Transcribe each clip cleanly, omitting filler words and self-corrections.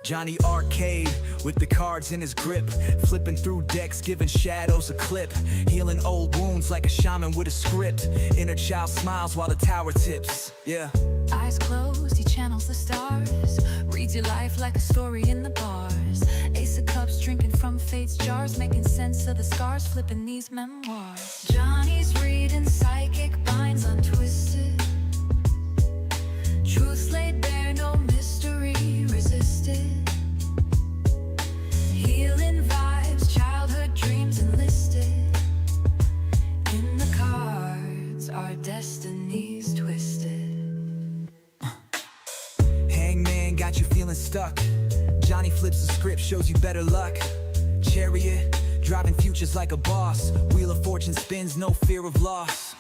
Jonny Arkade with the cards in his grip, flipping through decks, giving shadows a clip, healing old wounds like a shaman with a script. Inner child smiles while the tower tips. Yeah. Eyes closed, he channels the stars, reads your life like a story in the bars. Ace of Cups, drinking from fate's jars, making sense of the scars, flipping these memoirs. Johnny's reading psychic binds untwisted, truth laid bare, no mystery resisted. Healing vibes, childhood dreams enlisted. In the cards, our destinies twisted. Hangman got you feeling stuck. Jonny flips the script, shows you better luck. Chariot, driving futures like a boss. Wheel of Fortune spins, no fear of loss.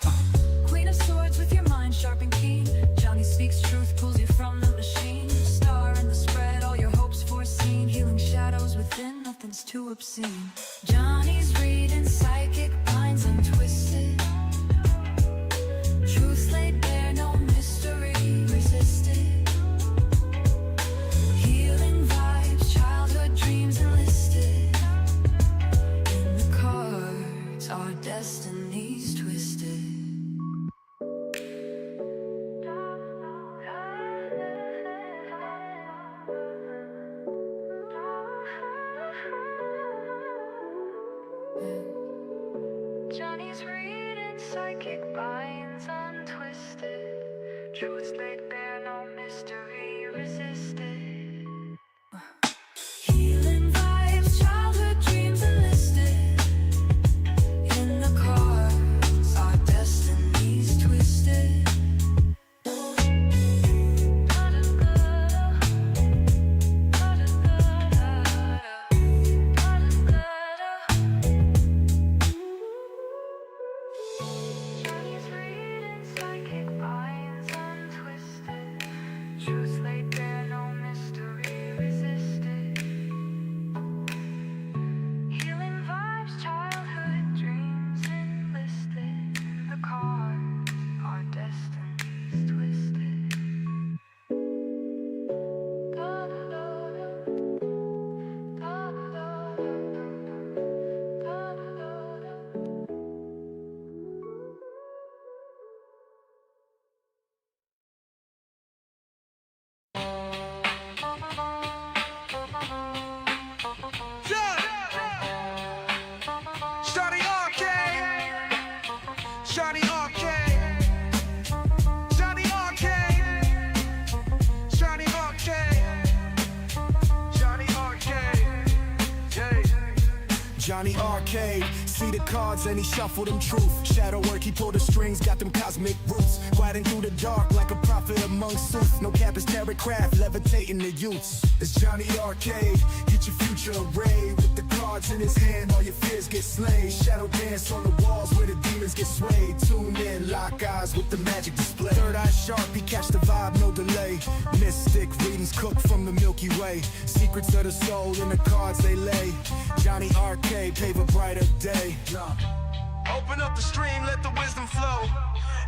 Queen of Swords with your mind sharp and keen. Jonny speaks truth, pulls you from the machine. Star in the spread, all your hopes foreseen. Healing shadows within, nothing's too obscene. Johnny's reading psychic binds untwisted, truth laid bare, no mystery resisted. Healing vibes, childhood dreams enlisted. In the cards, our destinies twisted. Johnny's reading psychic binds untwisted, truths laid bare, no mystery resisted. Healing vibes, childhood dreams enlisted. In the cards, our destinies twisted. Truth laid bare, no mystery resisted. Healing vibes, childhood dreams enlisted. The cards, our destinies twisted. Da da da da da da da da. Jonny Arkade, Jonny Arkade, Jonny Arkade, Jonny Arkade, Jonny Arkade, yeah. Jonny Arkade, see the cards and he shuffled them truth. Shadow work, he pulled the strings, got them cosmic roots. Riding through the dark like a prophet among suits. No cap is terror craft, levitating the youths. It's Jonny Arkade, get your future arrayed. With the cards in his hand, all your fears get slain. Shadow dance on the walls where the demons get swayed. Tune in, lock eyes with the magic display. Third eye sharp, he catch the vibe, no delay. Mystic readings cooked from the Milky Way. Secrets of the soul in the cards they lay. Jonny Arkade, pave a brighter day. Open up the stream, let the wisdom flow.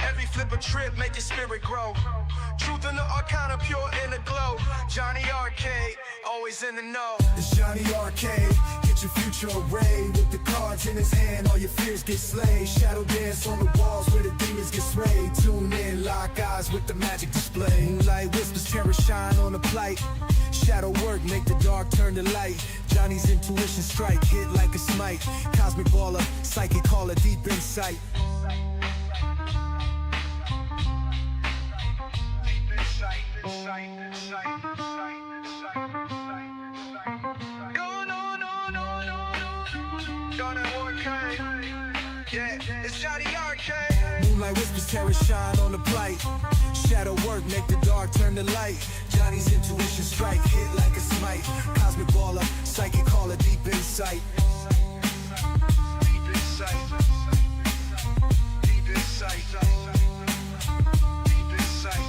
Every flip a trip, make your spirit grow. Truth in the arcana, pure in the glow. Jonny Arkade, always in the know. It's Jonny Arkade, get your future arrayed. With the cards in his hand, all your fears get slayed. Shadow dance on the walls where the demons get swayed. Tune in, lock eyes with the magic display. Moonlight whispers, terror shine on the plight. Shadow work, make the dark turn to light. Johnny's intuition strike, hit like a smite. Cosmic baller, psychic caller, deep insight. Yeah, it's Jonny Arkade. Moonlight whispers, terror shine on the plight. Shadow work, make the dark turn to light. Johnny's intuition strike, hit like a smite. Cosmic baller, psychic caller, deep insight. Deep insight. Deep insight. Deep insight.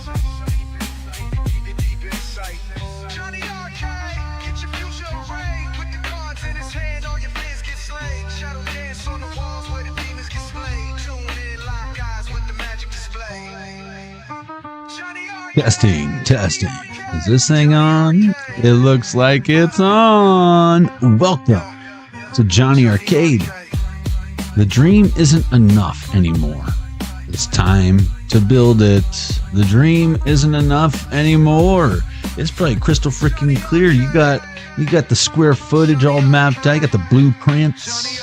Deep insight. Jonny Arkade, get your future arrayed. With the cards in his hand, all your fears get slain. Shadow dance on the walls where the demons get slayed. Tune in, lock eyes with the magic display. Jonny Arkade. Testing. Is this thing on? It looks like it's on. Welcome to Jonny Arcade. The dream isn't enough anymore. It's time to build it. The dream isn't enough anymore. It's probably crystal freaking clear. You got the square footage all mapped out. You got the blueprints.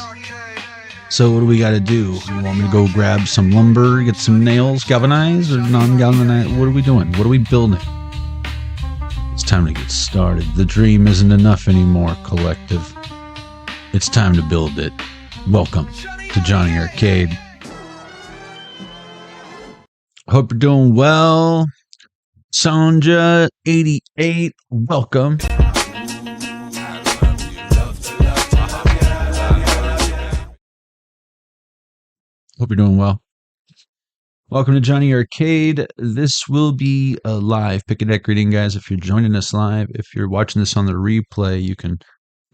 So what do we got to do? You want me to go grab some lumber, get some nails, galvanized or non-galvanized? What are we doing? What are we building? It's time to get started. The dream isn't enough anymore, collective. It's time to build it. Welcome to Jonny Arcade. Hope you're doing well. Sonja88, welcome. Hope you're doing well. Welcome to Jonny Arcade. This will be a live pick a deck reading, guys. If you're joining us live, if you're watching this on the replay, you can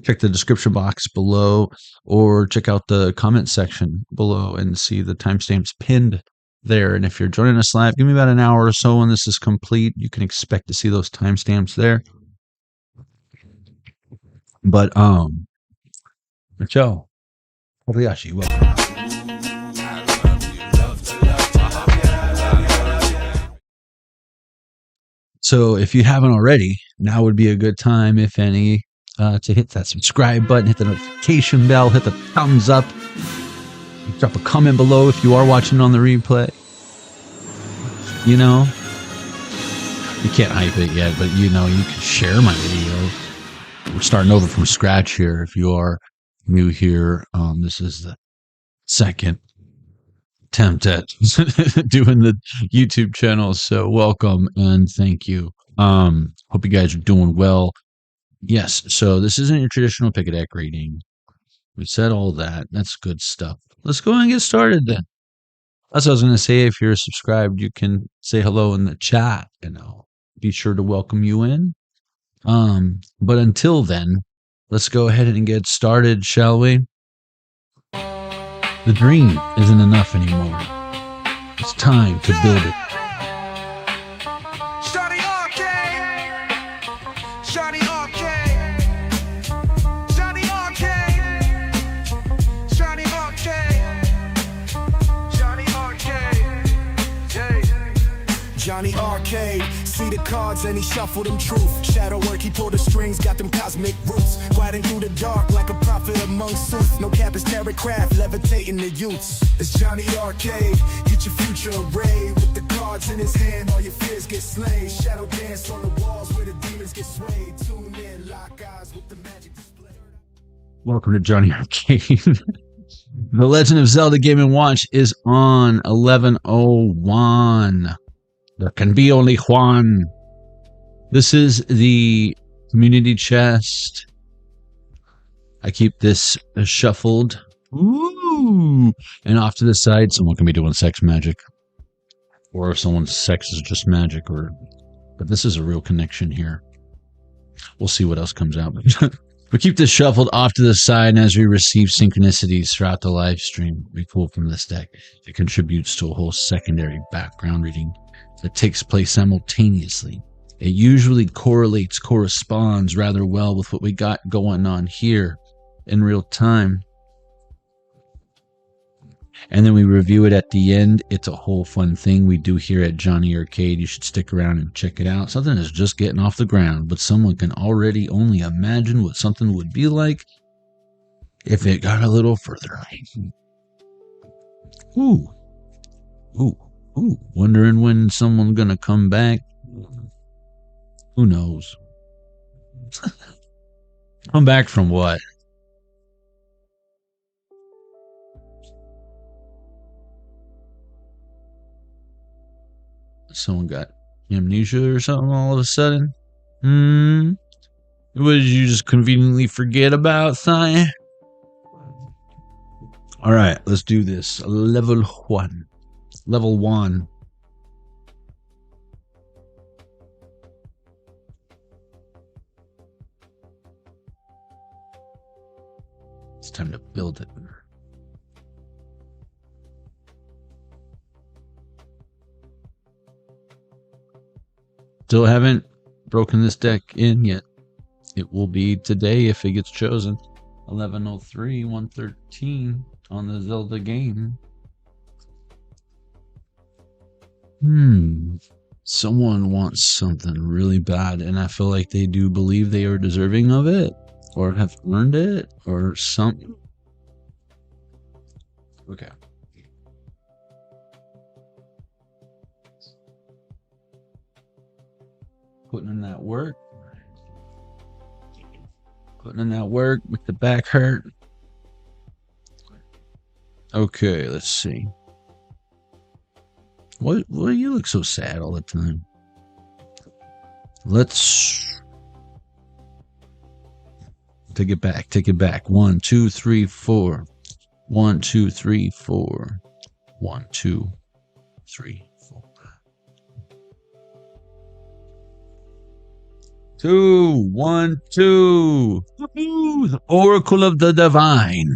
check the description box below or check out the comment section below and see the timestamps pinned there. And if you're joining us live, give me about an hour or so when this is complete. You can expect to see those timestamps there. But Michelle, Kobayashi, welcome. So if you haven't already, now would be a good time, if any, to hit that subscribe button, hit the notification bell, hit the thumbs up, drop a comment below if you are watching on the replay. You know, you can't hype it yet, but you know, you can share my video. We're starting over from scratch here. If you are new here, this is the second attempt at doing the YouTube channel, so welcome and thank you. Hope you guys are doing well. Yes, so this isn't your traditional pick a deck reading. We said all that. That's good stuff. Let's go and get started then. That's what I was going to say. If you're subscribed, you can say hello in the chat and I'll be sure to welcome you in. But until then, let's go ahead and get started, shall we? The dream isn't enough anymore. It's time to build it. Johnny Arcade. Johnny Arcade. Johnny Arcade. Johnny Arcade. Johnny Arcade. Johnny Arcade, see the cards and he shuffled them truth. Shadow work, he pulled the strings, got them cosmic roots. Gliding through the dark like a prophet among suits. No cap is tarot craft, levitating the youths. It's Johnny Arcade, get your future arrayed. With the cards in his hand, all your fears get slain. Shadow dance on the walls where the demons get swayed. Tune in, lock eyes with the magic display. Welcome to Jonny Arcade. The Legend of Zelda Game & Watch is on 11:01. There can be only one. This is the community chest. I keep this shuffled. Ooh. And off to the side, someone can be doing sex magic. Or if someone's sex is just magic. But this is a real connection here. We'll see what else comes out. We keep this shuffled off to the side, and as we receive synchronicities throughout the live stream, we pull from this deck. It contributes to a whole secondary background reading that takes place simultaneously. It usually corresponds rather well with what we got going on here in real time. And then we review it at the end. It's a whole fun thing we do here at Jonny Arcade. You should stick around and check it out. Something is just getting off the ground, but someone can already only imagine what something would be like if it got a little further. Ooh. Ooh. Ooh. Wondering when someone's gonna come back. Who knows? Come back from what? Someone got amnesia or something all of a sudden? What did you just conveniently forget about, Thigh? Alright, let's do this. Level 1. Level 1. It's time to build it. Still haven't broken this deck in yet. It will be today if it gets chosen. 11:03, 113 on the Zelda game. Someone wants something really bad, and I feel like they do believe they are deserving of it, or have earned it, or something. Okay. Putting in that work. Putting in that work with the back hurt. Okay, let's see. What do you look so sad all the time? Let's take it back. Take it back. 1, 2, 3, 4. 1, 2, 3, 4. 1, 2, 3, 4. 2, 1, 2. The Oracle of the Divine.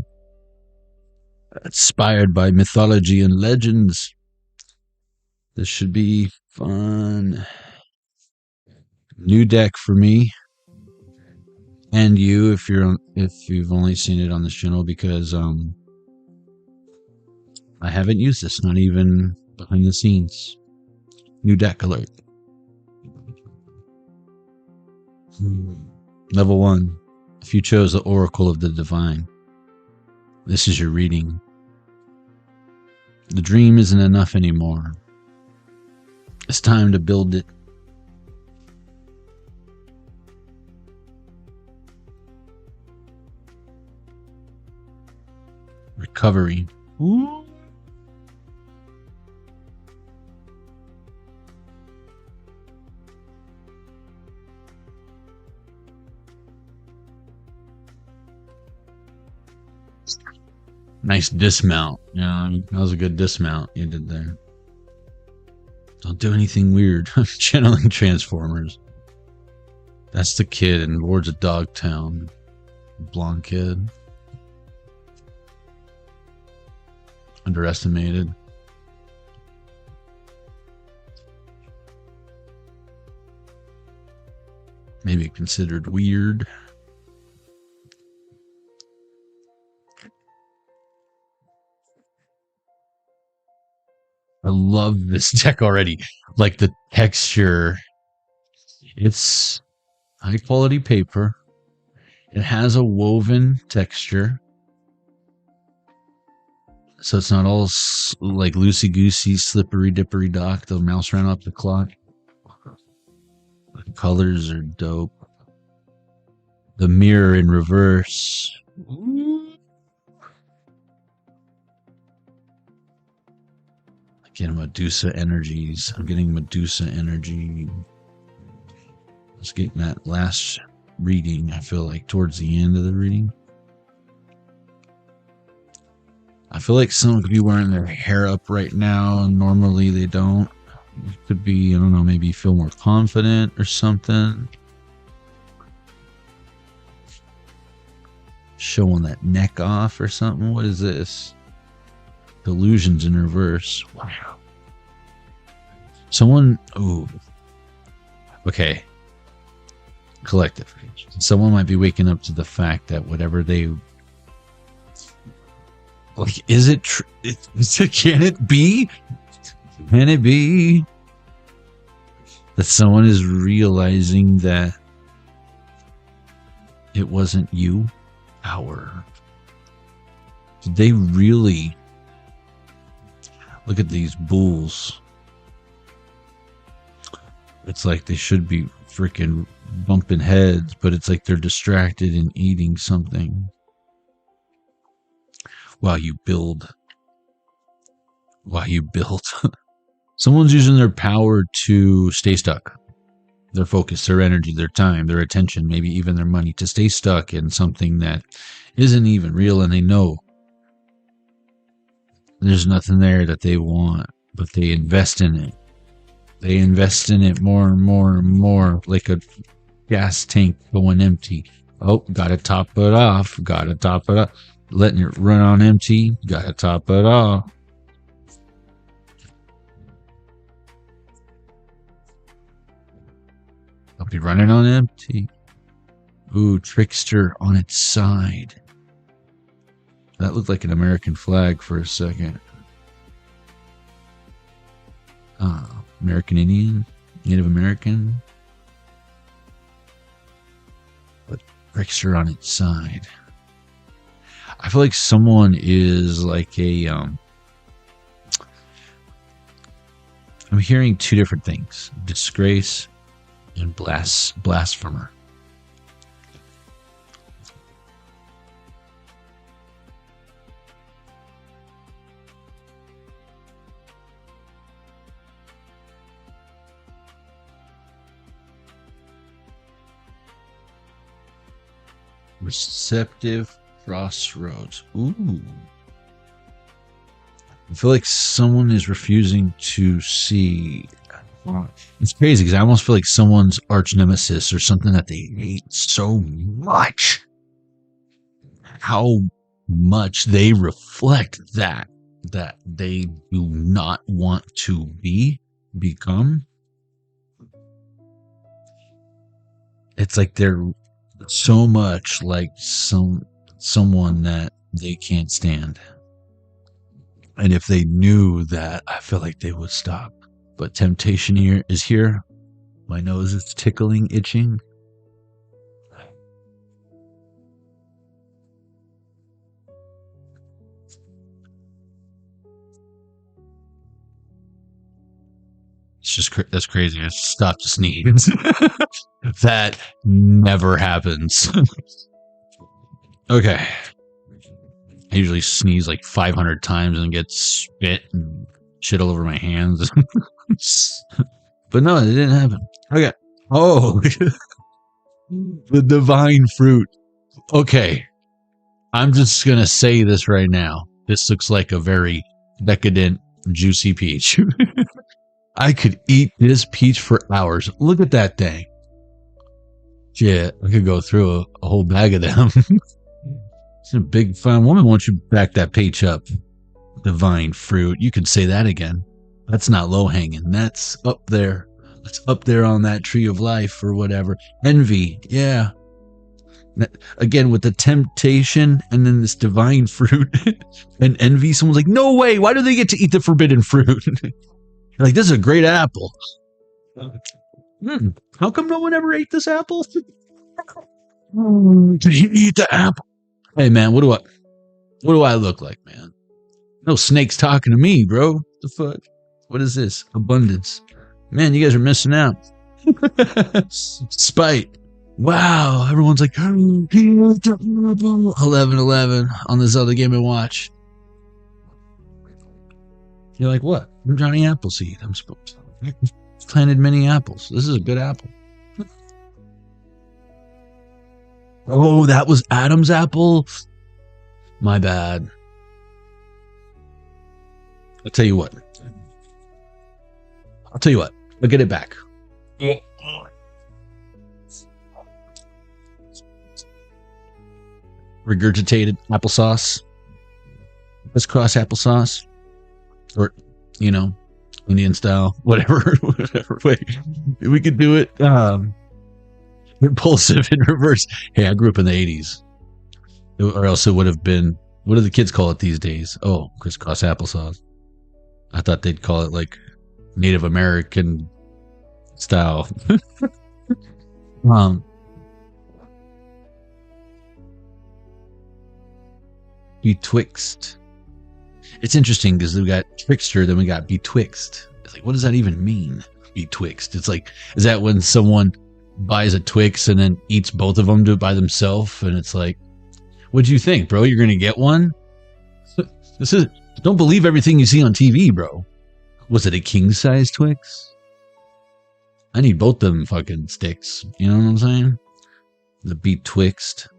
Inspired by mythology and legends. This should be fun. New deck for me and you if you've only seen it on this channel, because I haven't used this, not even behind the scenes. New deck alert. Level 1. If you chose the Oracle of the Divine, this is your reading. The dream isn't enough anymore. It's time to build it. Recovery. Ooh. Nice dismount. Yeah, that was a good dismount you did there. Don't do anything weird. Channeling Transformers. That's the kid in Lords of Dogtown. Blonde kid. Underestimated. Maybe considered weird. I love this deck already. Like the texture. It's high quality paper. It has a woven texture. So it's not all like loosey-goosey, slippery-dippery dock. The mouse ran up the clock. The colors are dope. The mirror in reverse. Again, Medusa energies. I'm getting Medusa energy. Let's get that last reading. I feel like towards the end of the reading. I feel like someone could be wearing their hair up right now. Normally they don't. It could be, I don't know, maybe feel more confident or something. Showing that neck off or something. What is this? Illusions in reverse. Wow. Someone, ooh. Okay. Collective. Someone might be waking up to the fact that whatever they, like, is it true? Can it be? Can it be that someone is realizing that it wasn't you? Did they really? Look at these bulls. It's like they should be freaking bumping heads, but it's like they're distracted and eating something while you build. Someone's using their power to stay stuck. Their focus, their energy, their time, their attention, maybe even their money, to stay stuck in something that isn't even real, and they know there's nothing there that they want, but they invest in it. They invest in it more and more and more, like a gas tank going empty. Oh, gotta top it off. Gotta top it up. Letting it run on empty. Gotta top it off. I'll be running on empty. Ooh, trickster on its side. That looked like an American flag for a second. American Indian? Native American? But trickster on its side. I feel like someone is like a I'm hearing two different things. Disgrace and blasphemer. Receptive crossroads. Ooh. I feel like someone is refusing to see. It's crazy because I almost feel like someone's arch nemesis or something that they hate so much. How much they reflect that they do not want to become. It's like they're so much like someone that they can't stand. And if they knew that, I feel like they would stop. But temptation here is here. My nose is tickling, itching. It's just that's crazy. I stopped to sneeze. That never happens. Okay. I usually sneeze like 500 times and get spit and shit all over my hands. But no, it didn't happen. Okay. Oh, the divine fruit. Okay. I'm just going to say this right now. This looks like a very decadent, juicy peach. I could eat this peach for hours. Look at that thing. Yeah, I could go through a whole bag of them. It's a big fine woman. Why don't you back that peach up? Divine fruit. You can say that again. That's not low hanging. That's up there. That's up there on that tree of life or whatever. Envy. Yeah. Again, with the temptation and then this divine fruit and envy, someone's like, no way. Why do they get to eat the forbidden fruit? You're like, this is a great apple. How come no one ever ate this apple? Did he eat the apple? Hey man, what do I look like, man? No snakes talking to me, bro. The fuck? What is this? Abundance. Man, you guys are missing out. Spite. Wow, everyone's like 11-11 on this other Game & Watch. You're like, what? I'm Johnny Appleseed. I'm supposed to planted many apples. This is a good apple. Oh, that was Adam's apple. My bad. I'll tell you what. I'll get it back. Regurgitated applesauce. Crisscross applesauce. Or, Indian style. Whatever way. We could do it. Impulsive in reverse. Hey, I grew up in the 80s. Or else it would have been, what do the kids call it these days? Oh, crisscross applesauce. I thought they'd call it like Native American style. Betwixt. It's interesting because we got trickster, then we got betwixt. It's like, what does that even mean? Betwixt. It's like, is that when someone buys a Twix and then eats both of them by themselves? And it's like, what'd you think, bro? You're gonna get one? Don't believe everything you see on TV, bro. Was it a king size Twix? I need both them fucking sticks. You know what I'm saying? The betwixt.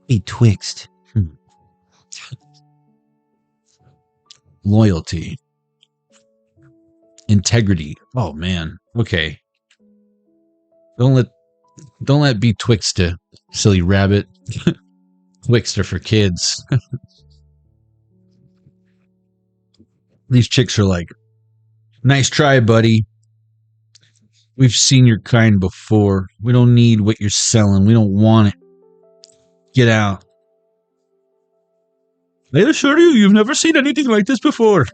Betwixt. Loyalty. Integrity. Oh man. Okay. Don't let betwixt a silly rabbit. Twixter for kids. These chicks are like, nice try, buddy. We've seen your kind before. We don't need what you're selling. We don't want it. Get out. I assure you, you've never seen anything like this before.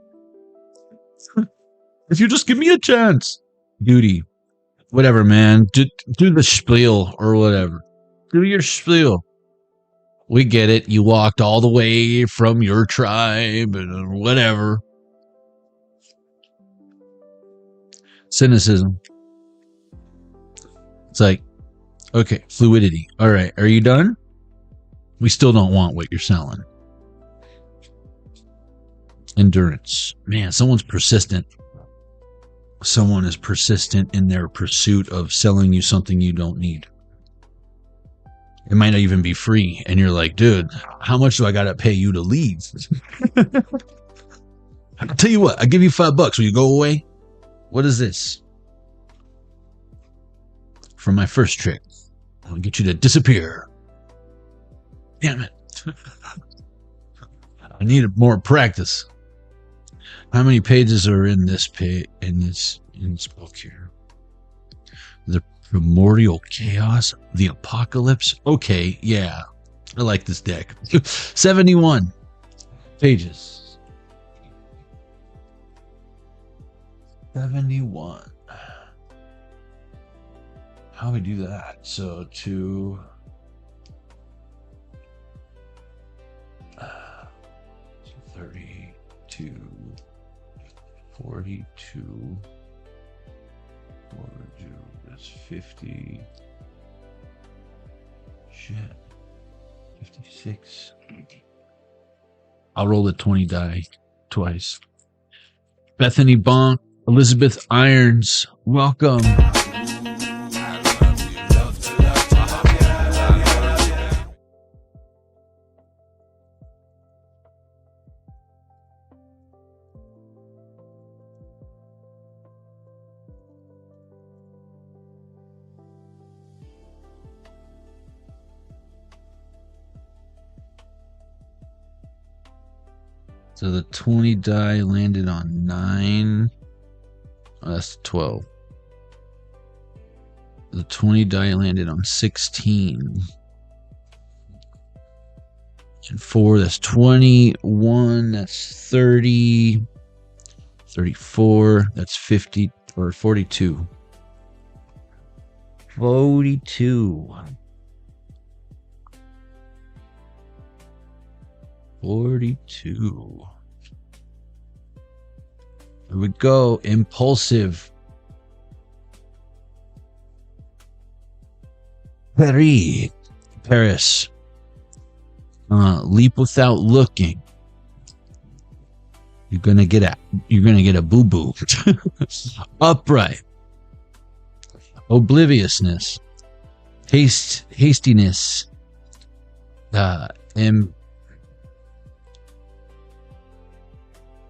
If you just give me a chance. Duty. Whatever, man. Do the spiel or whatever. Do your spiel. We get it. You walked all the way from your tribe and whatever. Cynicism. It's like, okay, fluidity. All right, are you done? We still don't want what you're selling. Endurance. Man, someone's persistent. Someone is persistent in their pursuit of selling you something you don't need. It might not even be free. And you're like, dude, how much do I got to pay you to leave? I'll tell you what, I'll give you $5. Will you go away? What is this? For my first trick, I'll get you to disappear. Damn it. I need more practice. How many pages are in this in this book here? The primordial chaos, the apocalypse. Okay, yeah. I like this deck. 71 pages. 71. How do we do that? So 32, 42, 42, that's 50. Shit. 56. I'll roll the 20 die twice. Bethany Bonk, Elizabeth Irons, welcome. So the 20 die landed on 9. Oh, that's 12. The 20 die landed on 16. And 4, that's 21. That's 30. 34. That's 50 or 42. 42. 42. Here we go. Impulsive. Paris. Leap without looking. You're gonna get a boo-boo. Upright. Obliviousness. Hastiness.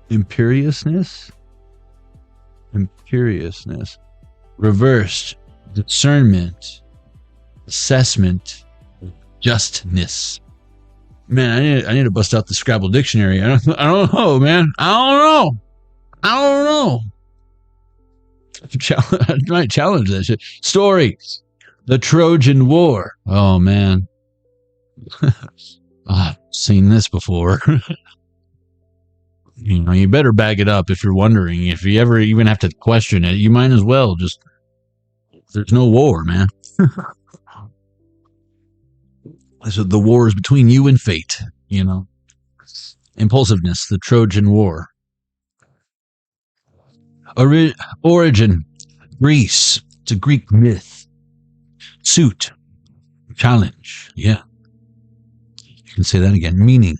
Imperiousness. Reversed. Discernment. Assessment. Justness. Man, I need to bust out the Scrabble dictionary. I don't know, man. I don't know. I might challenge that shit. Story. The Trojan War. Oh man. I've seen this before. You know, you better bag it up if you're wondering. If you ever even have to question it, you might as well just... There's no war, man. So the war is between you and fate, you know. Impulsiveness, the Trojan War. Origin, Greece. It's a Greek myth. Suit, challenge, yeah. You can say that again. Meaning,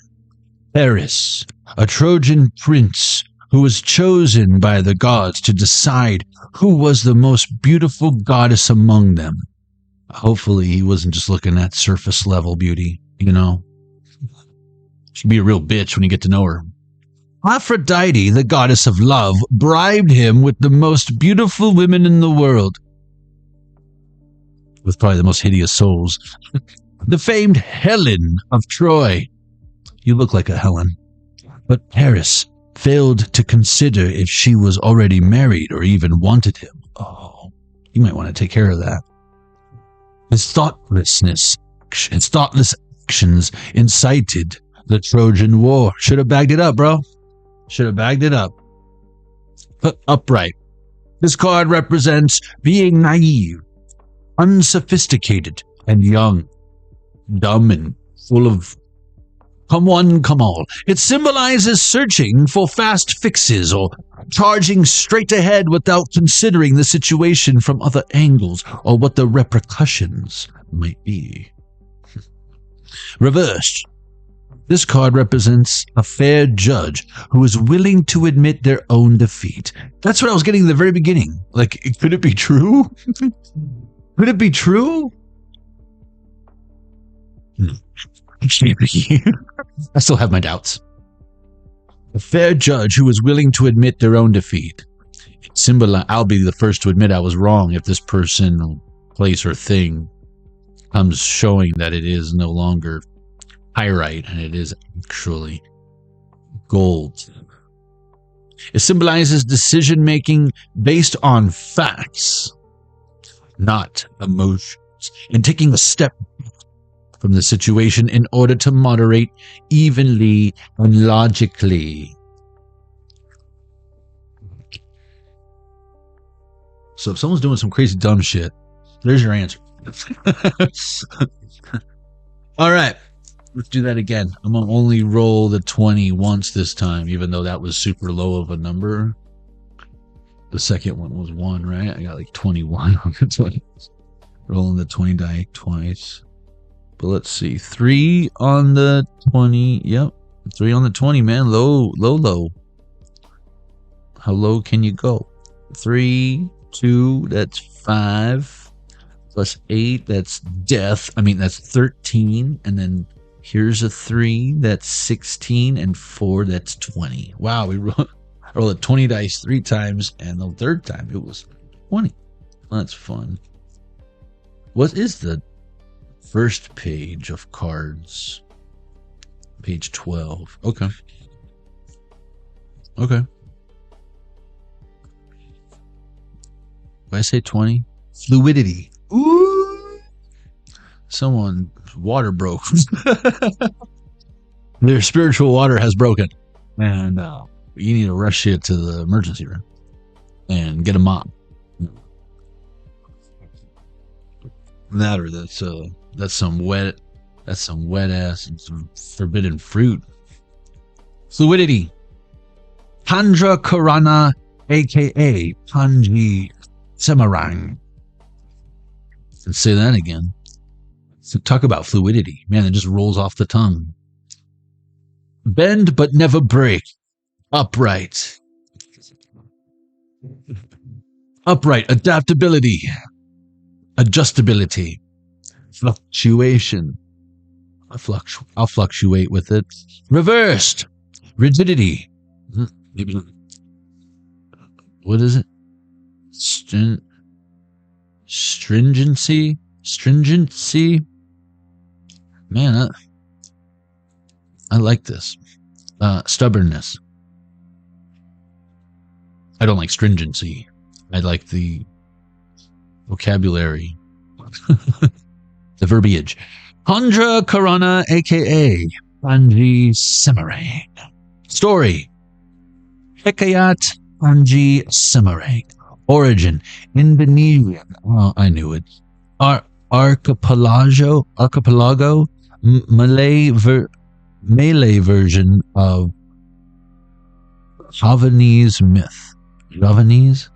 Paris, a Trojan prince who was chosen by the gods to decide who was the most beautiful goddess among them. Hopefully he wasn't just looking at surface level beauty, you know. She'd be a real bitch when you get to know her. Aphrodite, the goddess of love, bribed him with the most beautiful women in the world. With probably the most hideous souls. The famed Helen of Troy. You look like a Helen. But Paris failed to consider if she was already married or even wanted him. Oh, You might want to take care of that. His thoughtless actions incited the Trojan War. Should have bagged it up, bro. Should have bagged it up. Upright. This card represents being naive, unsophisticated, and young, dumb, and full of come one, come all. It symbolizes searching for fast fixes or charging straight ahead without considering the situation from other angles or what the repercussions might be. Reversed. This card represents a fair judge who is willing to admit their own defeat. That's what I was getting in the very beginning. Like, could it be true? Could it be true? I still have my doubts. A fair judge who is willing to admit their own defeat. I'll be the first to admit I was wrong if this person, place, or thing comes showing that it is no longer pyrite and it is actually gold. It symbolizes decision making based on facts, not emotions, and taking a step from the situation in order to moderate evenly and logically. So if someone's doing some crazy dumb shit, there's your answer. All right, let's do that again. I'm gonna only roll the 20 once this time, even though that was super low of a number. The second one was 1, right? I got like 21 on the 20. Rolling the 20 die twice. But let's see. 3 on the 20. Yep. 3 on the 20, man. Low. How low can you go? 3, 2, that's 5. Plus 8, that's death. I mean, that's 13. And then here's a 3, that's 16. And 4, that's 20. Wow, we rolled the 20 dice 3 times. And the third time, it was 20. That's fun. What is the first page of cards? Page 12. Okay. Did I say 20? Fluidity. Ooh! Someone's water broke. Their spiritual water has broken. And you need to rush it to the emergency room and get a mop. That or that's some wet ass and some forbidden fruit. Fluidity. Chandra Karana, aka Panji Semarang. Let's say that again. So talk about fluidity. Man, it just rolls off the tongue. Bend but never break. Upright. Adaptability. Adjustability. Fluctuation. I'll fluctuate with it. Reversed. Rigidity. What is it? Stringency. Man, I like this. Stubbornness. I don't like stringency. I like the vocabulary. The verbiage. Chandra Karana, aka Panji Semarang. Story. Hekayat Panji Semarang. Origin. Indonesian. Oh, I knew it. Archipelago. Malay version of Javanese myth. Javanese?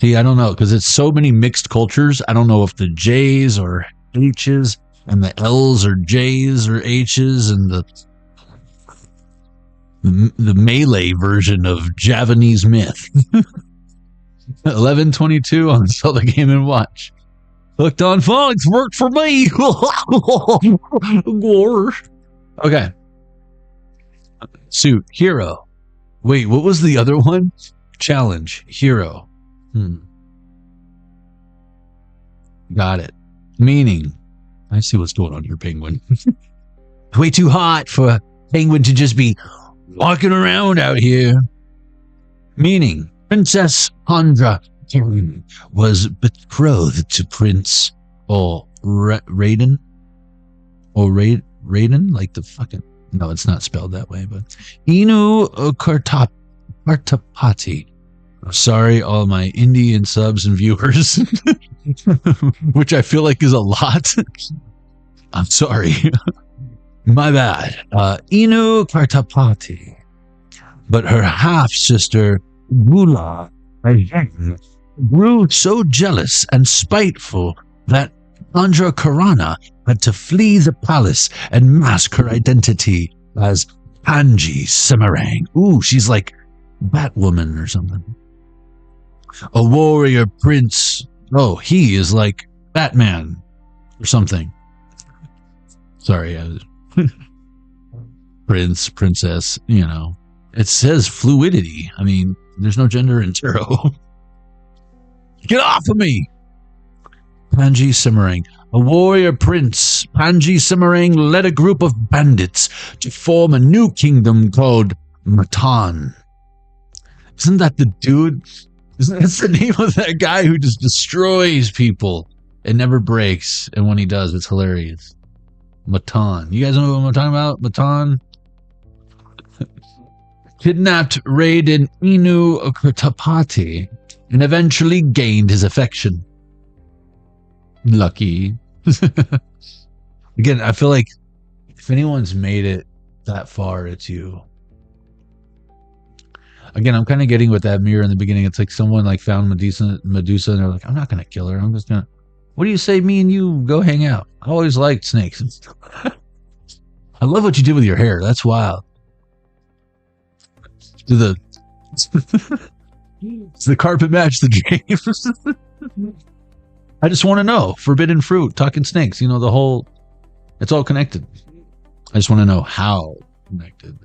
See, I don't know, because it's so many mixed cultures. I don't know if the J's or H's and the L's or J's or H's and the Malay version of Javanese myth. 11:22 on Sell the Game and Watch. Hooked on Phonics worked for me. Okay. Suit. Hero. Wait, what was the other one? Challenge. Hero. Got it. Meaning. I see what's going on here, Penguin. Way too hot for a penguin to just be walking around out here. Meaning. Princess Chandra was betrothed to Prince Raiden. Or Raiden? Like the fucking... No, it's not spelled that way, but... Inu Kartapati. Sorry, all my Indian subs and viewers. Which I feel like is a lot. I'm sorry. My bad. Inu Kartapati. But her half-sister, Gula, grew so jealous and spiteful that Chandra Karana had to flee the palace and mask her identity as Panji Semarang. Ooh, she's like Batwoman or something. A warrior prince. Oh, he is like Batman or something. Sorry, prince, princess, you know. It says fluidity. I mean, there's no gender in tarot. Get off of me! Panji Semarang. A warrior prince, Panji Semarang, led a group of bandits to form a new kingdom called Matan. Isn't that the dude? Isn't that the name of that guy who just destroys people and never breaks? And when he does, it's hilarious. Matan. You guys know what I'm talking about? Matan? Kidnapped Raiden Inu Kartapati and eventually gained his affection. Lucky. Again, I feel like if anyone's made it that far, it's you. Again, I'm kind of getting with that mirror in the beginning. It's like someone like found Medusa and they're like, I'm not going to kill her. I'm just going to... What do you say me and you go hang out? I always liked snakes. I love what you did with your hair. That's wild. Does the carpet match the game? I just want to know. Forbidden fruit, talking snakes, you know, the whole... It's all connected. I just want to know how connected.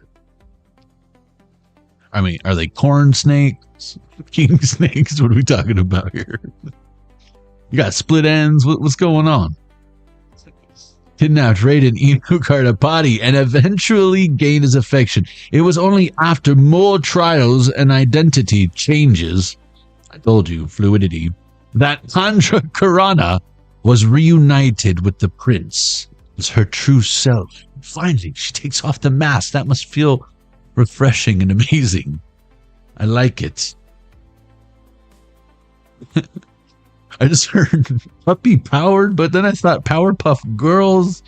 I mean, are they corn snakes? King snakes? What are we talking about here? You got split ends? What's going on? Kidnapped Raiden Inu Kartapati and eventually gained his affection. It was only after more trials and identity changes, I told you, fluidity, that Chandra Karana was reunited with the prince as her true self. Finally, she takes off the mask. That must feel refreshing and amazing. I like it. I just heard puppy powered, but then I thought Powerpuff Girls.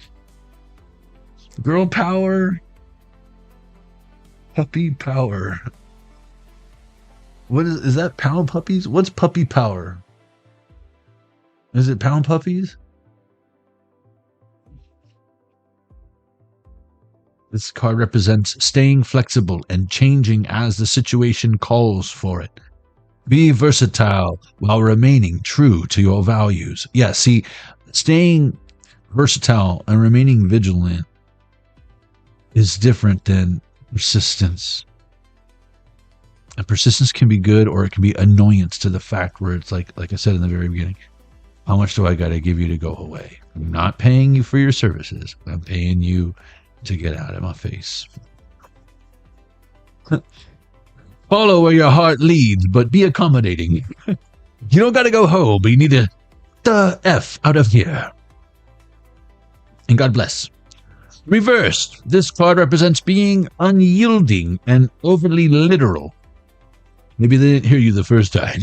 Girl power. Puppy power. What is that Pound Puppies? What's puppy power? Is it Pound Puppies? This card represents staying flexible and changing as the situation calls for it. Be versatile while remaining true to your values. Yeah, see, staying versatile and remaining vigilant is different than persistence. And persistence can be good or it can be annoyance to the fact where it's like I said in the very beginning, how much do I got to give you to go away? I'm not paying you for your services. I'm paying you to get out of my face. Follow where your heart leads, but be accommodating. You don't got to go home, but you need to the F out of here. And God bless. Reversed. This card represents being unyielding and overly literal. Maybe they didn't hear you the first time.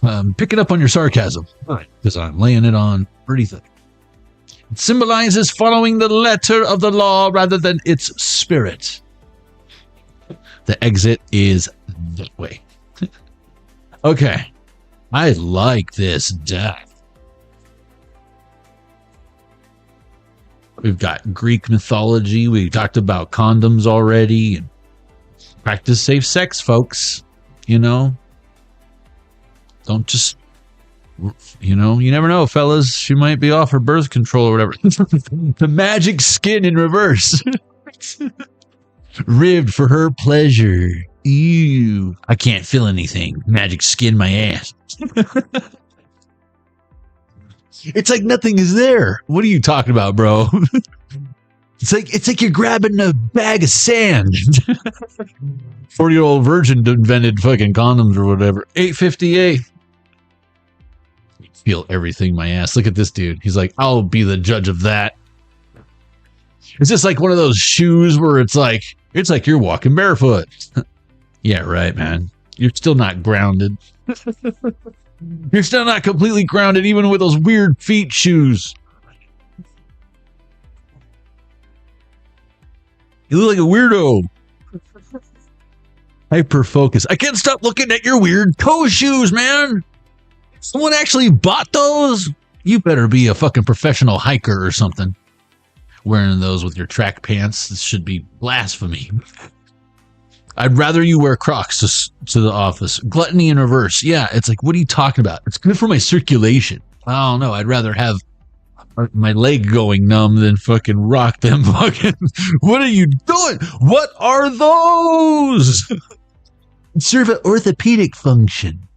I'm picking up on your sarcasm because I'm laying it on pretty thick. It symbolizes following the letter of the law rather than its spirit. The exit is that way. Okay. I like this deck. We've got Greek mythology. We talked about condoms already. And practice safe sex, folks. You know? Don't just... You know, you never know, fellas. She might be off her birth control or whatever. The magic skin in reverse. Ribbed for her pleasure. Ew. I can't feel anything. Magic skin my ass. It's like nothing is there. What are you talking about, bro? It's like you're grabbing a bag of sand. 40-year-old virgin invented fucking condoms or whatever. 858. Feel everything my ass. Look at this dude. He's like, I'll be the judge of that. It's just like one of those shoes where it's like you're walking barefoot. Yeah, right, man. You're still not grounded. You're still not completely grounded, even with those weird feet shoes. You look like a weirdo. Hyper focus. I can't stop looking at your weird toe shoes, man. Someone actually bought those? You better be a fucking professional hiker or something. Wearing those with your track pants. This should be blasphemy. I'd rather you wear Crocs to the office. Gluttony in reverse. Yeah, it's like, what are you talking about? It's good for my circulation. I don't know. I'd rather have my leg going numb than fucking rock them fucking. What are you doing? What are those? Serve an orthopedic function.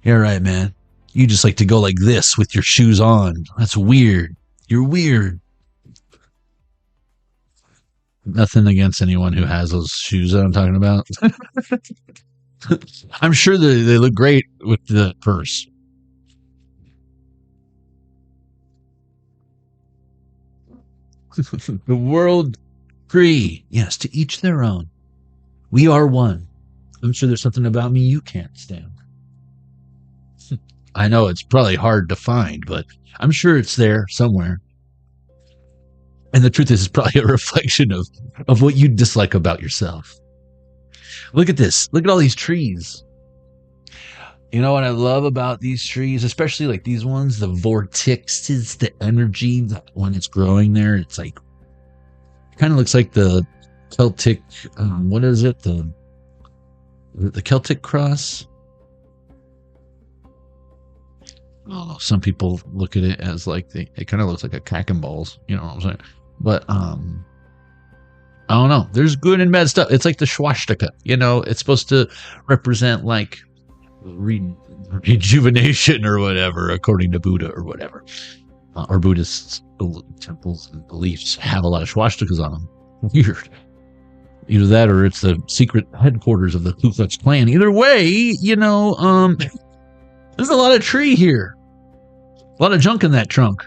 You're right, man. You just like to go like this with your shoes on. That's weird. You're weird. Nothing against anyone who has those shoes that I'm talking about. I'm sure they look great with the purse. The world free. Yes, to each their own. We are one. I'm sure there's something about me you can't stand. I know it's probably hard to find, but I'm sure it's there somewhere. And the truth is, it's probably a reflection of what you dislike about yourself. Look at this. Look at all these trees. You know what I love about these trees, especially like these ones, the vortexes, the energy that when it's growing there, it's like, it kind of looks like the Celtic, what is it? The Celtic cross? I don't know. Some people look at it as like, it kind of looks like a cack and balls. You know what I'm saying? But, I don't know. There's good and bad stuff. It's like the swastika, you know, it's supposed to represent like rejuvenation or whatever, according to Buddha or whatever. Or Buddhist temples and beliefs have a lot of swastikas on them. Weird. Either that or it's the secret headquarters of the Ku Klux Klan. Either way, you know, there's a lot of tree here. A lot of junk in that trunk.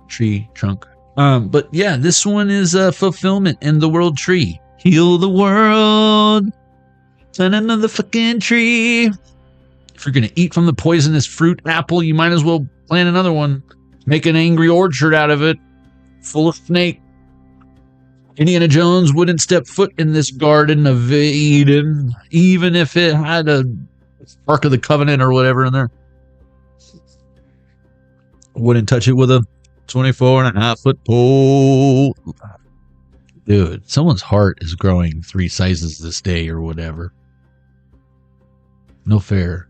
Tree trunk. But yeah, this one is fulfillment in the world tree. Heal the world. Plant another fucking tree. If you're gonna eat from the poisonous fruit apple, you might as well plant another one. Make an angry orchard out of it, full of snake. Indiana Jones wouldn't step foot in this garden of Eden, even if it had a Ark of the Covenant or whatever in there. Wouldn't touch it with a 24.5-foot pole. Dude, someone's heart is growing 3 sizes this day or whatever. No fair.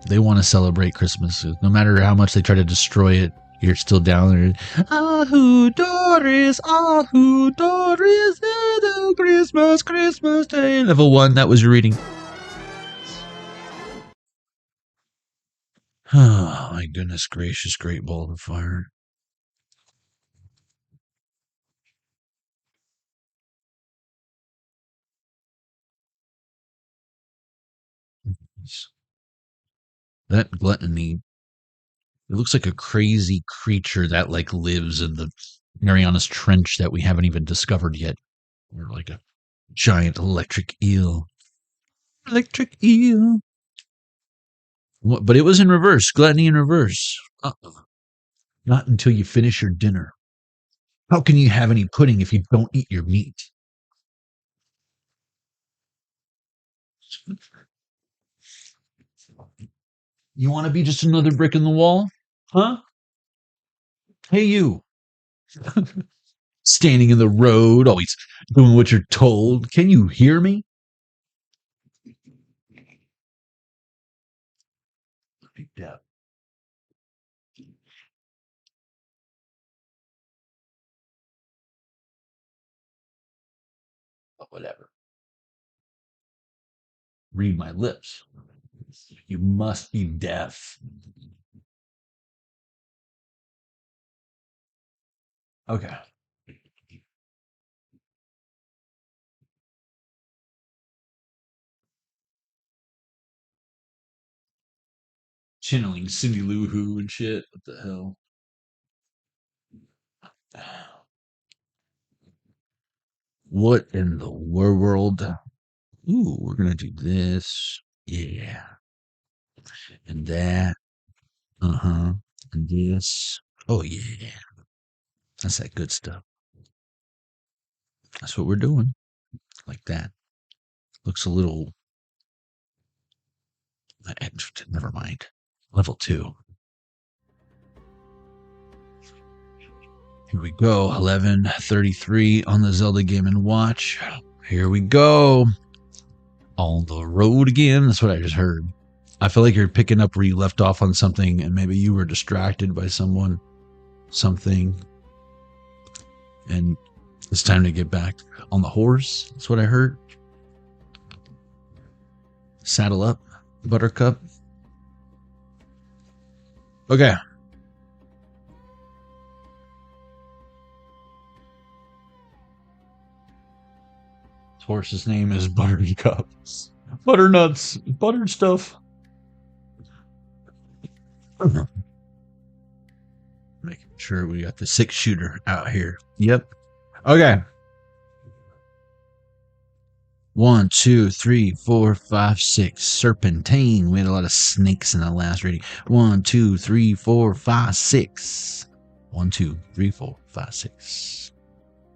They want to celebrate Christmas. No matter how much they try to destroy it, you're still down there. Ahu Doris, Christmas Day. Level 1, that was your reading. Oh, my goodness gracious, great ball of fire. That gluttony, it looks like a crazy creature that like lives in the Marianas Trench that we haven't even discovered yet. Or like a giant electric eel. Electric eel. What, but it was in reverse. Gluttony in reverse. Not until you finish your dinner. How can you have any pudding if you don't eat your meat? You want to be just another brick in the wall? Huh? Hey, you. Standing in the road, always doing what you're told. Can you hear me? Yeah. But whatever. Read my lips. You must be deaf. Okay. Channeling Cindy Lou Who and shit. What the hell? What in the world? Ooh, we're gonna do this. Yeah. And that. Uh-huh. And this. Oh yeah. That's that good stuff. That's what we're doing. Like that. Looks a little. Never mind. Level 2. Here we go. 11:33 on the Zelda Game & Watch. Here we go. On the road again. That's what I just heard. I feel like you're picking up where you left off on something, and maybe you were distracted by something, and it's time to get back on the horse. That's what I heard. Saddle up, Buttercup. Okay. This horse's name is Buttercup. Butternuts, buttered stuff. Making sure we got the 6-shooter out here. Yep. Okay. 1, 2, 3, 4, 5, 6. Serpentine. We had a lot of snakes in the last reading. 1, 2, 3, 4, 5, 6. 1, 2, 3, 4, 5, 6.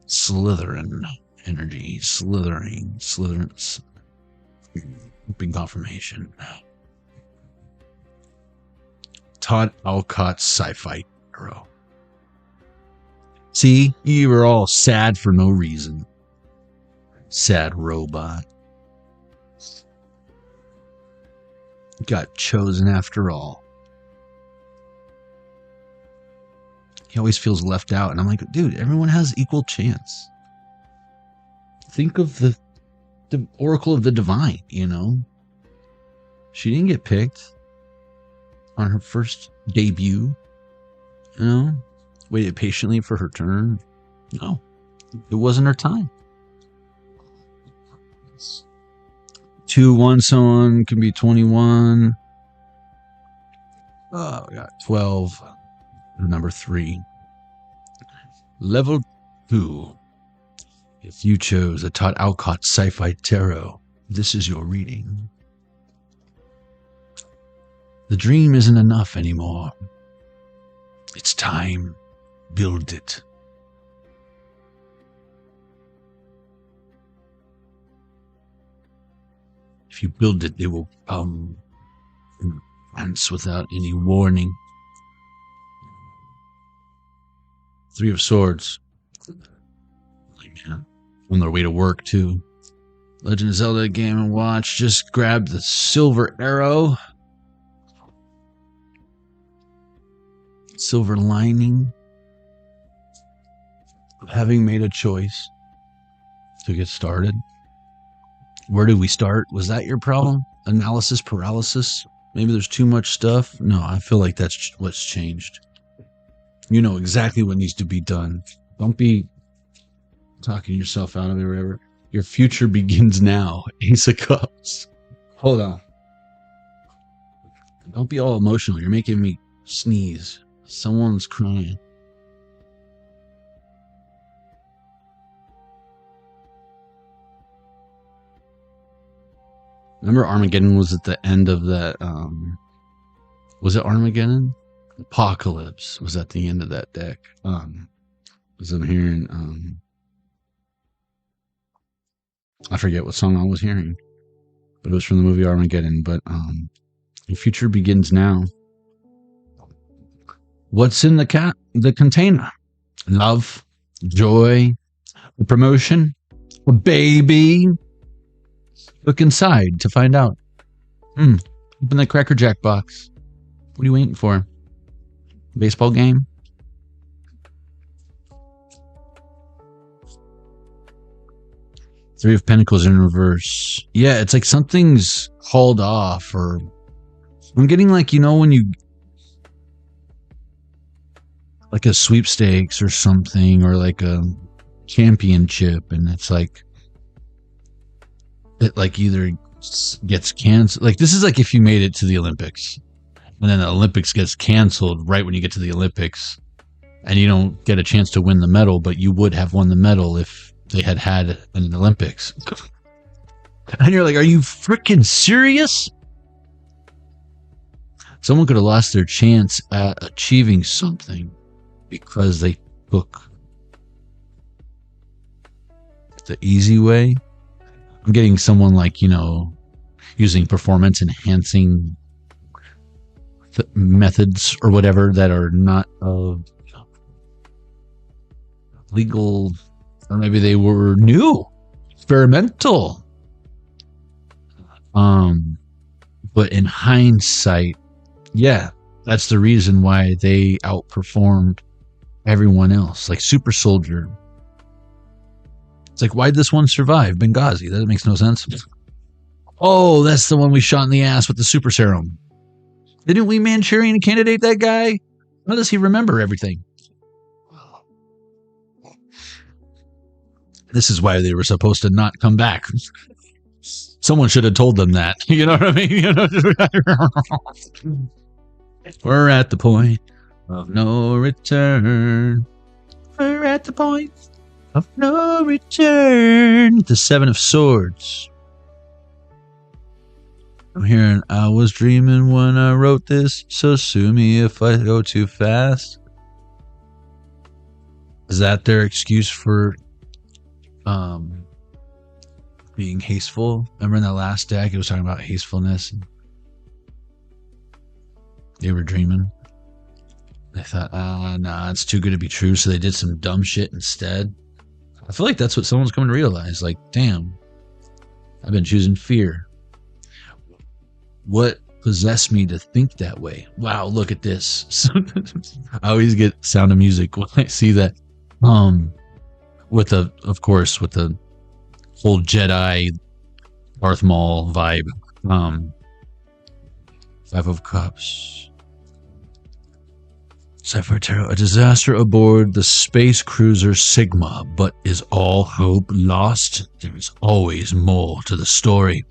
Slytherin energy. Slithering. Big confirmation. Todd Alcott's sci-fi hero. See, you were all sad for no reason. Sad robot. Got chosen after all. He always feels left out, and I'm like, dude, everyone has equal chance. Think of the Oracle of the Divine, you know? She didn't get picked on her first debut, you know? Waited patiently for her turn. No, it wasn't her time. 2, 1, someone can be 21. Oh, we got 12. Number 3. Level 2. If you chose a Todd Alcott Sci-Fi Tarot, this is your reading. The dream isn't enough anymore. It's time. Build it. If you build it, they will come in advance without any warning. 3 of Swords. On their way to work, too. Legend of Zelda Game & Watch. Just grab the silver arrow. Silver lining. Having made a choice to get started. Where did we start? Was that your problem? Analysis paralysis? Maybe there's too much stuff? No, I feel like that's what's changed. You know exactly what needs to be done. Don't be talking yourself out of it or whatever. Your future begins now. Ace of Cups. Hold on. Don't be all emotional. You're making me sneeze. Someone's crying. Remember Armageddon was at the end of that, was it Armageddon? Apocalypse was at the end of that deck. As I'm hearing, I forget what song I was hearing, but it was from the movie Armageddon. But your future begins now. What's in the container? Love, joy, a promotion, a baby. Look inside to find out. Open the Cracker Jack box. What are you waiting for? Baseball game? Three of Pentacles in reverse. Yeah, it's like something's hauled off, or I'm getting like, you know, when you like a sweepstakes or something, or like a championship, and it's like it like either gets canceled. Like this is like if you made it to the Olympics And then the Olympics gets canceled right when you get to the Olympics. And you don't get a chance to win the medal, but you would have won the medal if they had had an Olympics. And you're like, are you freaking serious? Someone could have lost their chance at achieving something because they took the easy way. I'm getting someone like, using performance enhancing methods or whatever that are not legal, or maybe they were new, experimental. But in hindsight, yeah, that's the reason why they outperformed everyone else. Like Super Soldier. It's like, why'd this one survive? Benghazi. That makes no sense. Oh, that's the one we shot in the ass with the super serum. Didn't we Manchurian candidate that guy? How does he remember everything? This is why they were supposed to not come back. Someone should have told them that. You know what I mean? We're at the point of no return. We're at the point of no return. The Seven of Swords. I'm hearing, I was dreaming when I wrote this, so sue me if I go too fast. Is that their excuse for being hasteful? Remember in that last deck, it was talking about hastefulness. And they were dreaming. They thought, nah, it's too good to be true, so they did some dumb shit instead. I feel like that's what someone's coming to realize. Like, damn, I've been choosing fear. What possessed me to think that way? Wow, look at this. I always get Sound of Music when I see that. With the whole Jedi Darth Maul vibe. Five of Cups. Cypher Tarot. A disaster aboard the space cruiser Sigma, but is all hope lost? There is always more to the story.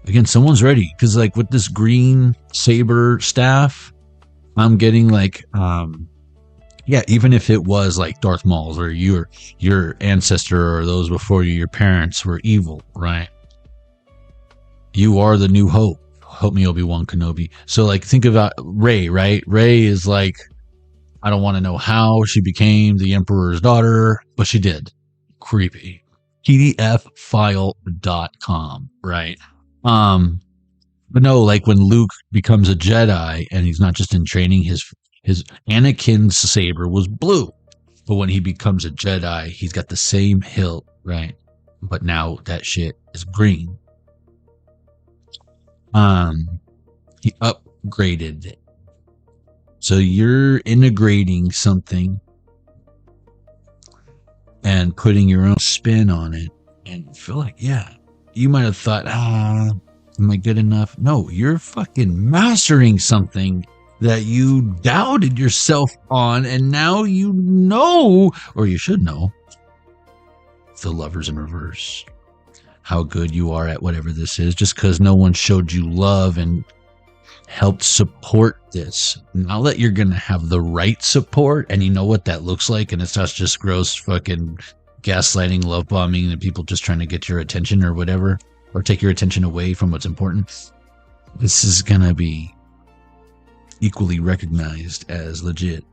Again, someone's ready, because like with this green saber staff, I'm getting like, yeah, even if it was like Darth Maul's or your ancestor or those before you, your parents were evil, right? You are the new hope. Help me, Obi-Wan Kenobi. So like, think about Rey, right? Rey is like, I don't want to know how she became the Emperor's daughter, but she did. Creepy. PDFfile.com, right? But no, like when Luke becomes a Jedi and he's not just in training, his Anakin's saber was blue, but when he becomes a Jedi, he's got the same hilt, right? But now that shit is green. He upgraded it. So you're integrating something and putting your own spin on it, and you feel like, yeah, you might have thought, am I good enough? No, you're fucking mastering something that you doubted yourself on, and now you know, or you should know, the Lovers in reverse. How good you are at whatever this is, just because no one showed you love and helped support this. Now that you're going to have the right support, and you know what that looks like, and it's not just gross fucking gaslighting, love bombing, and people just trying to get your attention or whatever, or take your attention away from what's important. This is going to be equally recognized as legit.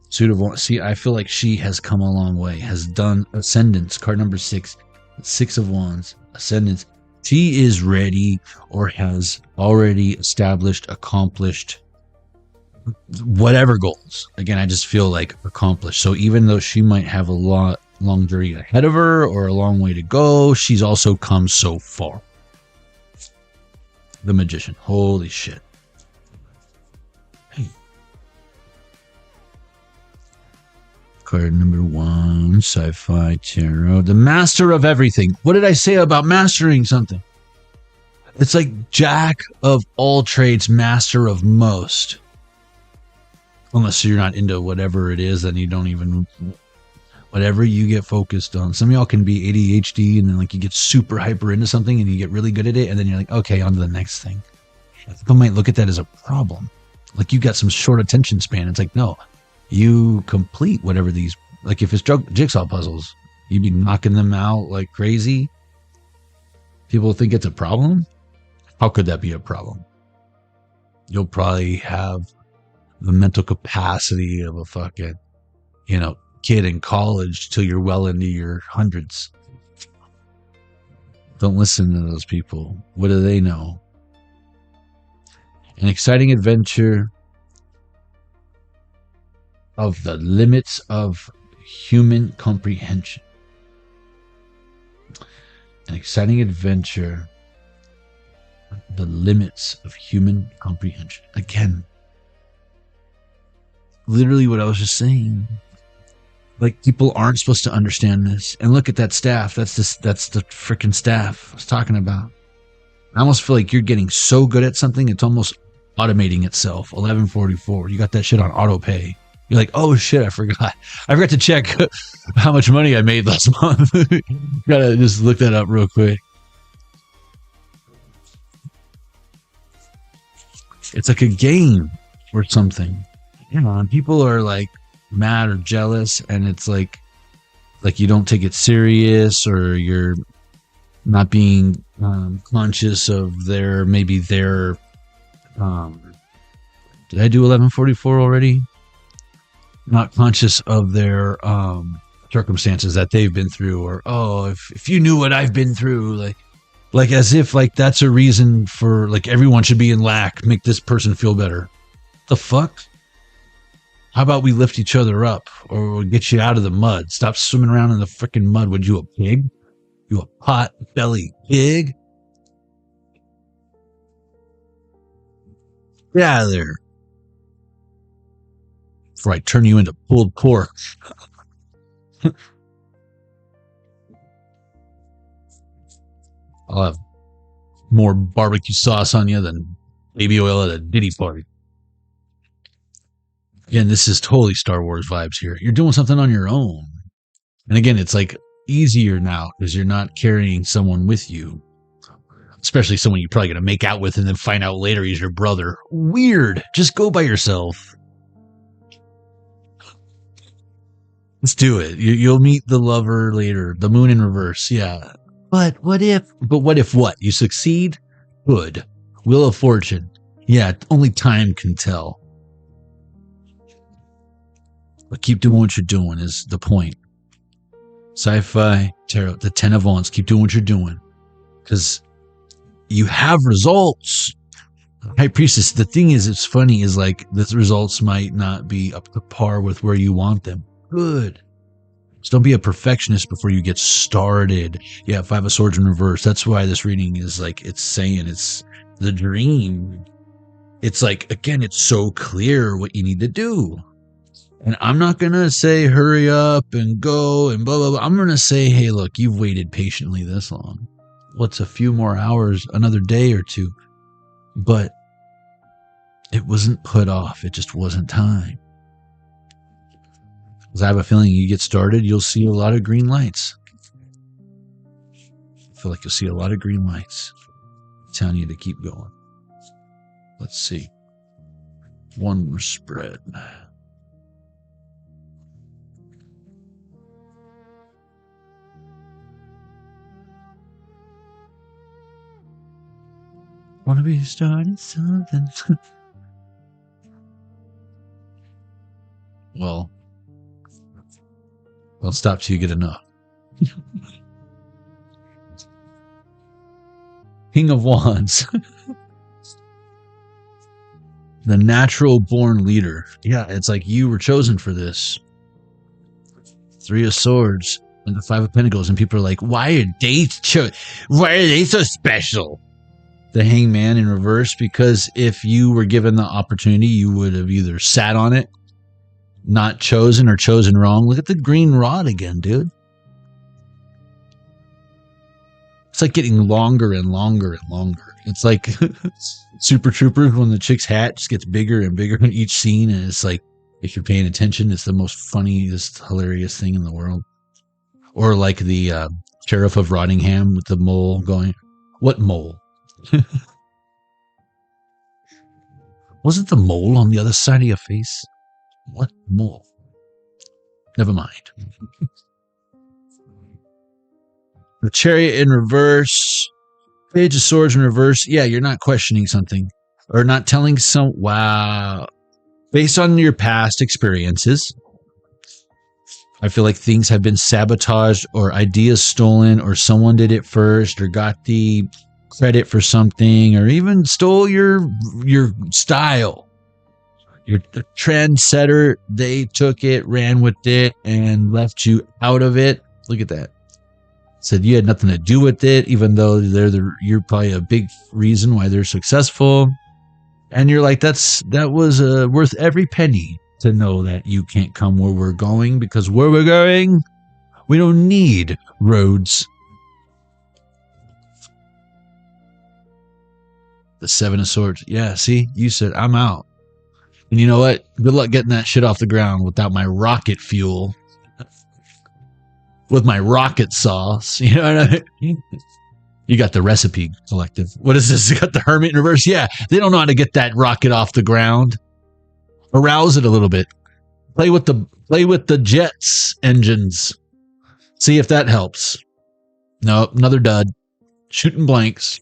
See, I feel like she has come a long way, has done Ascendance, card number 6, 6 of Wands, Ascendance. She is ready or has already established, accomplished whatever goals. Again, I just feel like accomplished. So even though she might have a long journey ahead of her or a long way to go, she's also come so far. The Magician. Holy shit. Hey. Card number 1, Sci-Fi Tarot. The Master of Everything. What did I say about mastering something? It's like Jack of all trades, master of most. Unless you're not into whatever it is, then you don't even... Whatever you get focused on. Some of y'all can be ADHD and then like you get super hyper into something and you get really good at it, and then you're like, okay, on to the next thing. People might look at that as a problem. Like you got some short attention span. It's like, no, you complete whatever these, like if it's jigsaw puzzles, you'd be knocking them out like crazy. People think it's a problem. How could that be a problem? You'll probably have the mental capacity of a fucking, kid in college till you're well into your hundreds. Don't listen to those people. What do they know? An exciting adventure of the limits of human comprehension. An exciting adventure of the limits of human comprehension. Again, literally what I was just saying. Like, people aren't supposed to understand this. And look at that staff. That's the freaking staff I was talking about. I almost feel like you're getting so good at something, it's almost automating itself. 1144. You got that shit on auto pay. You're like, oh shit, I forgot to check how much money I made last month. Gotta just look that up real quick. It's like a game or something. And people are like mad or jealous, and it's like you don't take it serious, or you're not being conscious of their did I do 1144 already? Not conscious of their circumstances that they've been through, or if you knew what I've been through, like as if like that's a reason for like everyone should be in lack, make this person feel better. The fuck? How about we lift each other up, or we'll get you out of the mud? Stop swimming around in the freaking mud. Would you a pig? You a pot-bellied pig? Get out of there before I turn you into pulled pork. I'll have more barbecue sauce on you than baby oil at a Diddy party. Again, this is totally Star Wars vibes here. You're doing something on your own. And again, it's like easier now because you're not carrying someone with you. Especially someone you're probably going to make out with and then find out later he's your brother. Weird. Just go by yourself. Let's do it. You'll meet the lover later. The moon in reverse. Yeah. But what if what? You succeed? Good. Wheel of Fortune. Yeah, only time can tell. But keep doing what you're doing is the point. Sci-Fi, Tarot, the 10 of Wands. Keep doing what you're doing. Because you have results. High Priestess, the thing is, it's funny, is like the results might not be up to par with where you want them. Good. Just don't be a perfectionist before you get started. Yeah, 5 of Swords in reverse. That's why this reading is like, it's saying it's the dream. It's like, again, it's so clear what you need to do. And I'm not going to say hurry up and go and blah, blah, blah. I'm going to say, hey, look, you've waited patiently this long. What's a few more hours, another day or two? But it wasn't put off. It just wasn't time. Because I have a feeling you get started, you'll see a lot of green lights. I feel like you'll see a lot of green lights telling you to keep going. Let's see. One more spread. Wanna be starting something. Well, don't stop till you get enough. King of Wands. The natural born leader. Yeah, it's like you were chosen for this. 3 of Swords and the 5 of Pentacles, and people are like, why are they so special? The Hangman in reverse, because if you were given the opportunity, you would have either sat on it, not chosen, or chosen wrong. Look at the green rod again, dude. It's like getting longer and longer and longer. It's like Super Troopers when the chick's hat just gets bigger and bigger in each scene, and it's like, if you're paying attention, it's the most funniest, hilarious thing in the world. Or like the Sheriff of Rottingham with the mole going, what mole? Was it the mole on the other side of your face? What mole? Never mind. The Chariot in reverse. Page of Swords in reverse. Yeah, you're not questioning something. Or not telling some... Wow. Based on your past experiences, I feel like things have been sabotaged or ideas stolen or someone did it first or got the credit for something or even stole your style. You're the trendsetter. They took it, ran with it, and left you out of it. Look at that. Said you had nothing to do with it, even though you're probably a big reason why they're successful. And you're like, that was worth every penny to know that you can't come where we're going, because where we're going, we don't need roads. The Seven of Swords. Yeah, see, you said I'm out. And you know what? Good luck getting that shit off the ground without my rocket fuel. With my rocket sauce. You know what I mean? You got the recipe collective. What is this? You got the Hermit in reverse? Yeah, they don't know how to get that rocket off the ground. Arouse it a little bit. Play with the jets engines. See if that helps. No, another dud. Shooting blanks.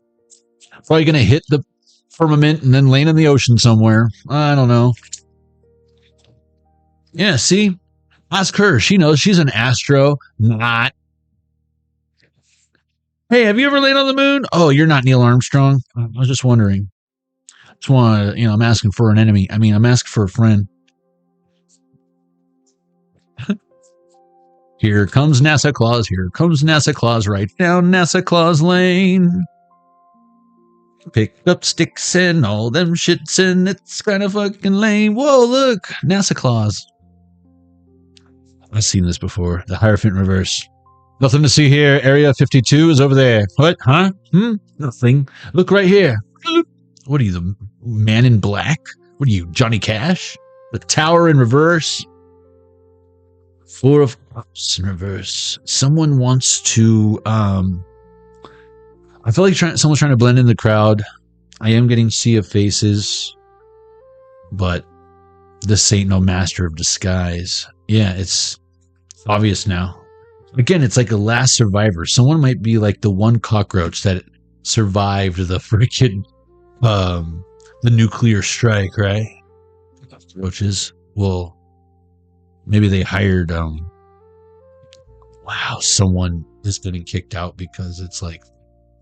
Probably going to hit the firmament and then land in the ocean somewhere. I don't know. Yeah, see? Ask her. She knows. She's an astronaut. Hey, have you ever landed on the moon? Oh, you're not Neil Armstrong? I was just wondering. Just want to, I'm asking for an enemy. I mean, I'm asking for a friend. Here comes NASA Claus. Here comes NASA Claus right down NASA Claus Lane. Pick up sticks and all them shits and it's kind of fucking lame. Whoa, look. NASA Claus. I've seen this before. The Hierophant in reverse. Nothing to see here. Area 52 is over there. What? Huh? Nothing. Look right here. What are you, the man in black? What are you, Johnny Cash? The Tower in reverse. Four of Cups in reverse. Someone wants to, I feel like someone's trying to blend in the crowd. I am getting Sea of Faces, but this ain't no master of disguise. Yeah, it's obvious now. Again, it's like a last survivor. Someone might be like the one cockroach that survived the freaking the nuclear strike, right? Cockroaches. Well, maybe they hired wow, someone is getting kicked out because it's like,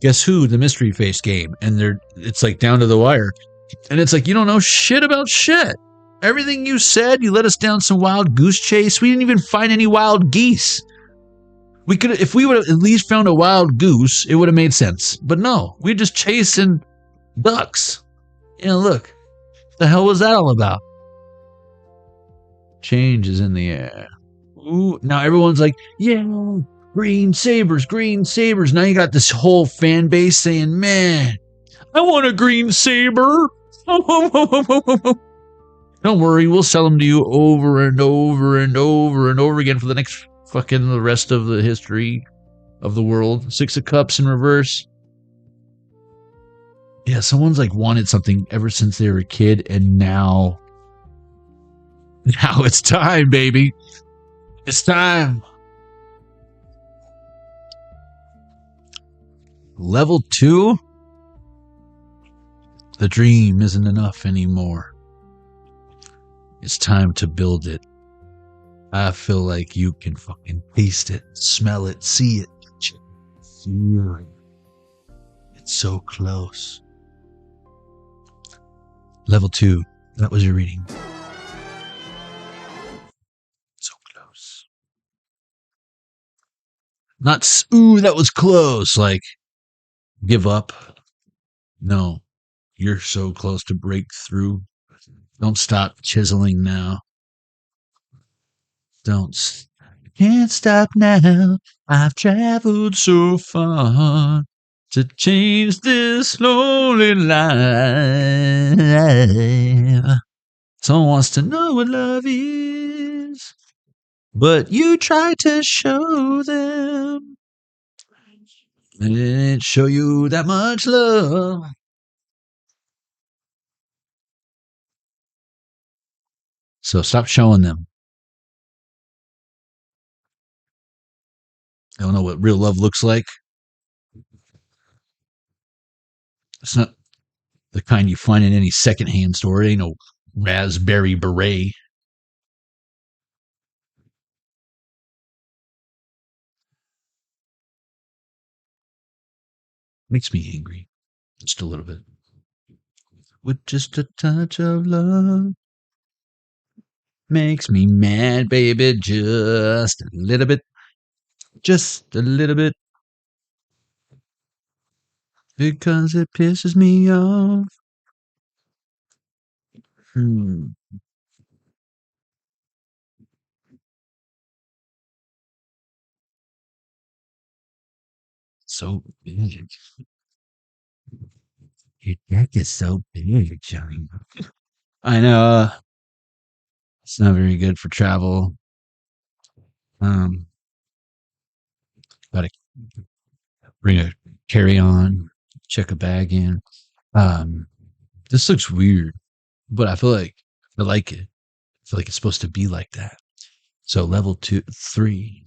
guess who? The mystery face game, and it's like down to the wire, and it's like you don't know shit about shit. Everything you said, you led us down some wild goose chase. We didn't even find any wild geese. We could, if we would have at least found a wild goose, it would have made sense. But no, we're just chasing ducks. Look, what the hell was that all about? Change is in the air. Ooh, now everyone's like, yeah, green sabers, green sabers. Now you got this whole fan base saying, man, I want a green saber. Don't worry, we'll sell them to you over and over and over and over again for the next fucking the rest of the history of the world. Six of Cups in reverse. Yeah, someone's like wanted something ever since they were a kid, and now it's time, baby. It's time. Level 2? The dream isn't enough anymore. It's time to build it. I feel like you can fucking taste it, smell it, see it, feel it. It's so close. Level 2. That was your reading. So close. Not, ooh, that was close. Like, give up. No. You're so close to breakthrough. Don't stop chiseling now. Can't stop now. I've traveled so far to change this lonely life. Someone wants to know what love is, but you try to show them. They didn't show you that much love. So stop showing them. I don't know what real love looks like. It's not the kind you find in any secondhand store. It ain't no raspberry beret. Makes me angry. Just a little bit. With just a touch of love. Makes me mad, baby. Just a little bit. Just a little bit. Because it pisses me off. So big. Your deck is so big, Jonny. I know. It's not very good for travel. Gotta bring a carry-on, check a bag in. This looks weird, but I feel like I like it. I feel like it's supposed to be like that. So level 3.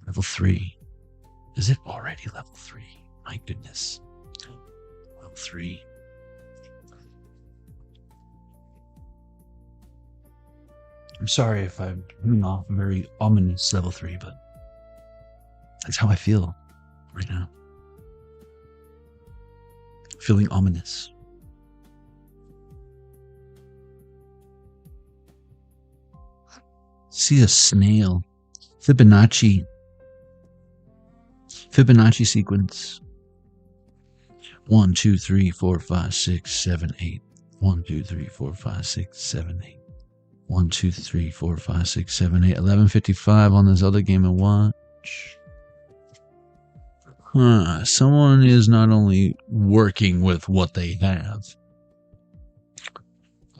Level 3. Is it already level 3? My goodness. Level 3. I'm sorry if I'm coming off very ominous level 3, but that's how I feel right now. Feeling ominous. See a snail. Fibonacci sequence. 1, 2, 3, 4, 5, 6, 7, 8. 1, 2, 3, 4, 5, 6, 7, 8. 1, 2, 3, 4, 5, 6, 7, 8. 11:55 on this other Game & Watch. Someone is not only working with what they have.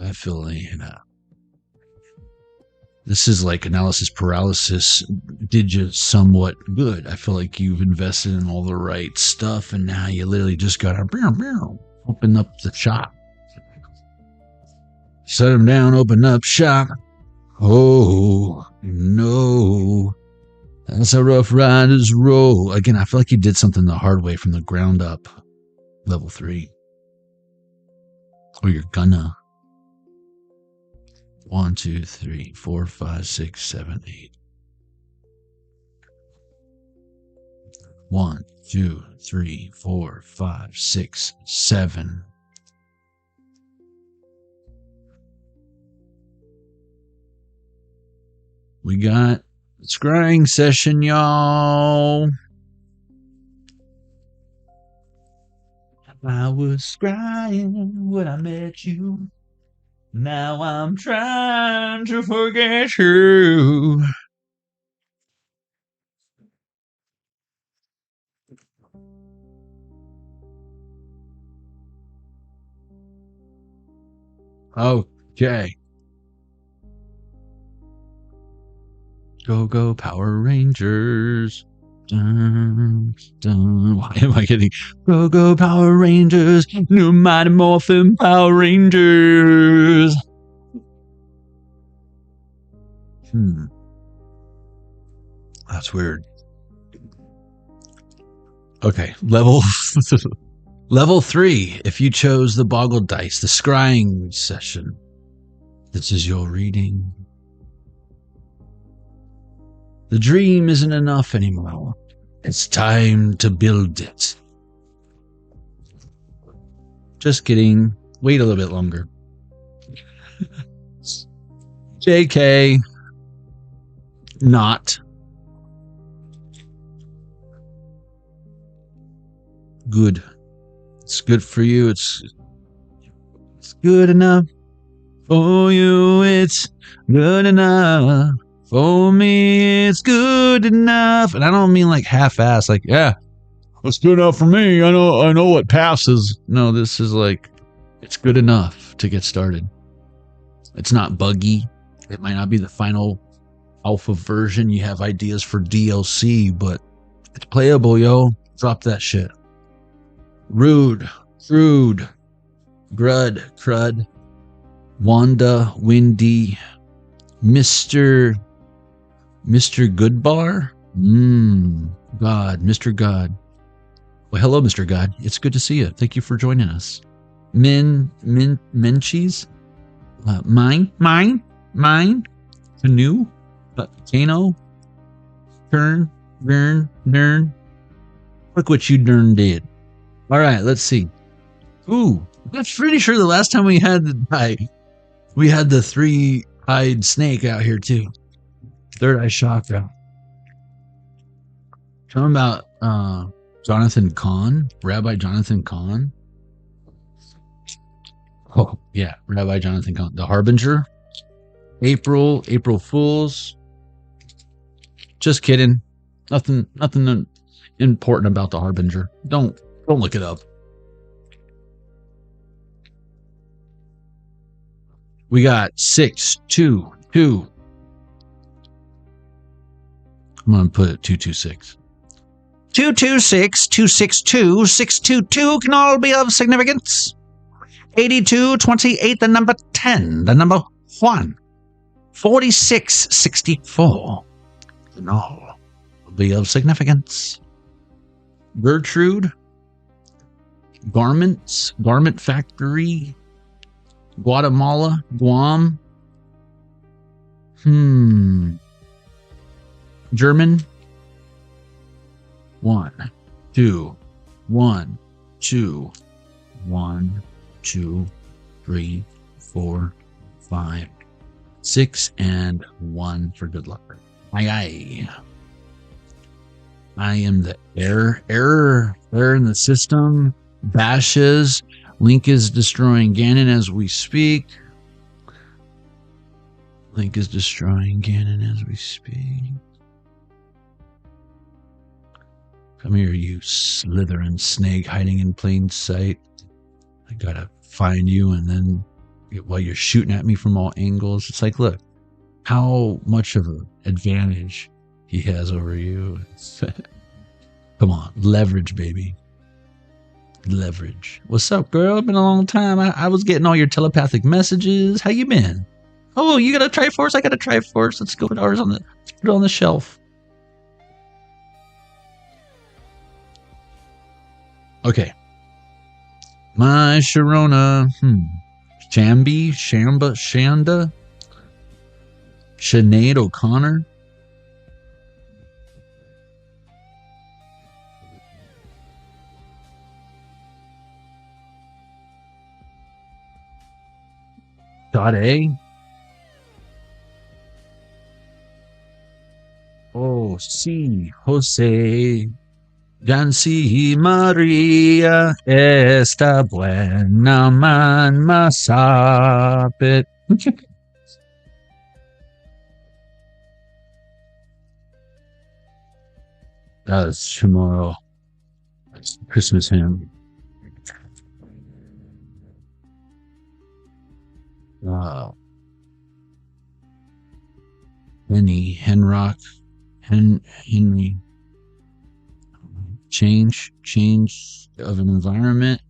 I feel this is like analysis paralysis did you somewhat good. I feel like you've invested in all the right stuff, and now you literally just gotta open up the shop. Shut them down, open up shop. Oh, no. That's a rough rider's roll. Again, I feel like you did something the hard way from the ground up. Level 3. Or you're gonna. 1, 2, 3, 4, 5, 6, 7, 8. 1, 2, 3, 4, 5, 6, 7. We got scrying session, y'all. I was scrying when I met you. Now I'm trying to forget you. Okay. Go Power Rangers. Dun, dun. Why am I getting Go Power Rangers? New Mighty Morphin Power Rangers. That's weird. Okay, level 3. If you chose the Boggle dice, the scrying session, this is your reading. The dream isn't enough anymore. It's time to build it. Just kidding. Wait a little bit longer. JK. Not. Good. It's good for you. It's good enough for you. It's good enough. For me, it's good enough. And I don't mean like half-ass, like, yeah, it's good enough for me. I know what passes. No, this is like, it's good enough to get started. It's not buggy. It might not be the final alpha version. You have ideas for DLC, but it's playable, yo. Drop that shit. Rude, crude, grud, crud. Wanda, Windy, Mr. Goodbar. God, Mr. God. Well, hello, Mr. God. It's good to see you. Thank you for joining us. Menchies. Mine. Canoe. Kano. Turn. Nern. Look what you darn did. All right, let's see. Ooh, I'm pretty sure the last time we had the three-eyed snake out here too. Third eye chakra. Talking about Jonathan Cahn, Rabbi Jonathan Cahn. Oh yeah, Rabbi Jonathan Cahn, the Harbinger. April Fools. Just kidding. Nothing important about the Harbinger. Don't look it up. We got 622. I'm gonna put it 226. 226, 262, 622 can all be of significance. 82, 28, the number 10, the number 1. 46, 64 can all be of significance. Gertrude, Garments, Garment Factory, Guatemala, Guam. German. 1, 2, 1, 2, 1, 2, 3, 4, 5, 6, and 1 for good luck. Aye. I am the error in the system. Bashes. Link is destroying Ganon as we speak. Link is destroying Ganon as we speak. Come here, you slithering snake hiding in plain sight. I gotta find you, and then while you're shooting at me from all angles, it's like, look, how much of an advantage he has over you. Come on, leverage, baby. Leverage. What's up, girl? Been a long time. I was getting all your telepathic messages. How you been? Oh, you got a Triforce? I got a Triforce. Let's go put ours on the shelf. Okay. My Sharona. Shamba, Shanda. Sinead O'Connor. .A. Oh, sí, José. Jancy Maria esta buena man masapit. That's tomorrow. That's Christmas hymn. Henrock, Henry. Change of an environment.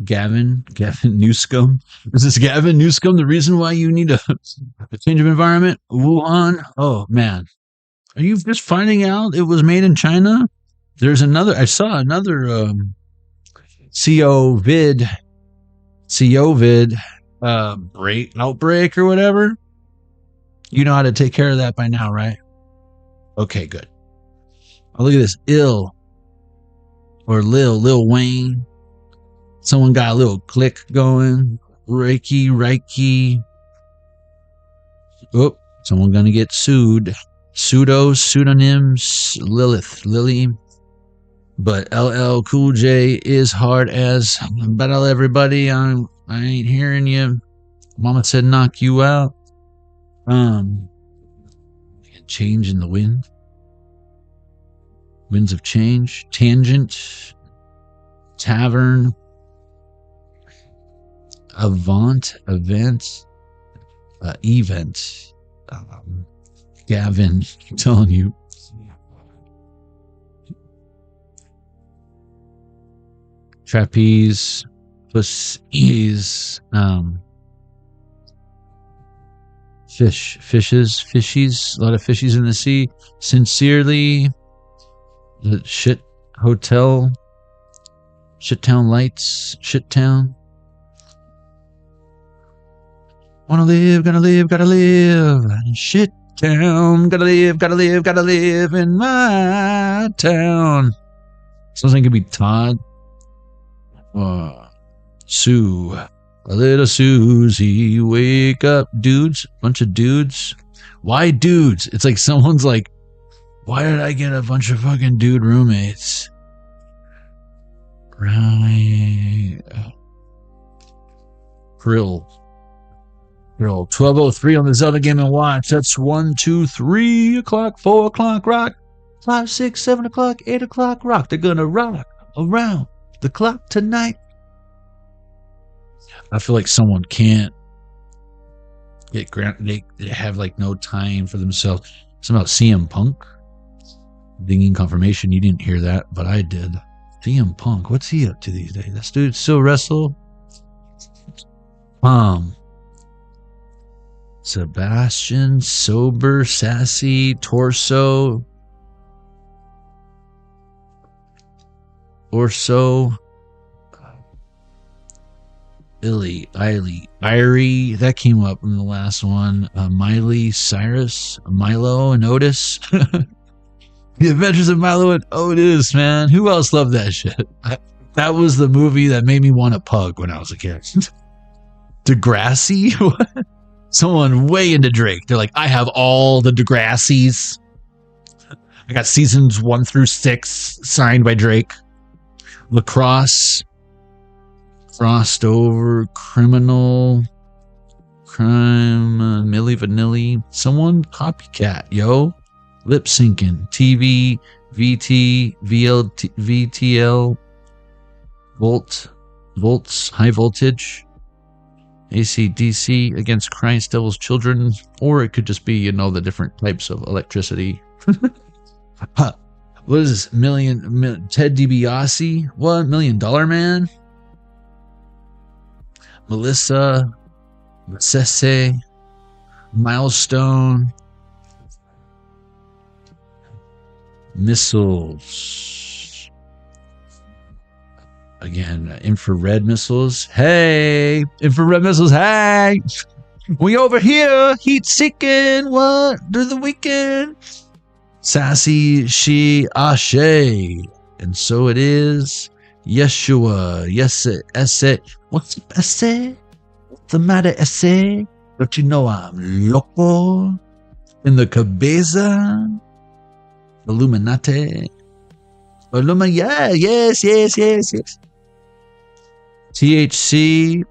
Gavin Newscomb. Is this Gavin Newscomb the reason why you need a change of environment? Wuhan. Oh man, are you just finding out it was made in China? There's another. I saw another COVID outbreak or whatever. You know how to take care of that by now, right? Okay, good. Oh, look at this. Lil Wayne. Someone got a little click going. Reiki. Oh, someone gonna get sued. Pseudonyms. Lily. But LL Cool J is hard as battle everybody. I ain't hearing you. Mama said knock you out. Change in the wind. Winds of change. Tangent. Tavern. Event. Gavin, I'm telling you. Trapeze. Pussies. Fishies. A lot of fishies in the sea. Sincerely. The shit hotel. Shit town lights. Shit town. Wanna live, gotta live. Shit town. Gotta live in my town. Sounds like it could be Todd. Sue. A little Susie. Wake up, dudes. Bunch of dudes. Why dudes? It's like someone's like, why did I get a bunch of fucking dude roommates? Right. Grill. 12:03 on the Zelda Game & Watch. That's 1, 2, 3 o'clock, 4 o'clock, rock. 5, 6, 7 o'clock, 8 o'clock, rock. They're gonna rock around the clock tonight. I feel like someone can't get they have like no time for themselves. Something about CM Punk. Dinging confirmation, you didn't hear that, but I did. CM Punk, what's he up to these days? This dude still wrestle? Sebastian, sober, sassy, torso. Irie, that came up in the last one. Miley Cyrus, Milo and Otis. The Adventures of Milo and Otis, man. Who else loved that shit? That was the movie that made me want a pug when I was a kid. Degrassi? What? Someone way into Drake. They're like, I have all the Degrassis. I got seasons 1 through 6 signed by Drake. Lacrosse. Crossed over. Criminal. Crime. Milli Vanilli. Someone copycat, yo. Lip syncing. TV. VT. VLT. VTL. Volts. High voltage. AC/DC, Against Christ, Devil's Children, or it could just be, you know, the different types of electricity. What is this? Ted DiBiase? What? $1 Million Man? Melissa, Sese, Milestone, Missiles. Again, infrared missiles. Hey, infrared missiles. Hey, we over here. Heat seeking. What? Do the weekend. Sassy, she, Ashe. And so it is. Yeshua. Yes, it. Esse. What's Esse? What's the matter, Esse? Don't you know I'm loco? In the cabeza? Illuminati. Yeah, yes. THC.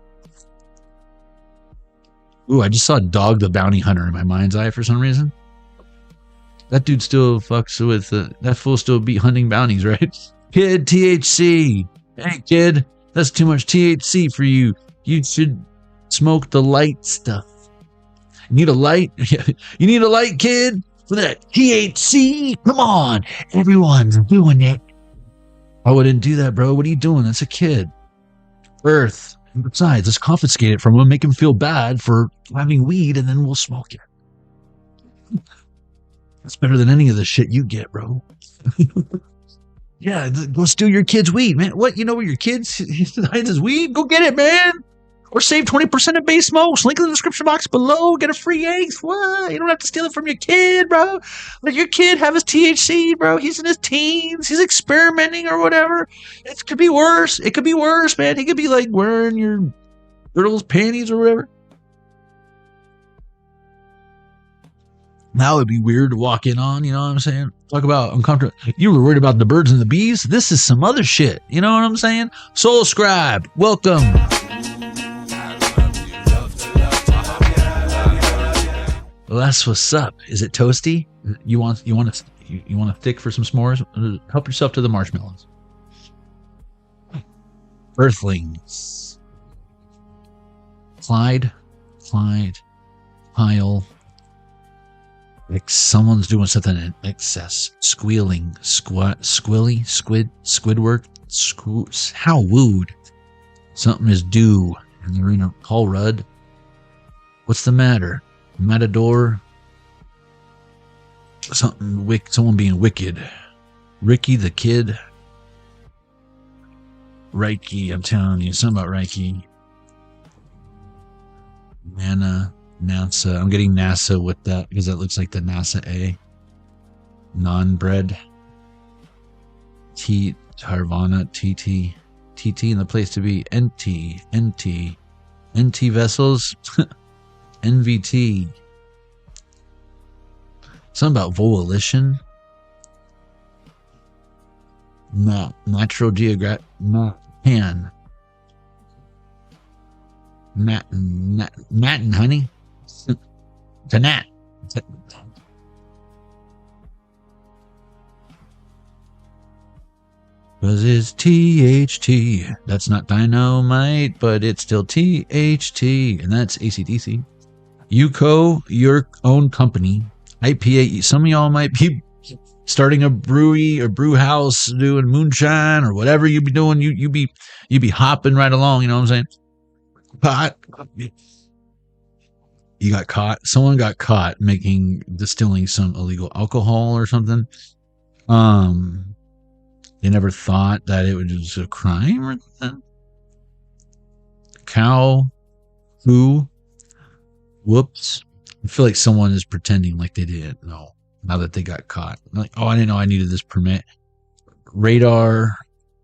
Ooh, I just saw Dog the Bounty Hunter in my mind's eye for some reason. That dude still fucks with that fool still be hunting bounties, right? Kid, THC. Hey, kid, that's too much THC for you. You should smoke the light stuff. You need a light? You need a light, kid? For that THC? Come on, everyone's doing it. I wouldn't do that, bro. What are you doing? That's a kid. Earth. And besides, let's confiscate it from him, make him feel bad for having weed, and then we'll smoke it. That's better than any of the shit you get, bro. Yeah, go steal your kid's weed, man. What? You know where your kid's hides his weed? Go get it, man. Or save 20% of base smokes. Link in the description box below. Get a free eggs. What? You don't have to steal it from your kid, bro. Let your kid have his THC, bro. He's in his teens. He's experimenting or whatever. It could be worse. It could be worse, man. He could be like wearing your girl's panties or whatever. Now it'd be weird to walk in on, you know what I'm saying? Talk about uncomfortable. You were worried about the birds and the bees? This is some other shit. You know what I'm saying? Soul Scribe, welcome. Well, that's what's up. Is it toasty? You want a thick for some s'mores? Help yourself to the marshmallows. Earthlings. Clyde, Pile. Like someone's doing something in excess. Squealing, Squidward, how wooed. Something is due. And they're in a Paul Rudd. What's the matter? Matador? Someone being wicked. Ricky the Kid. Reiki, I'm telling you, something about Reiki. NASA. I'm getting NASA with that because that looks like the NASA A. Non-bread. T. Harvana. TT. TT in the place to be. NT. NT. NT vessels. NVT. Something about volition. Natural Geographic. Matin, honey. Tanat. Because it's THT. That's not dynamite, but it's still THT. And that's AC/DC. UCO, your own company. IPA. Some of y'all might be starting a brewery or brew house, doing moonshine or whatever you be doing. You be hopping right along. You know what I'm saying? Pot. You got caught. Someone got caught distilling some illegal alcohol or something. They never thought that it was a crime or something. Cow. Who? Whoops. I feel like someone is pretending like they didn't know. Now that they got caught. Like, oh, I didn't know I needed this permit. Radar,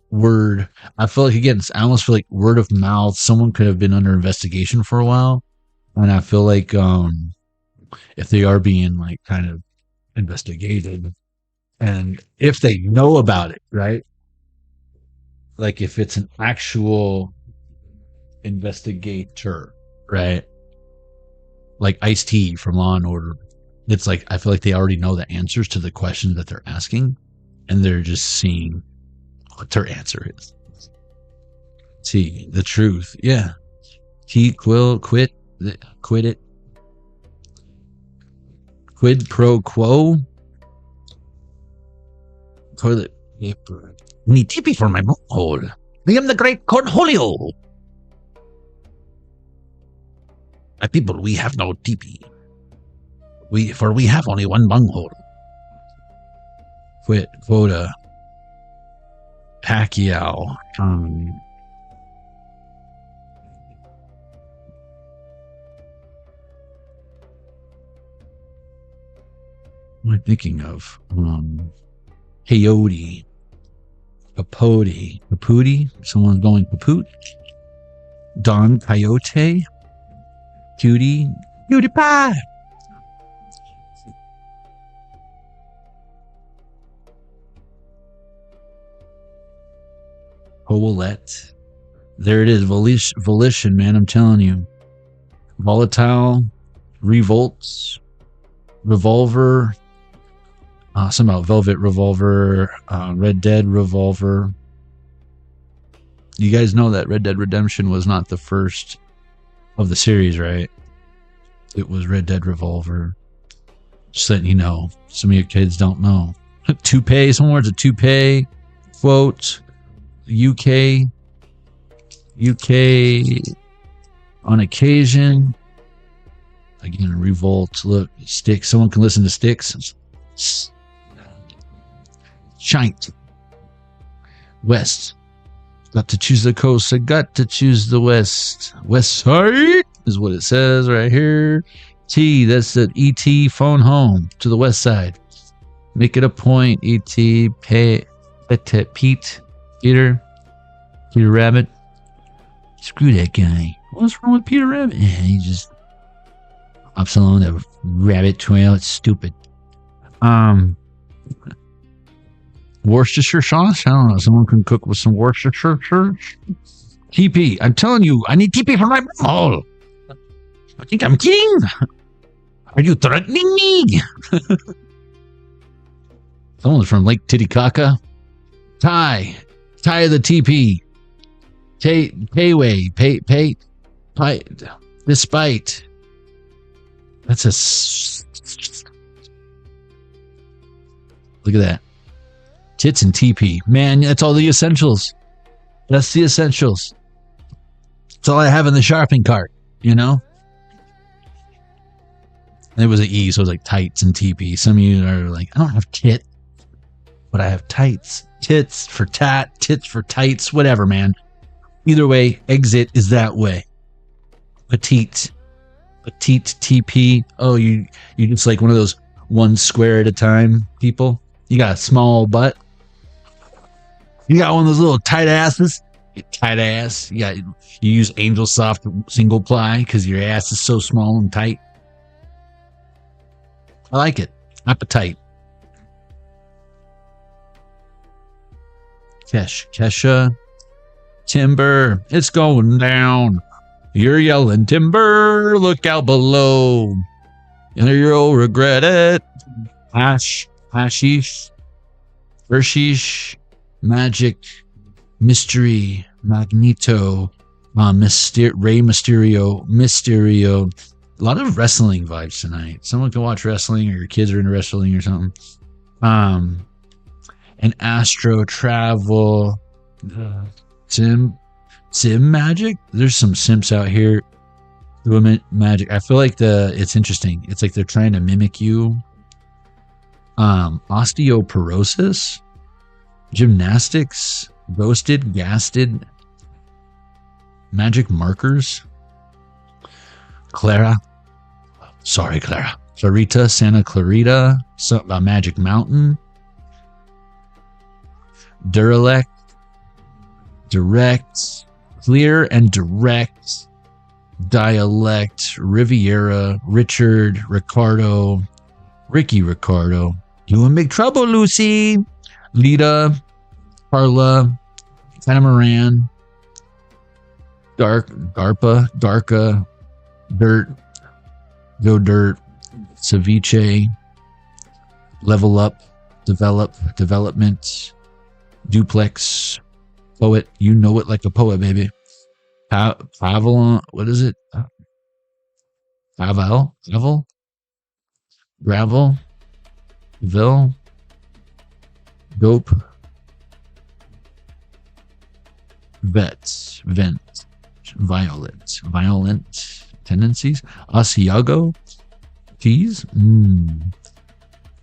word. I feel like, again, I almost feel like word of mouth. Someone could have been under investigation for a while. And I feel like if they are being like kind of investigated, and if they know about it, right? Like if it's an actual investigator, right? Like Ice-T from Law and Order. It's like, I feel like they already know the answers to the questions that they're asking, and they're just seeing what their answer is. See, the truth. Yeah. Quit it. Quid pro quo. Toilet paper. Need tippy for my hole. I am the great Cornholio. My people, we have no tippy. We have only one bunghole. Quota. Pacquiao. What am I thinking of? Peyote. Capote. Someone's going capoot. Don Coyote. Cutie pie. Colette. There it is. Volition, man. I'm telling you. Volatile. Revolts. Revolver. Somehow Velvet Revolver. Red Dead Revolver. You guys know that Red Dead Redemption was not the first of the series, right? It was Red Dead Revolver. Just letting you know. Some of your kids don't know. Toupee. Some words of toupee. Quote. UK on occasion. Again, revolt. Look, sticks. Someone can listen to sticks. Shite. West. Got to choose the coast. I got to choose the west. West side is what it says right here. T. That's the ET phone home to the west side. Make it a point. ET. Pete. Peter Rabbit. Screw that guy. What's wrong with Peter Rabbit? Yeah, he just hops along the rabbit trail. It's stupid. Worcestershire sauce? I don't know. Someone can cook with some Worcestershire. TP. I'm telling you, I need TP for my hole. I think I'm kidding. Are you threatening me? Someone's from Lake Titicaca. Tie of the TP. Payway. Despite. That's a. Look at that. Tits and TP. Man, that's all the essentials. That's the essentials. It's all I have in the shopping cart, you know? And it was an E, so it was like tights and TP. Some of you are like, I don't have tit, but I have tights. Tits for tat, tits for tights, whatever, man. Either way, exit is that way. Petite TP. Oh, you just like one of those one square at a time people. You got a small butt. You got one of those little tight asses. Tight ass. You use Angel Soft single ply because your ass is so small and tight. I like it. Appetite. Kesha. Timber. It's going down. You're yelling timber. Look out below. And you'll regret it. Hashish. Urshish. Magic. Mystery. Magneto. Rey Mysterio. A lot of wrestling vibes tonight. Someone can watch wrestling, or your kids are into wrestling or something. And Astro Travel. Sim Magic. There's some simps out here doing magic. I feel like it's interesting. It's like they're trying to mimic you. Osteoporosis. Gymnastics. Ghosted. Gasted. Magic markers. Clara. Sorry, Clara. Clarita, Santa Clarita, Magic Mountain, Durelect, Direct, Clear and Direct, Dialect, Riviera, Richard, Ricardo, Ricky Ricardo. You in big trouble, Lucy. Lita, Carla, Catamaran, Darka, Dirt, Go Dirt, Ceviche, Level Up, Development, Duplex, Poet. You know it like a poet, baby. Pavelon, what is it? Gravel, Ville, Dope, Vent, Violent Tendencies, Asiago, Tease,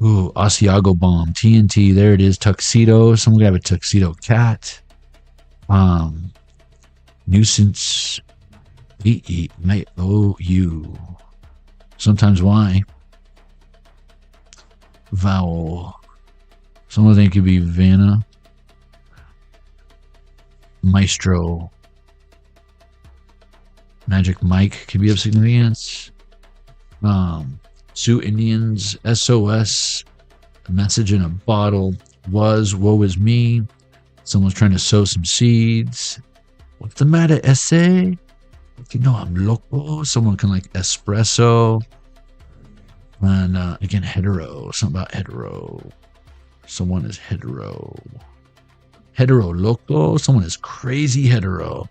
Ooh, Asiago Bomb, TNT, there it is, Tuxedo, someone could have a Tuxedo Cat, Nuisance, EEIOU, sometimes Y, Vowel, someone think it could be Vanna, Maestro, Magic Mike could be of significance. Sioux Indians, SOS, a message in a bottle, woe is me. Someone's trying to sow some seeds. What's the matter, essay? You know I'm loco. Someone can like espresso. And again, hetero. Something about hetero. Someone is hetero. Hetero loco. Someone is crazy hetero.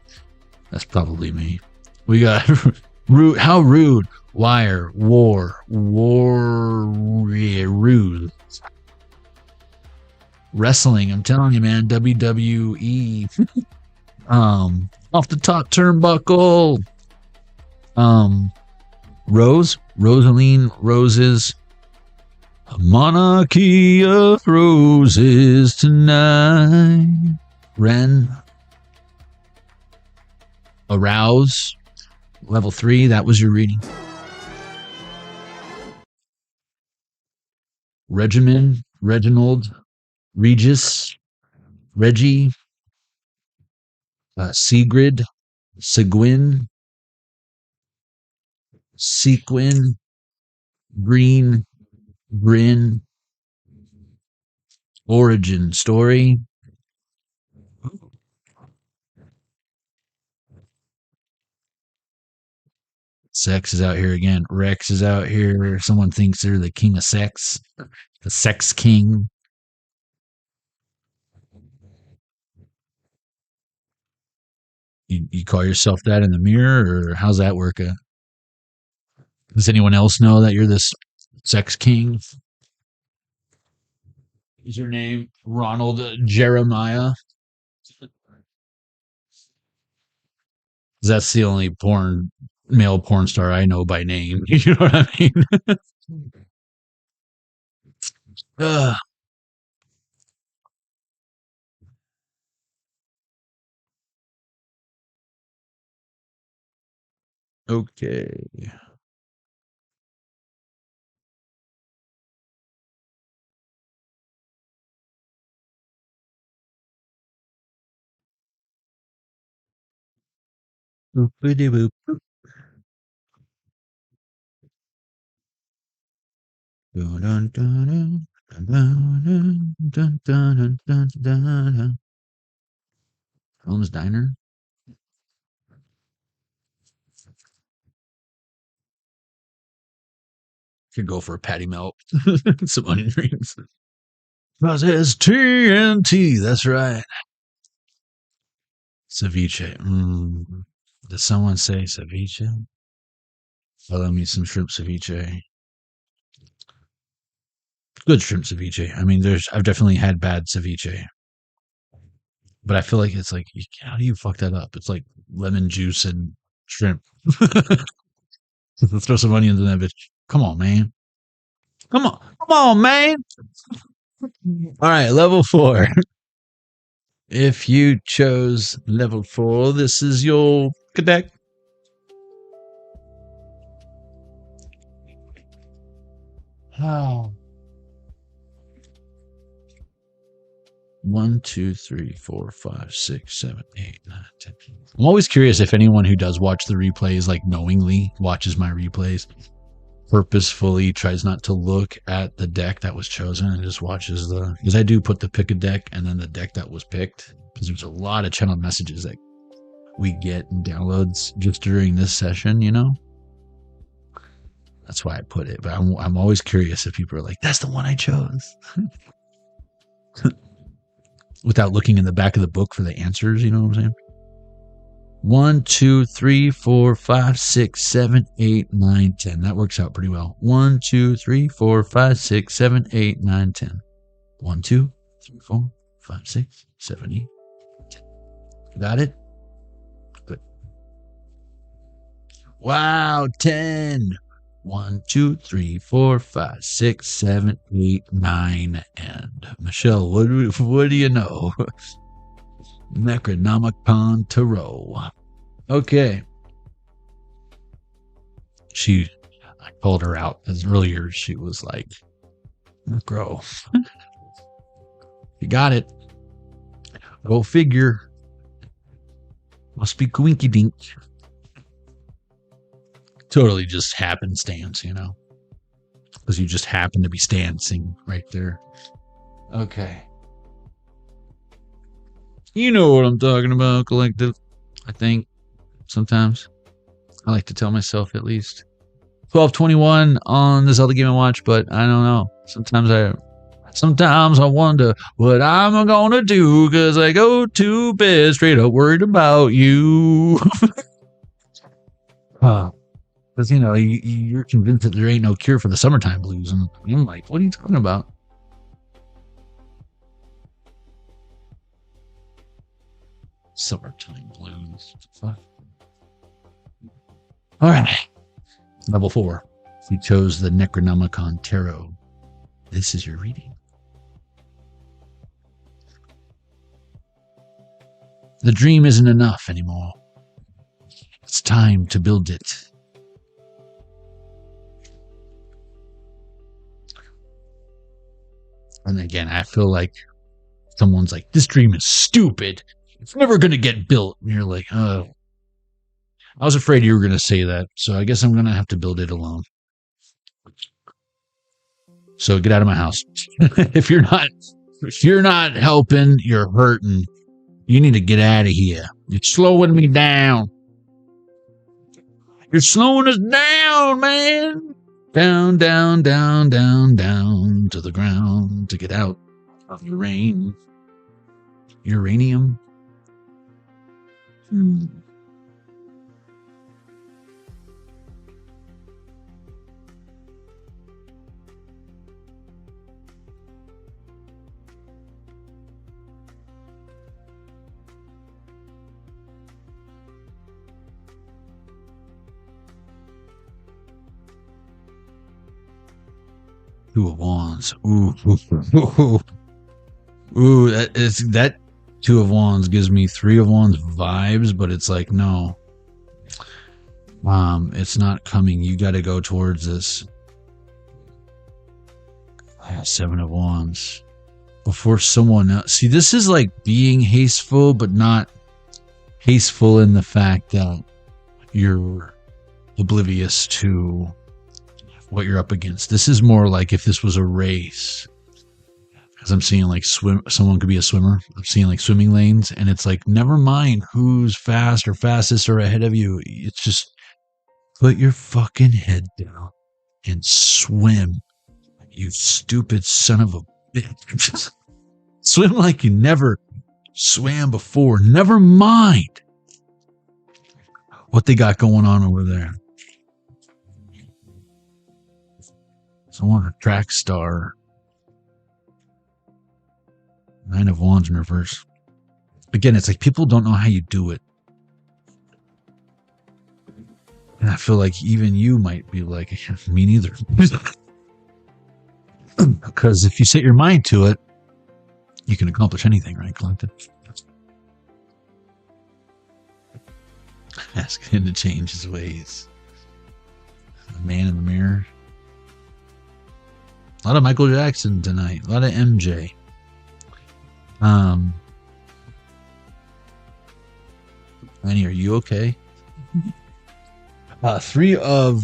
That's probably me. We got rude. How rude. Wire. War. Rude. Wrestling. I'm telling you, man. WWE. Off the top turnbuckle. Rosaline Roses. A monarchy of roses tonight. Ren. Arouse. Level 3, that was your reading. Regimen, Reginald, Regis, Reggie, Sigrid, Seguin, Sequin, Green, Grin, Origin Story. Sex is out here again. Rex is out here. Someone thinks they're the king of sex. The sex king. You call yourself that in the mirror, or how's that work? Does anyone else know that you're this sex king? Is your name Ronald Jeremiah? That's the only male porn star I know by name. You know what I mean? Ugh. Okay. Boop-a-dee-boop. Dun, dun, dun, dun, dun, dun, dun, dun, dun, dun. Holmes Diner. Could go for a patty melt. Some onion rings. Because it's TNT. That's right. Ceviche. Did someone say ceviche? Follow me some shrimp ceviche. Good shrimp ceviche. I mean, I've definitely had bad ceviche, but I feel like it's like, how do you fuck that up? It's like lemon juice and shrimp. Let's throw some onions in that bitch. Come on, man. Come on, man. All right, level 4. If you chose level 4, this is your deck. Oh. 1, 2, 3, 4, 5, 6, 7, 8, 9, 10. I'm always curious if anyone who does watch the replays, like knowingly watches my replays, purposefully tries not to look at the deck that was chosen and just watches because I do put the pick a deck and then the deck that was picked, because there's a lot of channel messages that we get and downloads just during this session, you know? That's why I put it. But I'm always curious if people are like, that's the one I chose. Without looking in the back of the book for the answers, you know what I'm saying? 1, 2, 3, 4, 5, 6, 7, 8, 9, 10. That works out pretty well. 1, 2, 3, 4, 5, 6, 7, 8, 9, 10. 1, 2, 3, 4, 5, 6, 7, 8, 10. Got it? Good. Wow, 10. 1, 2, 3, 4, 5, 6, 7, 8, 9, and Michelle, what do you know? Necronomicon Tarot. Okay. I called her out as earlier. She was like, Necro. You got it. Go figure. Must be quinky dink. Totally just happenstance, you know, because you just happen to be stancing right there. Okay. You know what I'm talking about, collective. I think sometimes I like to tell myself at least 12:21 on the Zelda Game & Watch, but I don't know. Sometimes I wonder what I'm gonna do, because I go to bed straight up worried about you. Because, you know, you're convinced that there ain't no cure for the summertime blues. And I'm like, what are you talking about? Summertime blues. Fuck. All right. Level 4. You chose the Necronomicon Tarot. This is your reading. The dream isn't enough anymore. It's time to build it. And again, I feel like someone's like, this dream is stupid. It's never going to get built. And you're like, oh. I was afraid you were going to say that, so I guess I'm going to have to build it alone. So get out of my house. If you're not helping, you're hurting. You need to get out of here. You're slowing me down. You're slowing us down, man. Down, down, down, down, down to the ground to get out of the rain. Uranium. Two of Wands. Ooh, ooh, that Two of Wands gives me Three of Wands vibes, but it's like, no. It's not coming. You got to go towards this. Seven of Wands. Before someone else. See, this is like being hasteful, but not hasteful in the fact that you're oblivious to what you're up against. This is more like if this was a race. Because I'm seeing like someone could be a swimmer. I'm seeing like swimming lanes, and it's like, never mind who's fast or fastest or ahead of you. It's just put your fucking head down and swim. You stupid son of a bitch. Swim like you never swam before. Never mind what they got going on over there. Someone a track star. Nine of Wands in reverse. Again, it's like people don't know how you do it. And I feel like even you might be like, me neither. Because if you set your mind to it, you can accomplish anything, right, Collective? Ask him to change his ways. The man in the mirror. A lot of Michael Jackson tonight. A lot of MJ. Annie, are you okay? Three of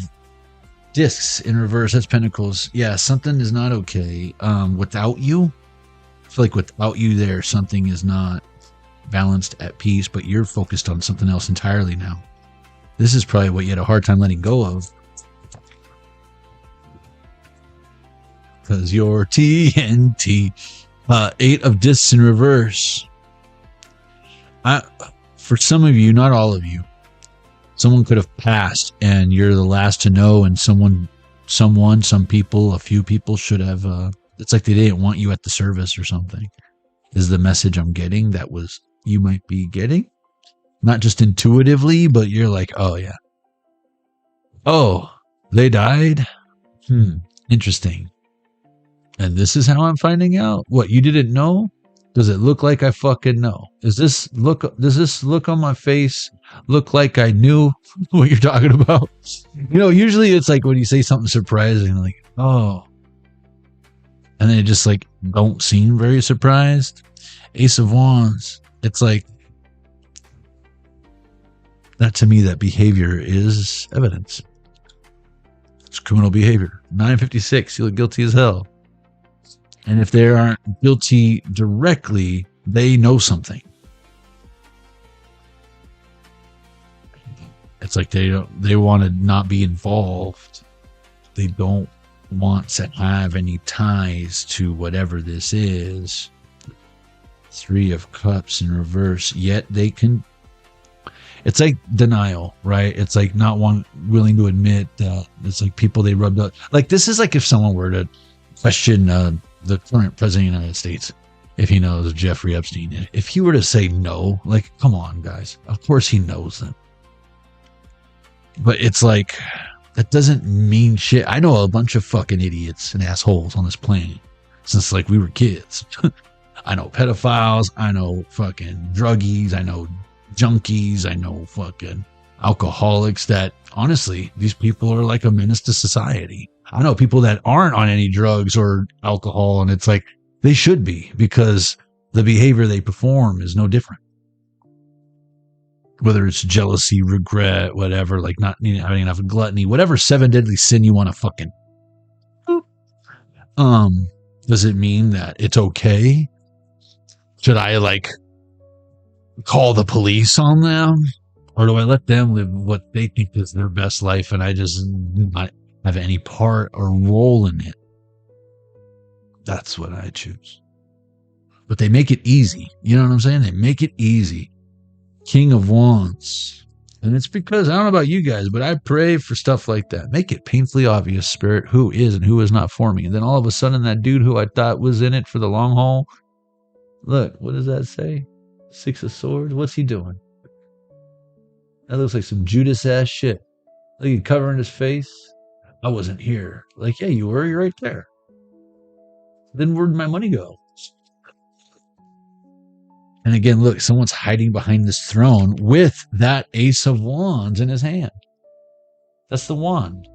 discs in reverse. That's Pentacles. Yeah, something is not okay. Without you, I feel like without you there, something is not balanced at peace, but you're focused on something else entirely now. This is probably what you had a hard time letting go of. Because you're TNT. Eight of discs in reverse. For some of you, not all of you, someone could have passed and you're the last to know, and some people, a few people should have, it's like they didn't want you at the service or something, is the message I'm getting. That was, you might be getting, not just intuitively, but you're like, oh yeah. Oh, they died? Interesting. And this is how I'm finding out? What, you didn't know? Does it look like I fucking know? Does this look on my face look like I knew what you're talking about? You know, usually it's like when you say something surprising, like, oh. And then it just like don't seem very surprised. Ace of Wands. It's like, that to me, that behavior is evidence. It's criminal behavior. 956, you look guilty as hell. And if they aren't guilty directly, they know something. It's like they want to not be involved. They don't want to have any ties to whatever this is. Three of Cups in reverse. Yet they can. It's like denial, right? It's like not willing to admit that it's like people they rubbed up. Like this is like if someone were to question the current president of the United States, if he knows Jeffrey Epstein. If he were to say no, like, come on, guys. Of course he knows them. But it's like, that doesn't mean shit. I know a bunch of fucking idiots and assholes on this planet since like we were kids. I know pedophiles. I know fucking druggies. I know junkies. I know fucking alcoholics that honestly, these people are like a menace to society. I know people that aren't on any drugs or alcohol, and it's like they should be, because the behavior they perform is no different. Whether it's jealousy, regret, whatever, like not having enough gluttony, whatever seven deadly sin you want to fucking. Does it mean that it's okay? Should I like call the police on them? Or do I let them live what they think is their best life and I just not have any part or role in it? That's what I choose. But they make it easy. You know what I'm saying? They make it easy. King of Wands. And it's because, I don't know about you guys, but I pray for stuff like that. Make it painfully obvious, Spirit, who is and who is not for me. And then all of a sudden, that dude who I thought was in it for the long haul, look, what does that say? Six of Swords? What's he doing? That looks like some Judas-ass shit. Look, he covering his face. I wasn't here. Like, yeah, you were. You're right there. Then where'd my money go? And again, look, someone's hiding behind this throne with that Ace of Wands in his hand. That's the wand.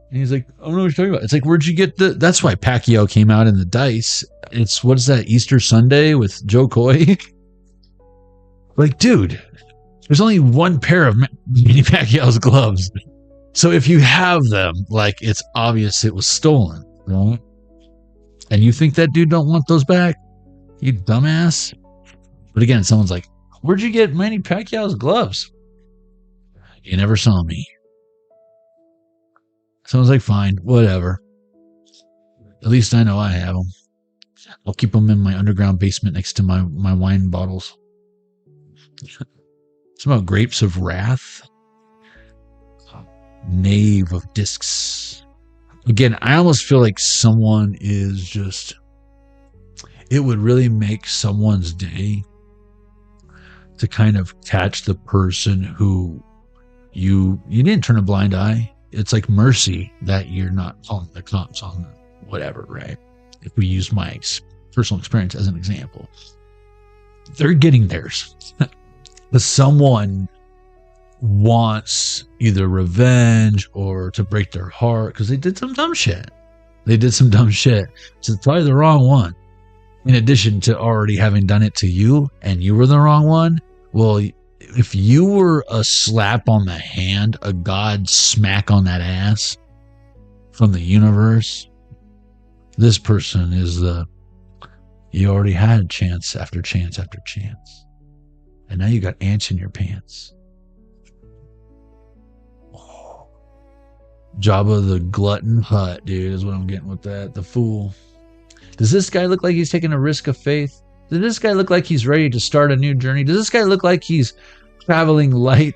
And he's like, I don't know what you're talking about. It's like, where'd you get that's why Pacquiao came out in the dice. It's, what is that, Easter Sunday with Joe Coy? Like, dude, there's only one pair of Manny Pacquiao's gloves. So if you have them, like, it's obvious it was stolen, right? And you think that dude don't want those back? You dumbass. But again, someone's like, where'd you get Manny Pacquiao's gloves? You never saw me. Someone's like, fine, whatever. At least I know I have them. I'll keep them in my underground basement next to my wine bottles. It's about Grapes of Wrath. Knave of Discs. Again, I almost feel like someone is just... It would really make someone's day to kind of catch the person who you didn't turn a blind eye. It's like mercy that you're not calling the cops on whatever, right? If we use my personal experience as an example. They're getting theirs. But someone wants either revenge or to break their heart because they did some dumb shit. So it's probably the wrong one. In addition to already having done it to you and you were the wrong one, well, if you were a slap on the hand, a God smack on that ass from the universe, this person is you already had chance after chance after chance. And now you got ants in your pants. Oh. Jabba the Glutton Hutt, dude, is what I'm getting with that. The fool. Does this guy look like he's taking a risk of faith? Does this guy look like he's ready to start a new journey? Does this guy look like he's traveling light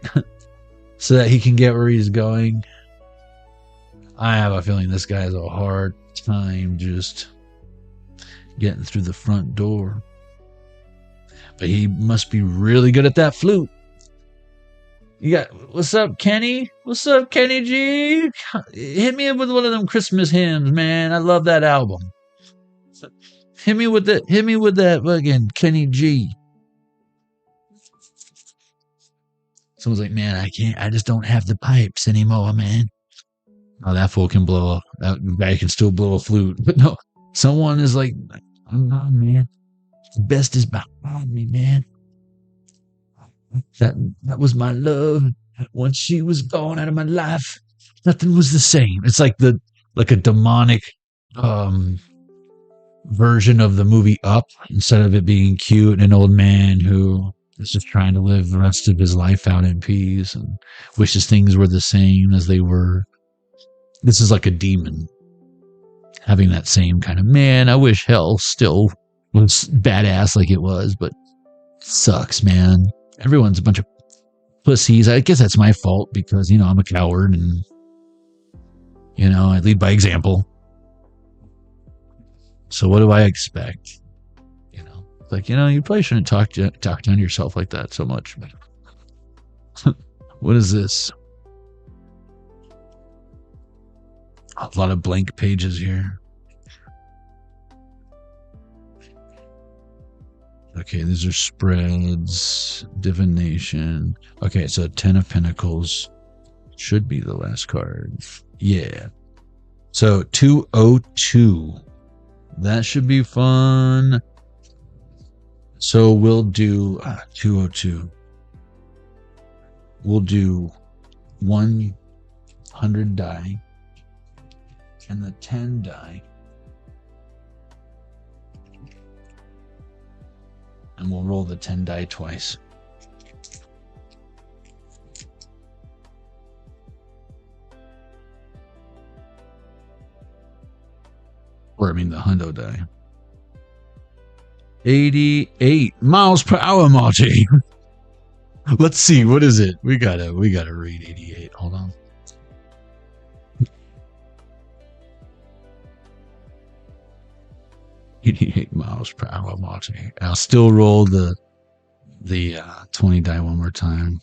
so that he can get where he's going? I have a feeling this guy has a hard time just getting through the front door. But he must be really good at that flute. You got, what's up, Kenny? What's up, Kenny G? Hit me up with one of them Christmas hymns, man. I love that album. Hit me with that fucking Kenny G. Someone's like, man, I just don't have the pipes anymore, man. Oh, that fool can blow up. That guy can still blow a flute. But no, someone is like, I'm not, man. The best is behind me, man. That was my love. Once she was gone out of my life, nothing was the same. It's like a demonic version of the movie Up, instead of it being cute and an old man who is just trying to live the rest of his life out in peace and wishes things were the same as they were. This is like a demon having that same kind of, man, I wish hell still was badass like it was, but sucks, man. Everyone's a bunch of pussies. I guess that's my fault because, I'm a coward and, I lead by example. So what do I expect? Like, you probably shouldn't talk down to yourself like that so much. What is this? A lot of blank pages here. Okay, these are spreads, divination. Okay, so 10 of Pentacles should be the last card. Yeah. So 202. That should be fun. So we'll do 202. We'll do 100 die and the 10 die. And we'll roll the 10 die twice. Or, the hundo die. 88 miles per hour, Marty. Let's see, what is it? We gotta read 88. Hold on. $88 miles per hour, Marty. I'll still roll the 20 die one more time.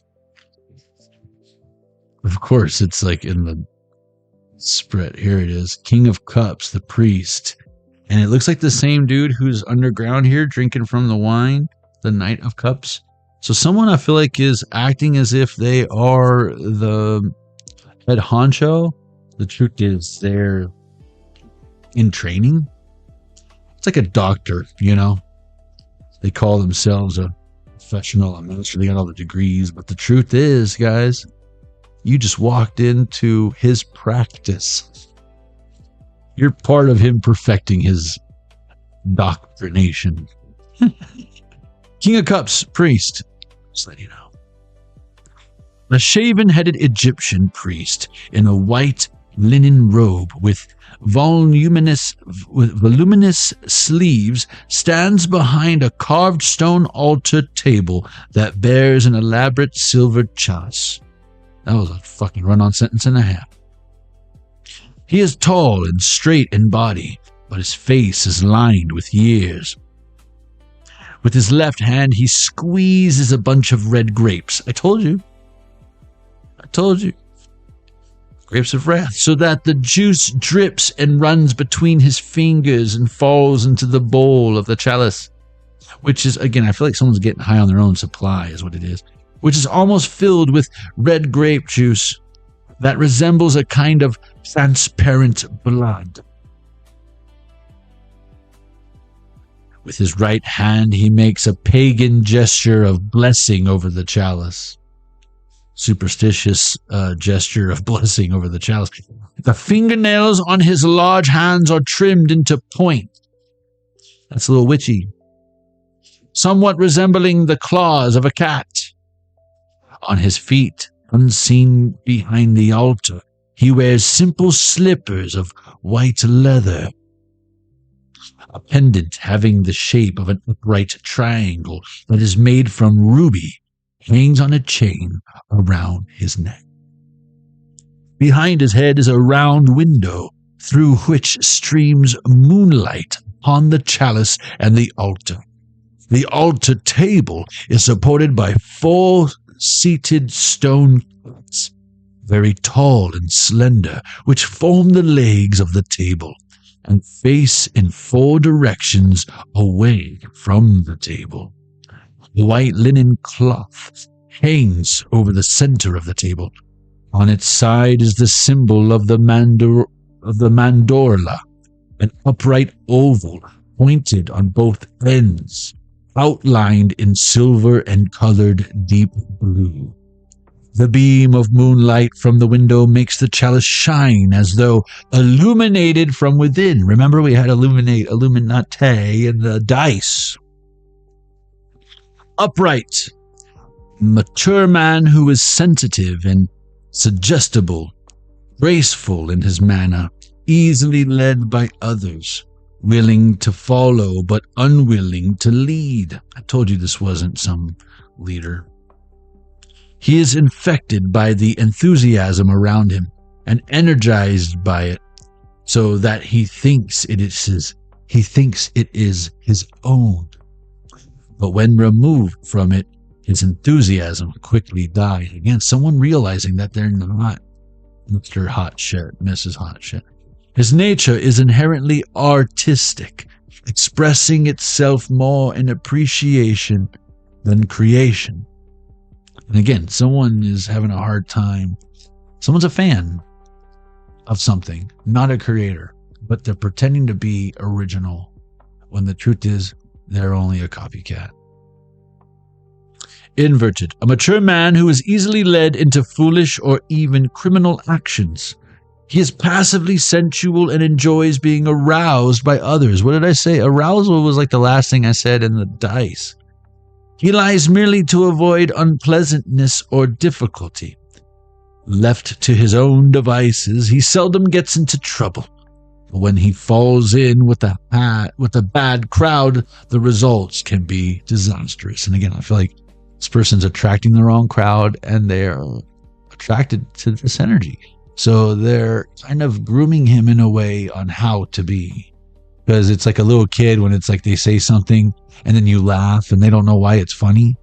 Of course, it's like in the spread. Here it is. King of Cups, the priest. And it looks like the same dude who's underground here drinking from the wine, the Knight of Cups. So someone I feel like is acting as if they are the head honcho. The truth is they're in training. It's like a doctor, you know. They call themselves a professional. I'm not sure they got all the degrees, but the truth is, guys, you just walked into his practice. You're part of him perfecting his doctrination. King of Cups, priest. Just let you know. A shaven-headed Egyptian priest in a white linen robe with voluminous sleeves stands behind a carved stone altar table that bears an elaborate silver chalice. That was a fucking run-on sentence and a half. He is tall and straight in body, but his face is lined with years. With his left hand, he squeezes a bunch of red grapes. I told you. Grapes of wrath, so that the juice drips and runs between his fingers and falls into the bowl of the chalice, which is, again, I feel like someone's getting high on their own supply is what it is, which is almost filled with red grape juice that resembles a kind of transparent blood. With his right hand, he makes a pagan gesture of blessing over the chalice. Superstitious gesture of blessing over the chalice. The fingernails on his large hands are trimmed into point. That's a little witchy. Somewhat resembling the claws of a cat. On his feet, unseen behind the altar, he wears simple slippers of white leather. A pendant having the shape of an upright triangle that is made from ruby hangs on a chain around his neck. Behind his head is a round window through which streams moonlight upon the chalice and the altar. The altar table is supported by 4 seated stone cats, very tall and slender, which form the legs of the table and face in 4 directions away from the table. The white linen cloth hangs over the center of the table. On its side is the symbol of the mandorla, an upright oval pointed on both ends, outlined in silver and colored deep blue. The beam of moonlight from the window makes the chalice shine as though illuminated from within. Remember we had illuminate in the dice. Upright, mature man who is sensitive and suggestible, graceful in his manner, easily led by others, willing to follow but unwilling to lead. I told you this wasn't some leader. He is infected by the enthusiasm around him and energized by it, so that he thinks it is his own. But when removed from it, his enthusiasm quickly dies. Again, someone realizing that they're not Mr. Hot Shit, Mrs. Hot Shit. His nature is inherently artistic, expressing itself more in appreciation than creation. And again, someone is having a hard time. Someone's a fan of something, not a creator, but they're pretending to be original when the truth is they're only a copycat. Inverted, a mature man who is easily led into foolish or even criminal actions. He is passively sensual and enjoys being aroused by others. What did I say? Arousal was like the last thing I said in the dice. He lies merely to avoid unpleasantness or difficulty. Left to his own devices, he seldom gets into trouble. But when he falls in with a bad crowd, the results can be disastrous. And again, I feel like this person's attracting the wrong crowd and they're attracted to this energy. So they're kind of grooming him in a way on how to be. Because it's like a little kid when it's like they say something and then you laugh and they don't know why it's funny.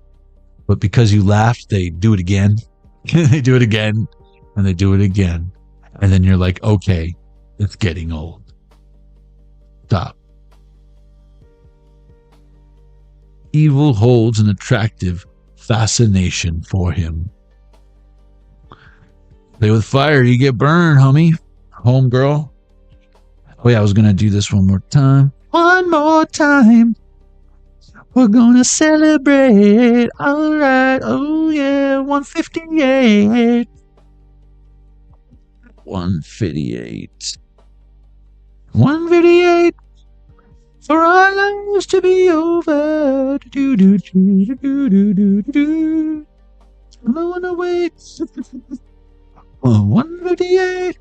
But because you laughed, they do it again. They do it again and they do it again. And then you're like, okay, it's getting old. Stop. evil holds an attractive fascination for him. Play with fire, you get burned, homie. Homegirl. Oh yeah, I was gonna do this one more time. One more time. We're gonna celebrate. Alright, oh yeah, 158. 158. 158. For our lives to be over. Do do do do do do do do. No one away. 158.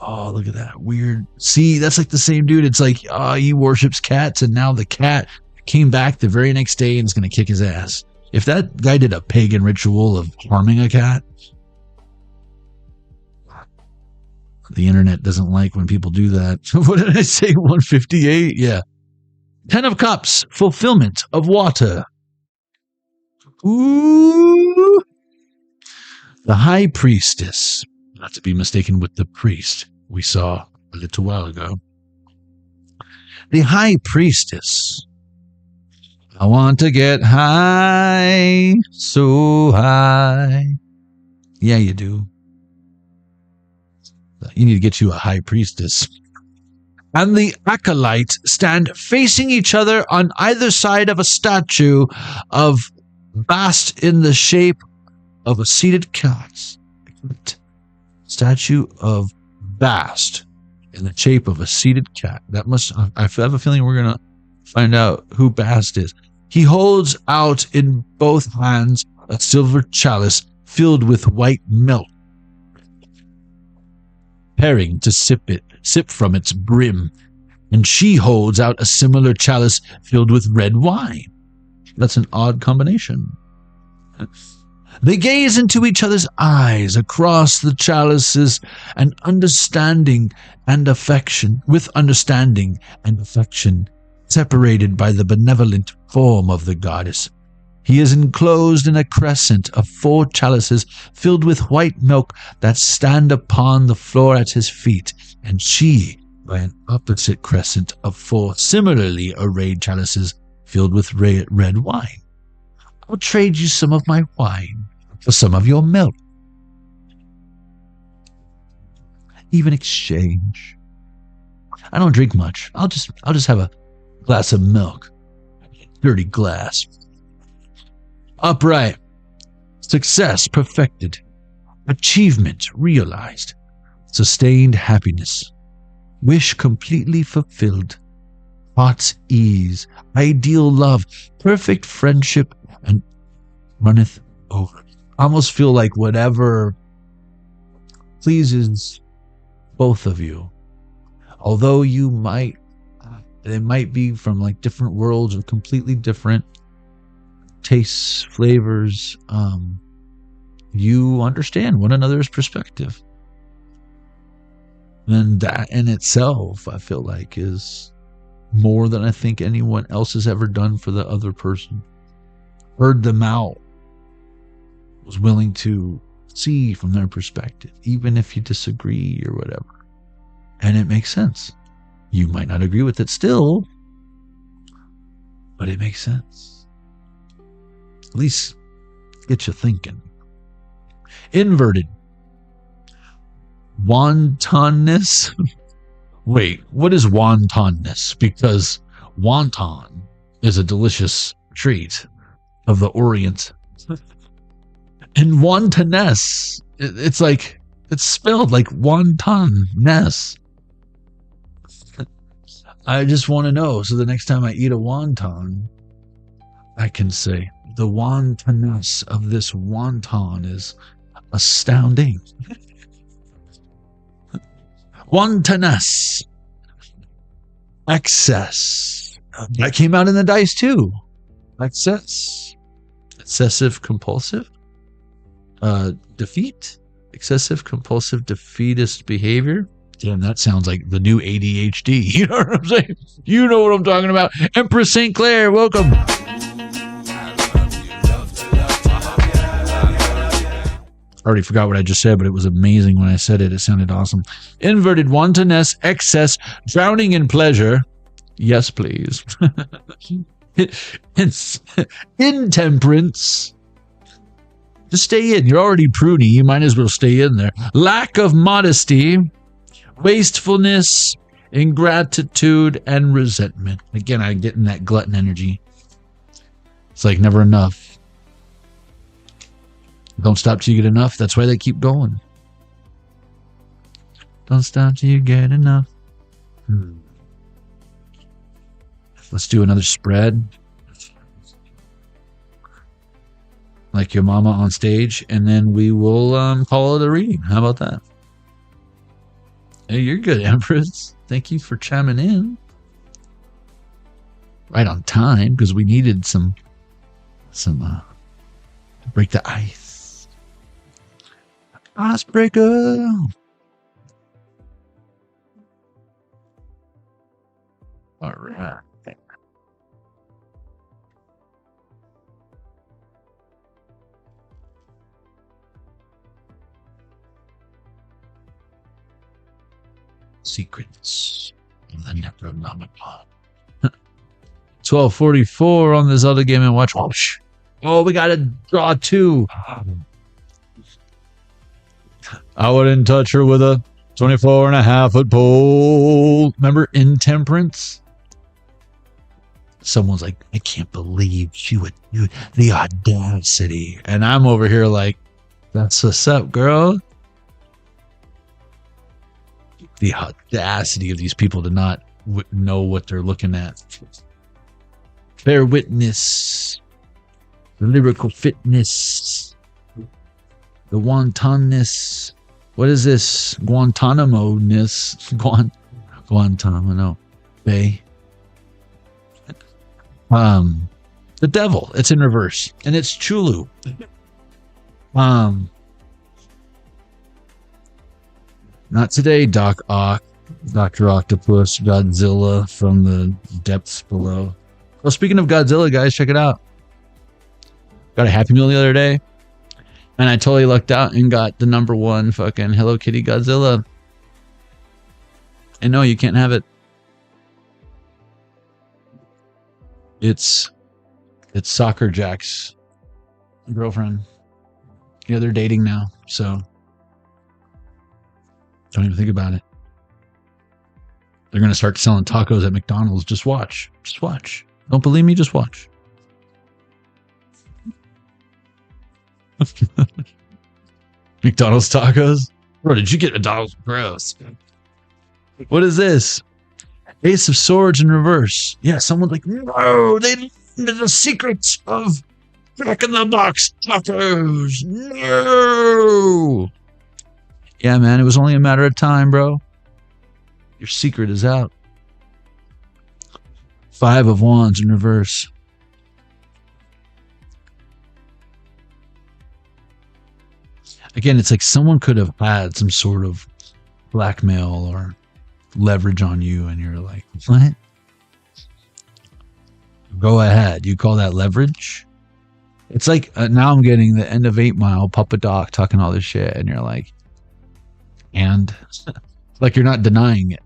Oh, look at that. Weird. See, that's like the same dude. It's like, he worships cats, and now the cat came back the very next day and is going to kick his ass. If that guy did a pagan ritual of harming a cat, the internet doesn't like when people do that. What did I say? 158? Yeah. 10 of Cups. Fulfillment of water. Ooh. The High Priestess. Not to be mistaken with the priest we saw a little while ago. The High Priestess. I want to get high, so high. Yeah, you do. You need to get you a High Priestess. And the Acolyte stand facing each other on either side of a statue of Bast in the shape of a seated cat. Statue of Bast in the shape of a seated cat. That must, I have a feeling we're going to find out who Bast is. He holds out in both hands a silver chalice filled with white milk, preparing to sip from its brim, and she holds out a similar chalice filled with red wine. That's an odd combination. They gaze into each other's eyes across the chalices and understanding and affection, separated by the benevolent form of the goddess. He is enclosed in a crescent of 4 chalices filled with white milk that stand upon the floor at his feet, and she by an opposite crescent of 4 similarly arrayed chalices filled with red wine. I'll trade you some of my wine for some of your milk. Even exchange. I don't drink much. I'll just have a glass of milk. Dirty glass. Upright. Success perfected. Achievement realized. Sustained happiness. Wish completely fulfilled. Heart's ease. Ideal love. Perfect friendship. And runneth over. I almost feel like whatever pleases both of you. Although they might be from like different worlds or completely different tastes, flavors, you understand one another's perspective. And that in itself, I feel like, is more than I think anyone else has ever done for the other person. Heard them out. Was willing to see from their perspective, even if you disagree or whatever. And it makes sense. You might not agree with it still, but it makes sense. At least get you thinking. Inverted. Wontonness. Wait, what is wontonness? Because wonton is a delicious treat of the Orient. And wontonness, it's like, it's spelled like wonton-ness. I just want to know, so the next time I eat a wonton, I can say, the wontonness of this wonton is astounding. Wontonness. Excess. That came out in the dice too. Excess. Excessive compulsive. Defeat. Excessive compulsive defeatist behavior. Damn, that sounds like the new ADHD. You know what I'm saying? You know what I'm talking about. Empress St. Clair, welcome. I already forgot what I just said, but it was amazing when I said it. It sounded awesome. Inverted wantonness, excess, drowning in pleasure. Yes, please. Intemperance. Just stay in. You're already pruny. You might as well stay in there. Lack of modesty, wastefulness, ingratitude, and resentment. Again, I get in that glutton energy. It's like never enough. Don't stop till you get enough. That's why they keep going. Don't stop till you get enough. Let's do another spread. Like your mama on stage. And then we will call it a reading. How about that? Hey, you're good, Empress. Thank you for chiming in. Right on time, because we needed some to break the ice. Icebreaker. All right. Secrets of the Necronomicon. 12:44 on this other game and watch. Oh, we got to draw 2. I wouldn't touch her with a 24.5-foot pole. Remember Intemperance? Someone's like, I can't believe she would do the audacity. And I'm over here like, that's what's up, girl. The audacity of these people to not know what they're looking at. Bear witness. The lyrical fitness. The wantonness. What is this? Guantanamo-ness. Guantanamo Bay. The devil. It's in reverse. And it's Chulu. Not today, Doc Ock. Dr. Octopus. Godzilla from the depths below. Well, speaking of Godzilla, guys, check it out. Got a Happy Meal the other day. And I totally lucked out and got the #1 fucking Hello Kitty Godzilla. And no, you can't have it. It's Soccer Jack's girlfriend. Yeah, they're dating now, so don't even think about it. They're gonna start selling tacos at McDonald's. Just watch. Just watch. Don't believe me? Just watch. McDonald's tacos? Bro, did you get McDonald's? Gross. What is this? Ace of Swords in reverse. Yeah, someone's like, no, they learned the secrets of Jack in the Box tacos. No. Yeah, man, it was only a matter of time, bro. Your secret is out. 5 of Wands in reverse. Again, it's like someone could have had some sort of blackmail or leverage on you, and you're like, what? Go ahead. You call that leverage? It's like now I'm getting the end of 8 Mile, Papa Doc talking all this shit, and you're like, and like you're not denying it.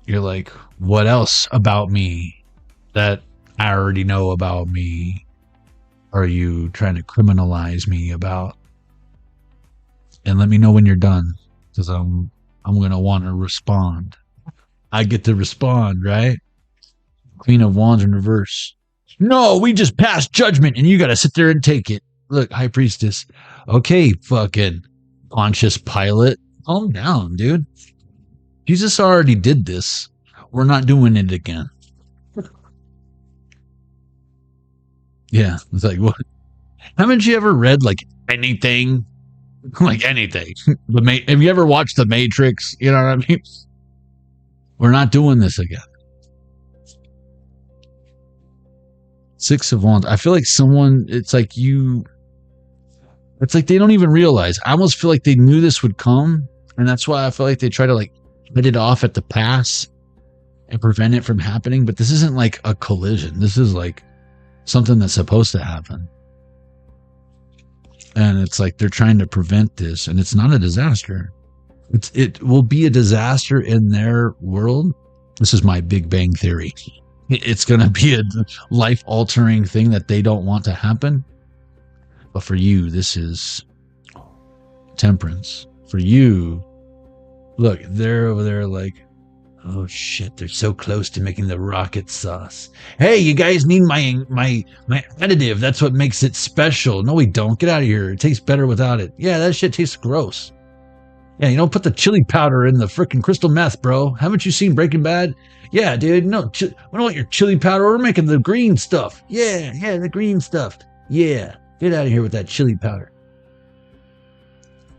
You're like, what else about me that I already know about me are you trying to criminalize me about? And let me know when you're done, because I'm gonna want to respond. I get to respond, right? Queen of Wands in reverse. No, we just passed judgment, and you gotta sit there and take it. Look, High Priestess. Okay, fucking Pontius Pilate, calm down, dude. Jesus already did this. We're not doing it again. Yeah, it's like, what? Haven't you ever read like anything? Like anything. Have you ever watched The Matrix? You know what I mean? We're not doing this again. 6 of Wands. I feel like someone, it's like they don't even realize. I almost feel like they knew this would come. And that's why I feel like they try to like hit it off at the pass and prevent it from happening. But this isn't like a collision. This is like something that's supposed to happen. And it's like they're trying to prevent this, and it's not a disaster. It will be a disaster in their world. This is my Big Bang Theory. it's going to be a life-altering thing that they don't want to happen. But for you, this is temperance. For you, look, they're over there like, oh shit, they're so close to making the rocket sauce. Hey, you guys need my additive. That's what makes it special. No, we don't. Get out of here. It tastes better without it. Yeah, that shit tastes gross. Yeah, you don't put the chili powder in the frickin' crystal meth, bro. Haven't you seen Breaking Bad? Yeah, dude. No, we don't want your chili powder. We're making the green stuff. Yeah, the green stuff. Yeah, get out of here with that chili powder.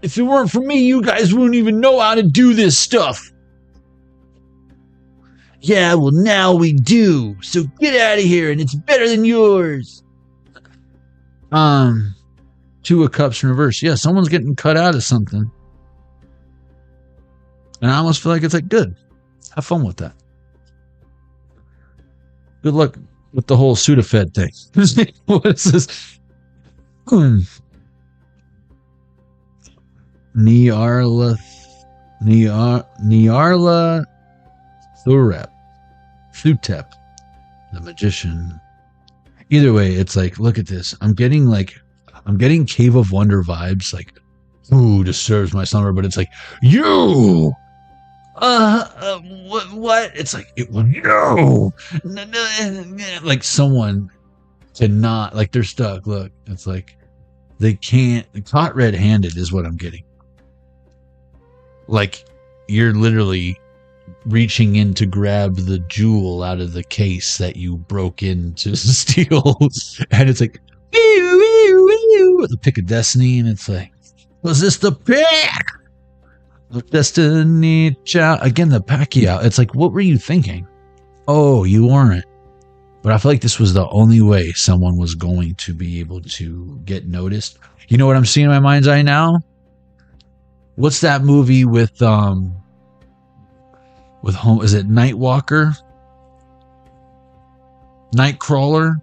If it weren't for me, you guys wouldn't even know how to do this stuff. Yeah, well, now we do. So get out of here, and it's better than yours. Two of Cups in reverse. Yeah, someone's getting cut out of something. And I almost feel like it's like, good. Have fun with that. Good luck with the whole Sudafed thing. What is this? Nyarla Thutep, the magician. Either way, it's like, look at this. I'm getting Cave of Wonder vibes, like, who disturbs my slumber? But it's like, you. What? It's like, no, like someone cannot, like they're stuck. Look, it's like they can't. Caught red-handed is what I'm getting. Like you're literally reaching in to grab the jewel out of the case that you broke in to steal, and it's like, the pick of destiny, and it's like, was this the pick? Destiny Child. Again, the Pacquiao. It's like, what were you thinking? Oh, you weren't. But I feel like this was the only way someone was going to be able to get noticed. You know what I'm seeing in my mind's eye now? What's that movie with home? Is it Nightwalker? Nightcrawler?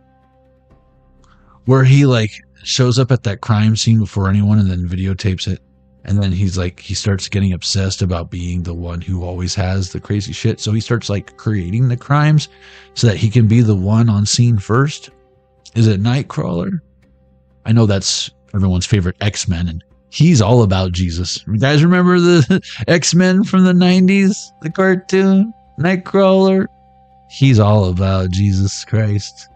Where he like shows up at that crime scene before anyone and then videotapes it. And then he's like, he starts getting obsessed about being the one who always has the crazy shit. So he starts like creating the crimes so that he can be the one on scene first. Is it Nightcrawler? I know that's everyone's favorite X-Men, and he's all about Jesus. You guys remember the X-Men from the 90s? The cartoon? Nightcrawler? He's all about Jesus Christ.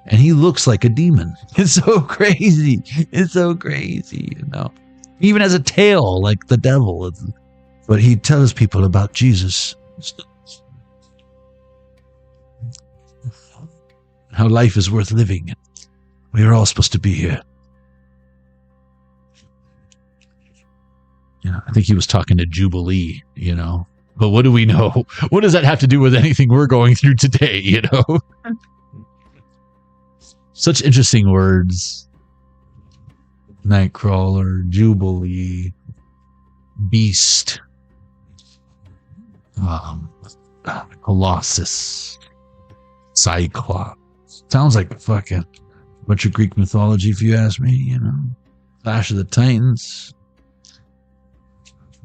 And he looks like a demon. It's so crazy. It's so crazy, you know. He even has a tail like the devil. But he tells people about Jesus. How life is worth living. We are all supposed to be here. You know, I think he was talking to Jubilee, you know. But what do we know? What does that have to do with anything we're going through today, you know? Such interesting words. Nightcrawler, Jubilee, Beast, Colossus, Cyclops. Sounds like a fucking bunch of Greek mythology, if you ask me, you know. Clash of the Titans,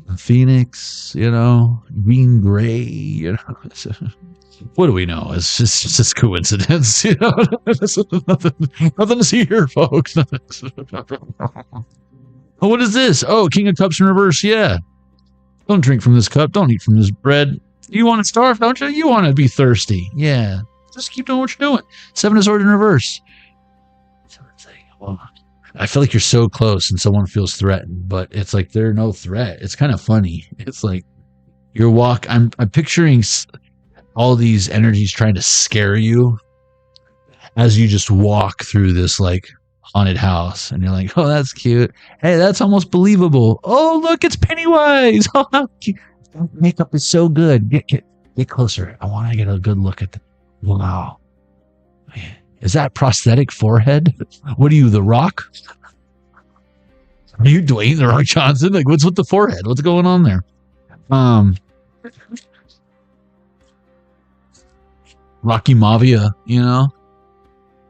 the Phoenix, you know, Green Gray, you know. What do we know? It's just coincidence, you know. Nothing to see here, folks. Oh, what is this? Oh, King of Cups in reverse. Yeah. Don't drink from this cup. Don't eat from this bread. You want to starve, don't you? You want to be thirsty. Yeah. Just keep doing what you're doing. Seven of Swords in reverse. Well, I feel like you're so close and someone feels threatened, but it's like they're no threat. It's kind of funny. It's like your walk. I'm picturing all these energies trying to scare you as you just walk through this like haunted house, and you're like, oh, that's cute. Hey, that's almost believable. Oh, look, it's Pennywise. Oh, how cute. Makeup is so good. Get closer. I want to get a good look at the. Wow. Is that prosthetic forehead? What are you, The Rock? Are you Dwayne The Rock Johnson? Like, what's with the forehead? What's going on there? Rocky Mafia, you know?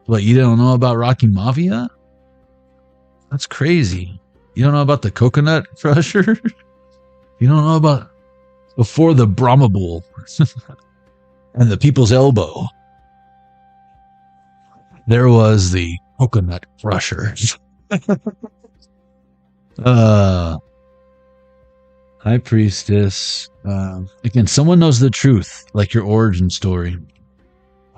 What, you don't know about Rocky Mafia? That's crazy. You don't know about the coconut crusher? You don't know about before the Brahma Bull and the People's Elbow. There was the coconut crusher. High Priestess. Again, someone knows the truth, like your origin story.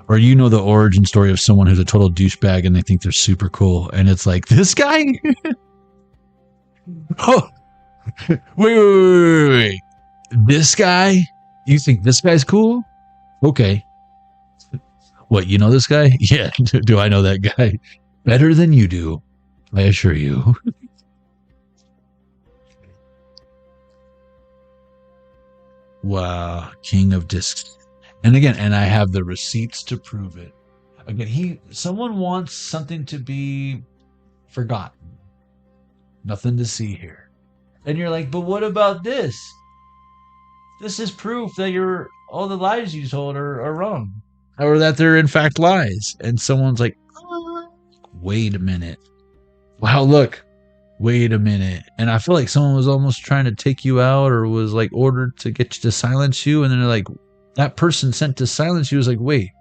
Or you know the origin story of someone who's a total douchebag and they think they're super cool. And it's like, this guy? Oh, wait. This guy? You think this guy's cool? Okay. What, you know this guy? Yeah, do I know that guy? Better than you do, I assure you. Wow, King of Discs. And again, and I have the receipts to prove it. Again, someone wants something to be forgotten. Nothing to see here. And you're like, but what about this? This is proof that all the lies you told are wrong. Or that they're in fact lies. And someone's like, wait a minute. Wow, look. Wait a minute. And I feel like someone was almost trying to take you out or was like ordered to get you to silence you. And then they're like, that person sent to silence you was like, wait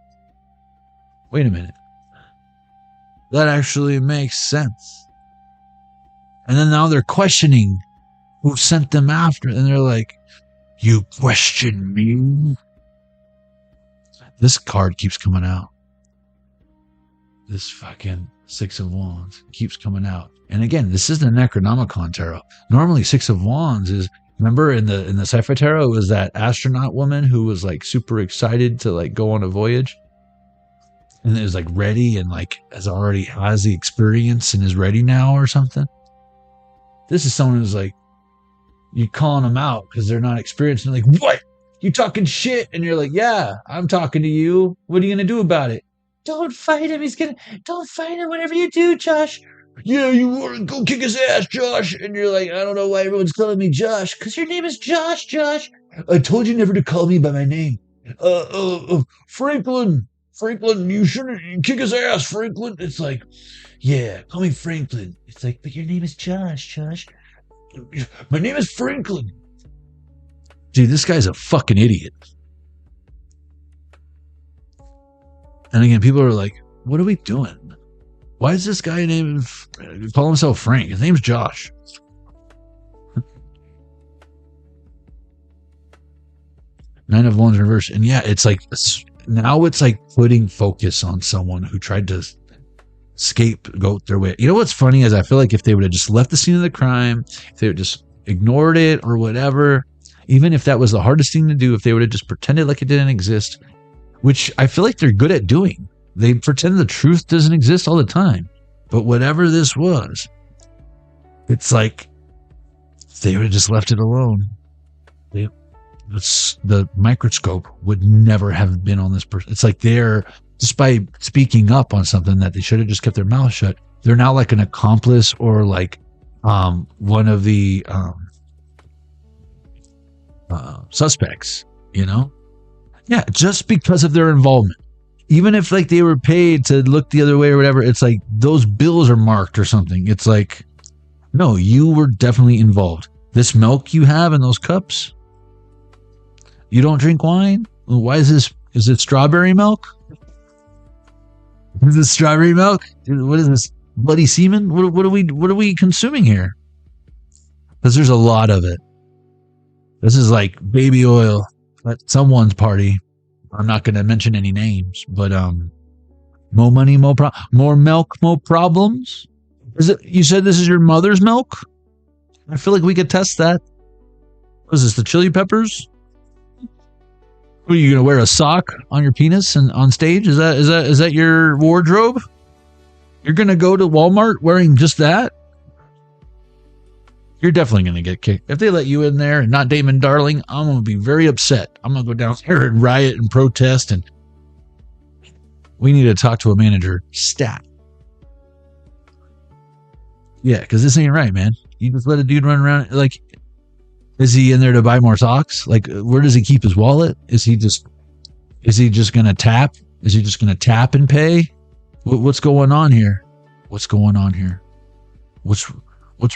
a minute. That actually makes sense. And then now they're questioning who sent them after. And they're like, you question me? This card keeps coming out. This fucking Six of Wands keeps coming out. And again, this is the Necronomicon tarot. Normally, Six of Wands is, remember in the Sci-Fi tarot, it was that astronaut woman who was like super excited to like go on a voyage. And it was like ready and like already has the experience and is ready now or something. This is someone who's like, you're calling them out because they're not experienced. And they're like, what? You talking shit? And you're like, yeah, I'm talking to you. What are you going to do about it? Don't fight him. Don't fight him. Whatever you do, Josh. Yeah, you want to go kick his ass, Josh. And you're like, I don't know why everyone's calling me Josh. Because your name is Josh. I told you never to call me by my name. Franklin, you shouldn't kick his ass, Franklin. It's like, yeah, call me Franklin. It's like, but your name is Josh. My name is Franklin. Dude, this guy's a fucking idiot. And again, people are like, what are we doing? Why is this guy call himself Frank? His name's Josh. Nine of Wands in reverse. And yeah, it's like, now it's like putting focus on someone who tried to scapegoat their way. You know what's funny is I feel like if they would have just left the scene of the crime, if they would just ignored it or whatever, even if that was the hardest thing to do, if they would have just pretended like it didn't exist, which I feel like they're good at doing. They pretend the truth doesn't exist all the time. But whatever this was, it's like they would have just left it alone. The microscope would never have been on this person. It's like they're, just by speaking up on something that they should have just kept their mouth shut, they're now like an accomplice or like one of the suspects, you know? Yeah, just because of their involvement. Even if like they were paid to look the other way or whatever, it's like those bills are marked or something. It's like, no, you were definitely involved. This milk you have in those cups, you don't drink wine? Why is this? Is it strawberry milk? Is this strawberry milk? What is this? Bloody semen? What are we consuming here? Because there's a lot of it. This is like baby oil at someone's party. I'm not going to mention any names, but more money, more milk, more problems. Is it? You said this is your mother's milk? I feel like we could test that. What is this? The chili peppers? Are you going to wear a sock on your penis and on stage? Is that your wardrobe? You're going to go to Walmart wearing just that? You're definitely going to get kicked. If they let you in there and not Damon Darling, I'm going to be very upset. I'm going to go down there and riot and protest, and we need to talk to a manager. Stat. Yeah, because this ain't right, man. You just let a dude run around. Like, is he in there to buy more socks? Like, where does he keep his wallet? Is he just going to tap? Is he just going to tap and pay? What's going on here? What's going on here? What's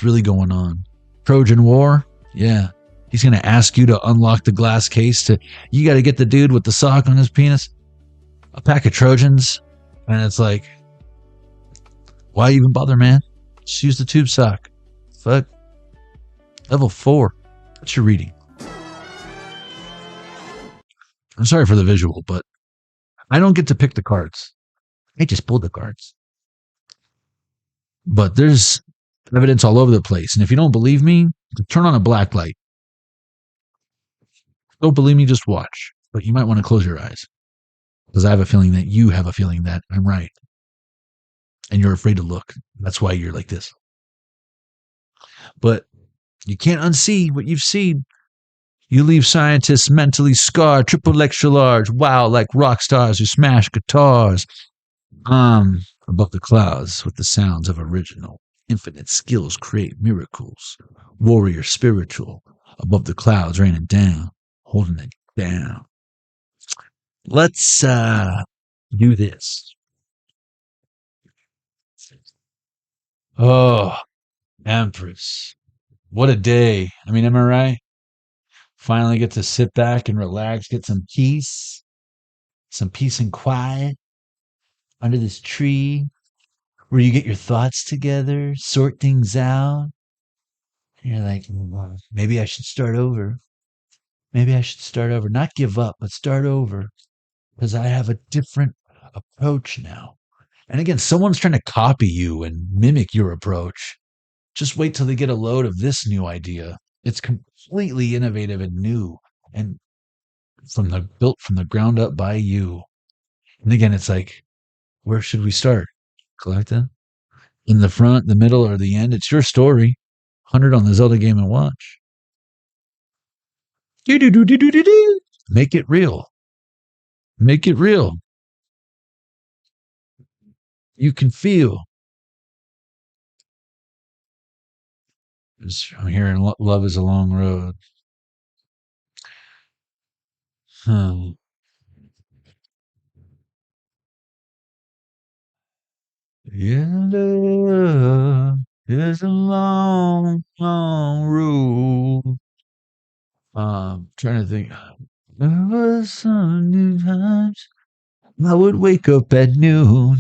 really going on? Trojan War? Yeah. He's going to ask you to unlock the glass case you got to get the dude with the sock on his penis. A pack of Trojans. And it's like, Why even bother, man? Just use the tube sock. Fuck. Level 4. What's your reading? I'm sorry for the visual, but I don't get to pick the cards. I just pulled the cards. But there's evidence all over the place. And if you don't believe me, turn on a black light. Don't believe me, just watch. But you might want to close your eyes. Because I have a feeling that you have a feeling that I'm right. And you're afraid to look. That's why you're like this. But you can't unsee what you've seen. You leave scientists mentally scarred, triple extra large, wow, like rock stars who smash guitars. Above the clouds with the sounds of original, infinite skills create miracles. Warrior spiritual, above the clouds raining down, holding it down. Let's do this. Oh, Empress. What a day. I mean, am I right? Finally get to sit back and relax, get some peace and quiet under this tree where you get your thoughts together, sort things out. And you're like, maybe I should start over. Maybe I should start over. Not give up, but start over. Because I have a different approach now. And again, someone's trying to copy you and mimic your approach. Just wait till they get a load of this new idea. It's completely innovative and new and built from the ground up by you. And again, it's like, where should we start? Collective? In the front, the middle, or the end? It's your story. 100 on the Zelda Game & Watch. Make it real. Make it real. You can feel. I'm hearing love is a long road. Yeah, love is a long, long road. Trying to think. There was some new times I would wake up at noon.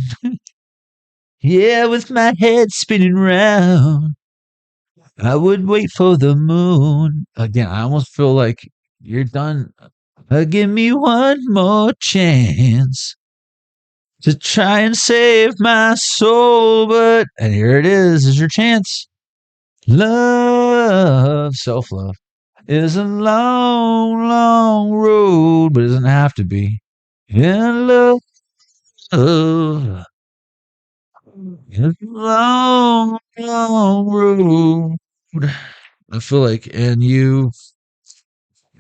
Yeah, with my head spinning round. I would wait for the moon. Again, I almost feel like you're done. Give me one more chance to try and save my soul. But, and here it is your chance. Love, self-love, is a long, long road, but it doesn't have to be. And love is a long, long road. I feel like, and you,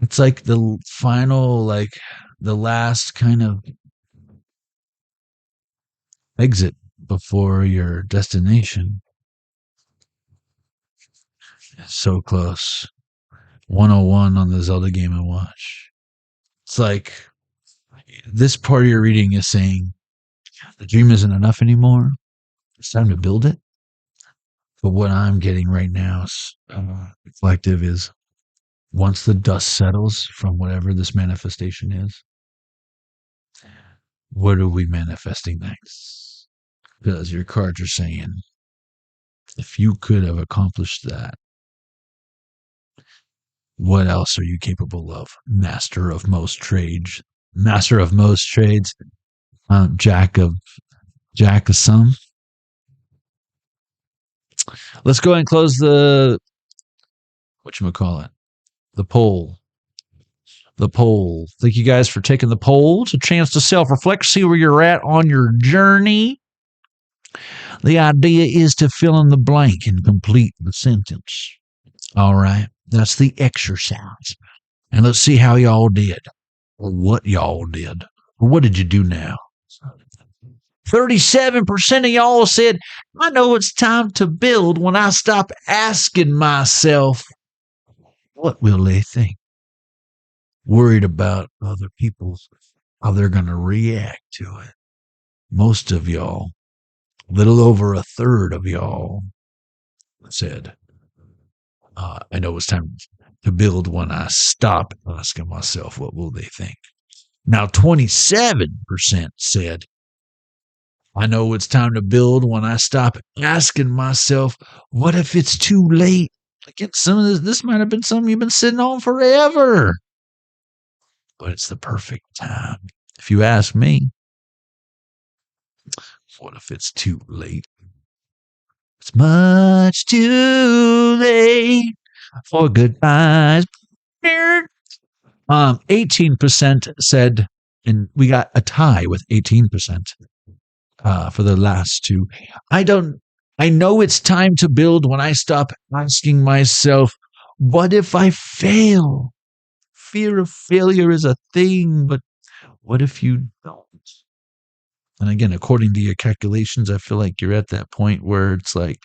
it's like the final, like the last kind of exit before your destination. So close. 101 on the Zelda Game & Watch. It's like this part of your reading is saying the dream isn't enough anymore. It's time to build it. But what I'm getting right now is reflective is once the dust settles from whatever this manifestation is, what are we manifesting next? Because your cards are saying, if you could have accomplished that, what else are you capable of? Master of most trades. Master of most trades. Jack of some. Let's go ahead and close the whatchamacallit? The poll. The poll. Thank you guys for taking the poll. It's a chance to self-reflect, see where you're at on your journey. The idea is to fill in the blank and complete the sentence. All right. That's the exercise. And let's see how y'all did. Or what y'all did. Or what did you do now? 37% of y'all said, I know it's time to build when I stop asking myself, what will they think? Worried about other people, how they're going to react to it. Most of y'all, little over a third of y'all said, I know it's time to build when I stop asking myself, what will they think? Now, 27% said, I know it's time to build when I stop asking myself, what if it's too late? Again, some of this might have been something you've been sitting on forever. But it's the perfect time. If you ask me, what if it's too late? It's much too late for goodbyes. 18% said, and we got a tie with 18% for the last two. I know it's time to build when I stop asking myself, what if I fail? Fear of failure is a thing, but what if you don't? And again, according to your calculations, I feel like you're at that point where it's like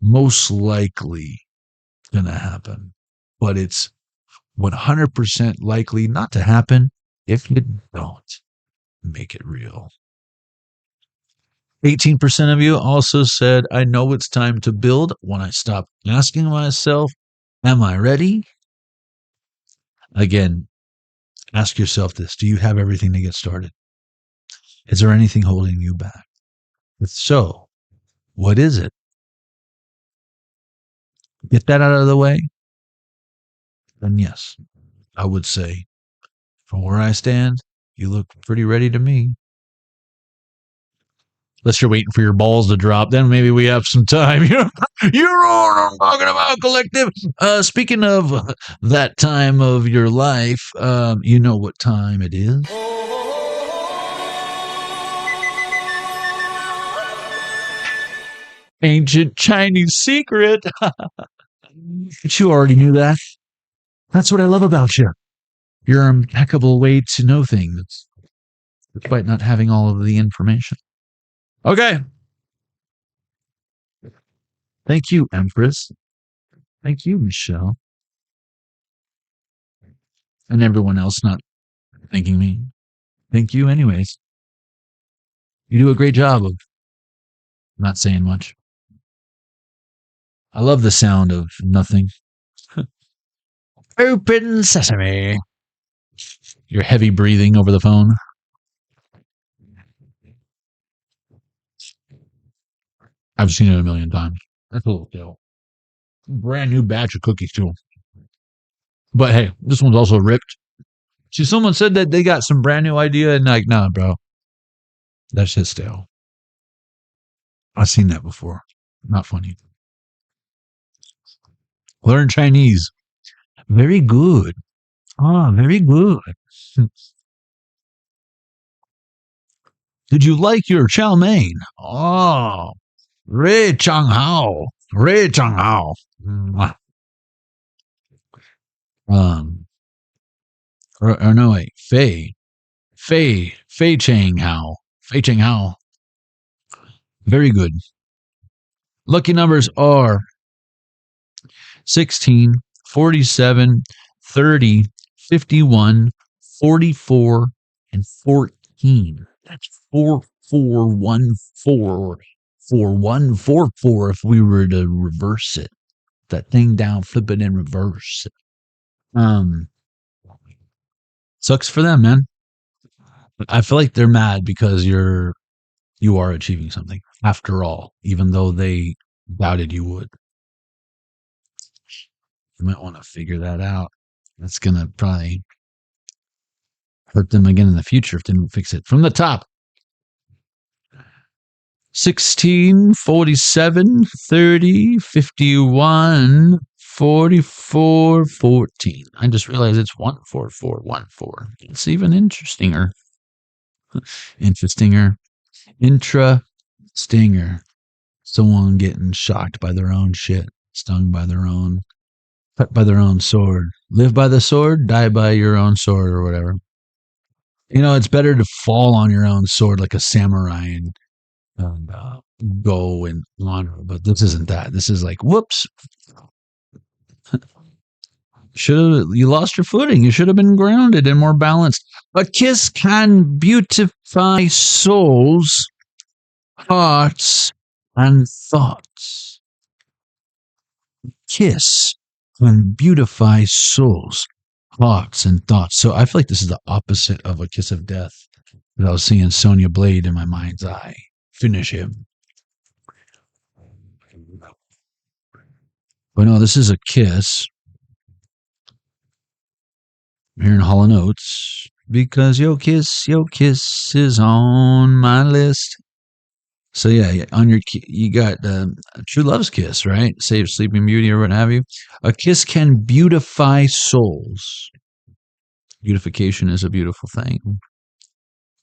most likely going to happen, but it's 100% likely not to happen if you don't make it real. 18% of you also said, I know it's time to build when I stop asking myself, am I ready? Again, ask yourself this. Do you have everything to get started? Is there anything holding you back? If so, what is it? Get that out of the way. Then yes, I would say, from where I stand, you look pretty ready to me. Unless you're waiting for your balls to drop, then maybe we have some time. You know what I'm talking about, collective. Speaking of that time of your life, you know what time it is. Ancient Chinese secret. But you already knew that. That's what I love about you. Your impeccable way to know things, despite not having all of the information. Okay. Thank you, Empress. Thank you, Michelle. And everyone else not thanking me. Thank you anyways. You do a great job of not saying much. I love the sound of nothing. Open sesame. Your heavy breathing over the phone. I've seen it a million times. That's a little deal. Brand new batch of cookies too. But hey, this one's also ripped. See, someone said that they got some brand new idea and like, nah, bro. That shit's stale. I've seen that before. Not funny. Learn Chinese. Very good. Ah, very good. Did you like your chow mein? Oh, Rei Chang Hao. Rei Chang Hao. Or no, wait. Fei Chang Hao. Fei Chang Hao. Very good. Lucky numbers are 16, 47, 30, 51, 44, and 14. That's 4414. 4144 if we were to reverse it. That thing down, flip it in reverse. Sucks for them, man. I feel like they're mad because you are achieving something after all, even though they doubted you would. You might want to figure that out. That's going to probably hurt them again in the future if they don't fix it. From the top. 16, 47, 30, 51, 44, 14. I just realized it's 14414. It's even interestinger. Intra-stinger. Someone getting shocked by their own shit. Stung by their own. Cut by their own sword. Live by the sword, die by your own sword or whatever. You know, it's better to fall on your own sword like a samurai and go and honor. But this isn't that. This is like, whoops. You lost your footing. You should have been grounded and more balanced. A kiss can beautify souls, hearts, and thoughts. Kiss can beautify souls, hearts, and thoughts. So I feel like this is the opposite of a kiss of death. I was seeing Sonya Blade in my mind's eye. finish him. But no, this is a Kiss. I'm hearing Hall & Oates because Yo Kiss is on my list. So yeah, on your you got True Love's Kiss, right? Save Sleeping Beauty or what have you. A kiss can beautify souls. Beautification is a beautiful thing.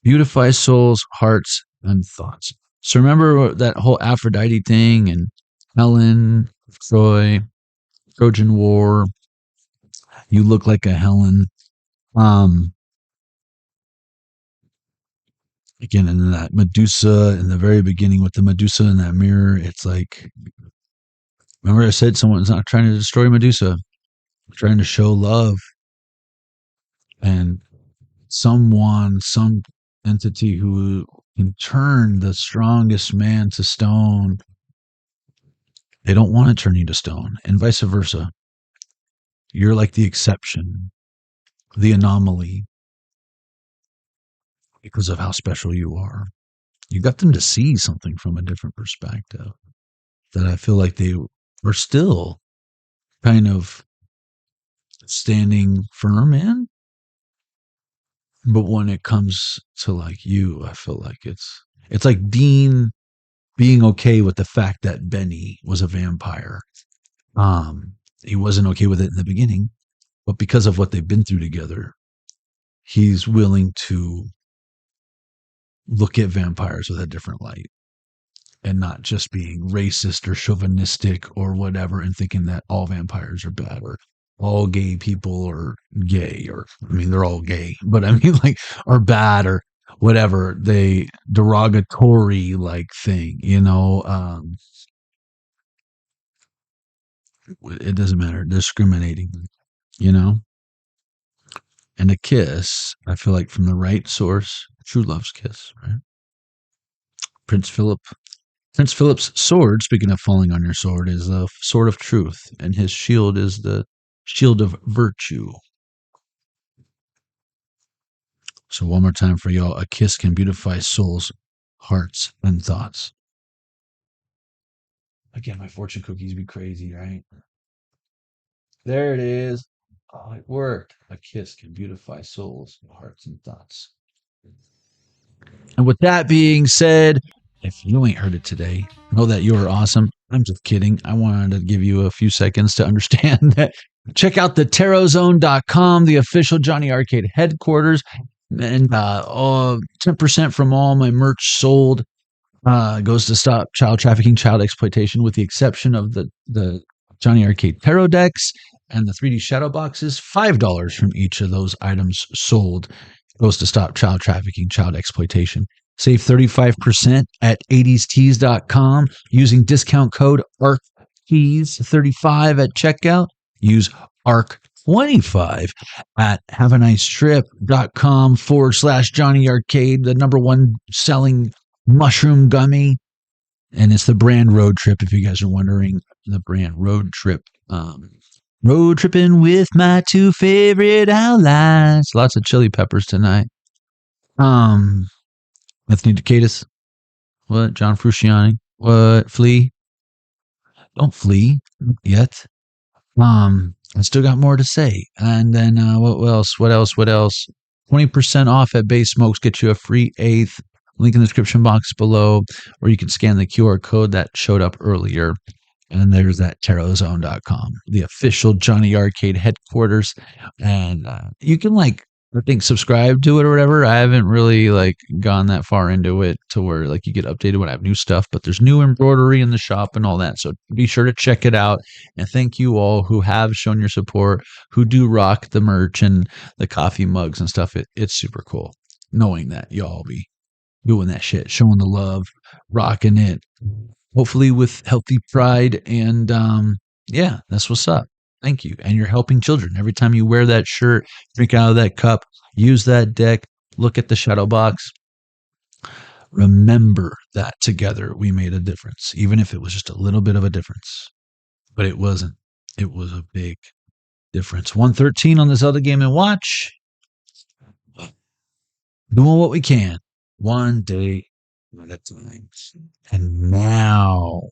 Beautify souls, hearts, and thoughts. So remember that whole Aphrodite thing and Helen, Troy, Trojan War. You look like a Helen. Again, in that Medusa in the very beginning with the Medusa in that mirror, it's like, remember I said someone's not trying to destroy Medusa, trying to show love. And some entity who can turn the strongest man to stone, they don't want to turn you to stone, and vice versa. You're like the exception, the anomaly, because of how special you are. You got them to see something from a different perspective that I feel like they are still kind of standing firm in. But when it comes to like you, I feel like it's like Dean being okay with the fact that Benny was a vampire. He wasn't okay with it in the beginning, but because of what they've been through together, he's willing to look at vampires with a different light and not just being racist or chauvinistic or whatever and thinking that all vampires are bad or all gay people are gay, or I mean they're all gay, but I mean like are bad or whatever, they derogatory like thing, it doesn't matter, discriminating, and a kiss, I feel like from the right source, True Love's Kiss, right? Prince Philip's sword, speaking of falling on your sword, is the sword of truth, and his shield is the shield of virtue. So one more time for y'all. A kiss can beautify souls, hearts, and thoughts. Again, my fortune cookies be crazy, right? There it is. Oh, it worked. A kiss can beautify souls, hearts, and thoughts. And with that being said, if you ain't heard it today, know that you are awesome. I'm just kidding. I wanted to give you a few seconds to understand that. Check out the TarotZone.com, the official Jonny Arkade headquarters. And 10% from all my merch sold goes to stop child trafficking, child exploitation, with the exception of the Jonny Arkade tarot decks and the 3D shadow boxes. $5 from each of those items sold goes to stop child trafficking, child exploitation. Save 35% at 80stees.com using discount code ARKKEYS35 at checkout. Use ARK25 at havanicetrip.com/Jonny Arkade, the #1 selling mushroom gummy. And it's the brand Road Trip, if you guys are wondering, the brand Road Trip. Road tripping with my 2 favorite outlines. Lots of chili peppers tonight. Anthony Decatus. What? John Frusciante. What? Flee? Don't flee yet. I still got more to say. And then what else? 20% off at Base Smokes. Get you a free eighth. Link in the description box below, or you can scan the QR code that showed up earlier. And there's that TarotZone.com, the official Jonny Arkade headquarters. And you can I think subscribe to it or whatever. I haven't really gone that far into it to where you get updated when I have new stuff, but there's new embroidery in the shop and all that. So be sure to check it out. And thank you all who have shown your support, who do rock the merch and the coffee mugs and stuff. It's super cool knowing that y'all be doing that shit, showing the love, rocking it, hopefully with healthy pride. And yeah, that's what's up. Thank you. And you're helping children. Every time you wear that shirt, drink out of that cup, use that deck, look at the shadow box, remember that together we made a difference, even if it was just a little bit of a difference. But it wasn't. It was a big difference. 113 on this other Game and Watch. Doing what we can. One day at a time. And now,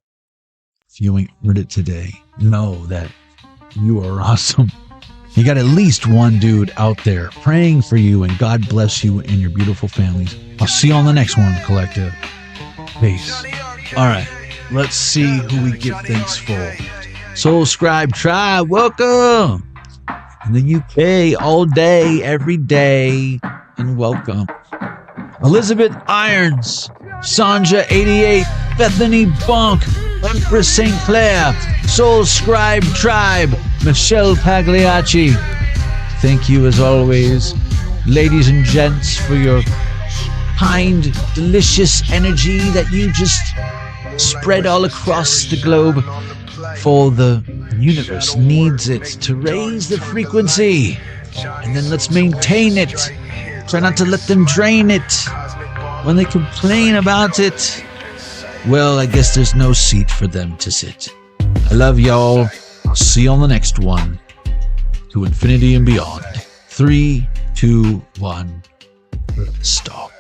if you ain't heard it today, know that you are awesome. You got at least one dude out there praying for you, and God bless you and your beautiful families. I'll see you on the next one, Collective. Peace. All right, let's see who we give thanks for. Soul Scribe Tribe, welcome. In the UK, all day, every day, and welcome. Elizabeth Irons, Sanja 88, Bethany Bonk, Empress St. Clair, Soul Scribe Tribe, Michelle Pagliacci. Thank you as always, ladies and gents, for your kind, delicious energy that you just spread all across the globe. For the universe needs it to raise the frequency. And then let's maintain it. Try not to let them drain it. When they complain about it, well, I guess there's no seat for them to sit. I love y'all. I'll see you on the next one. To infinity and beyond. 3, 2, 1. Stop.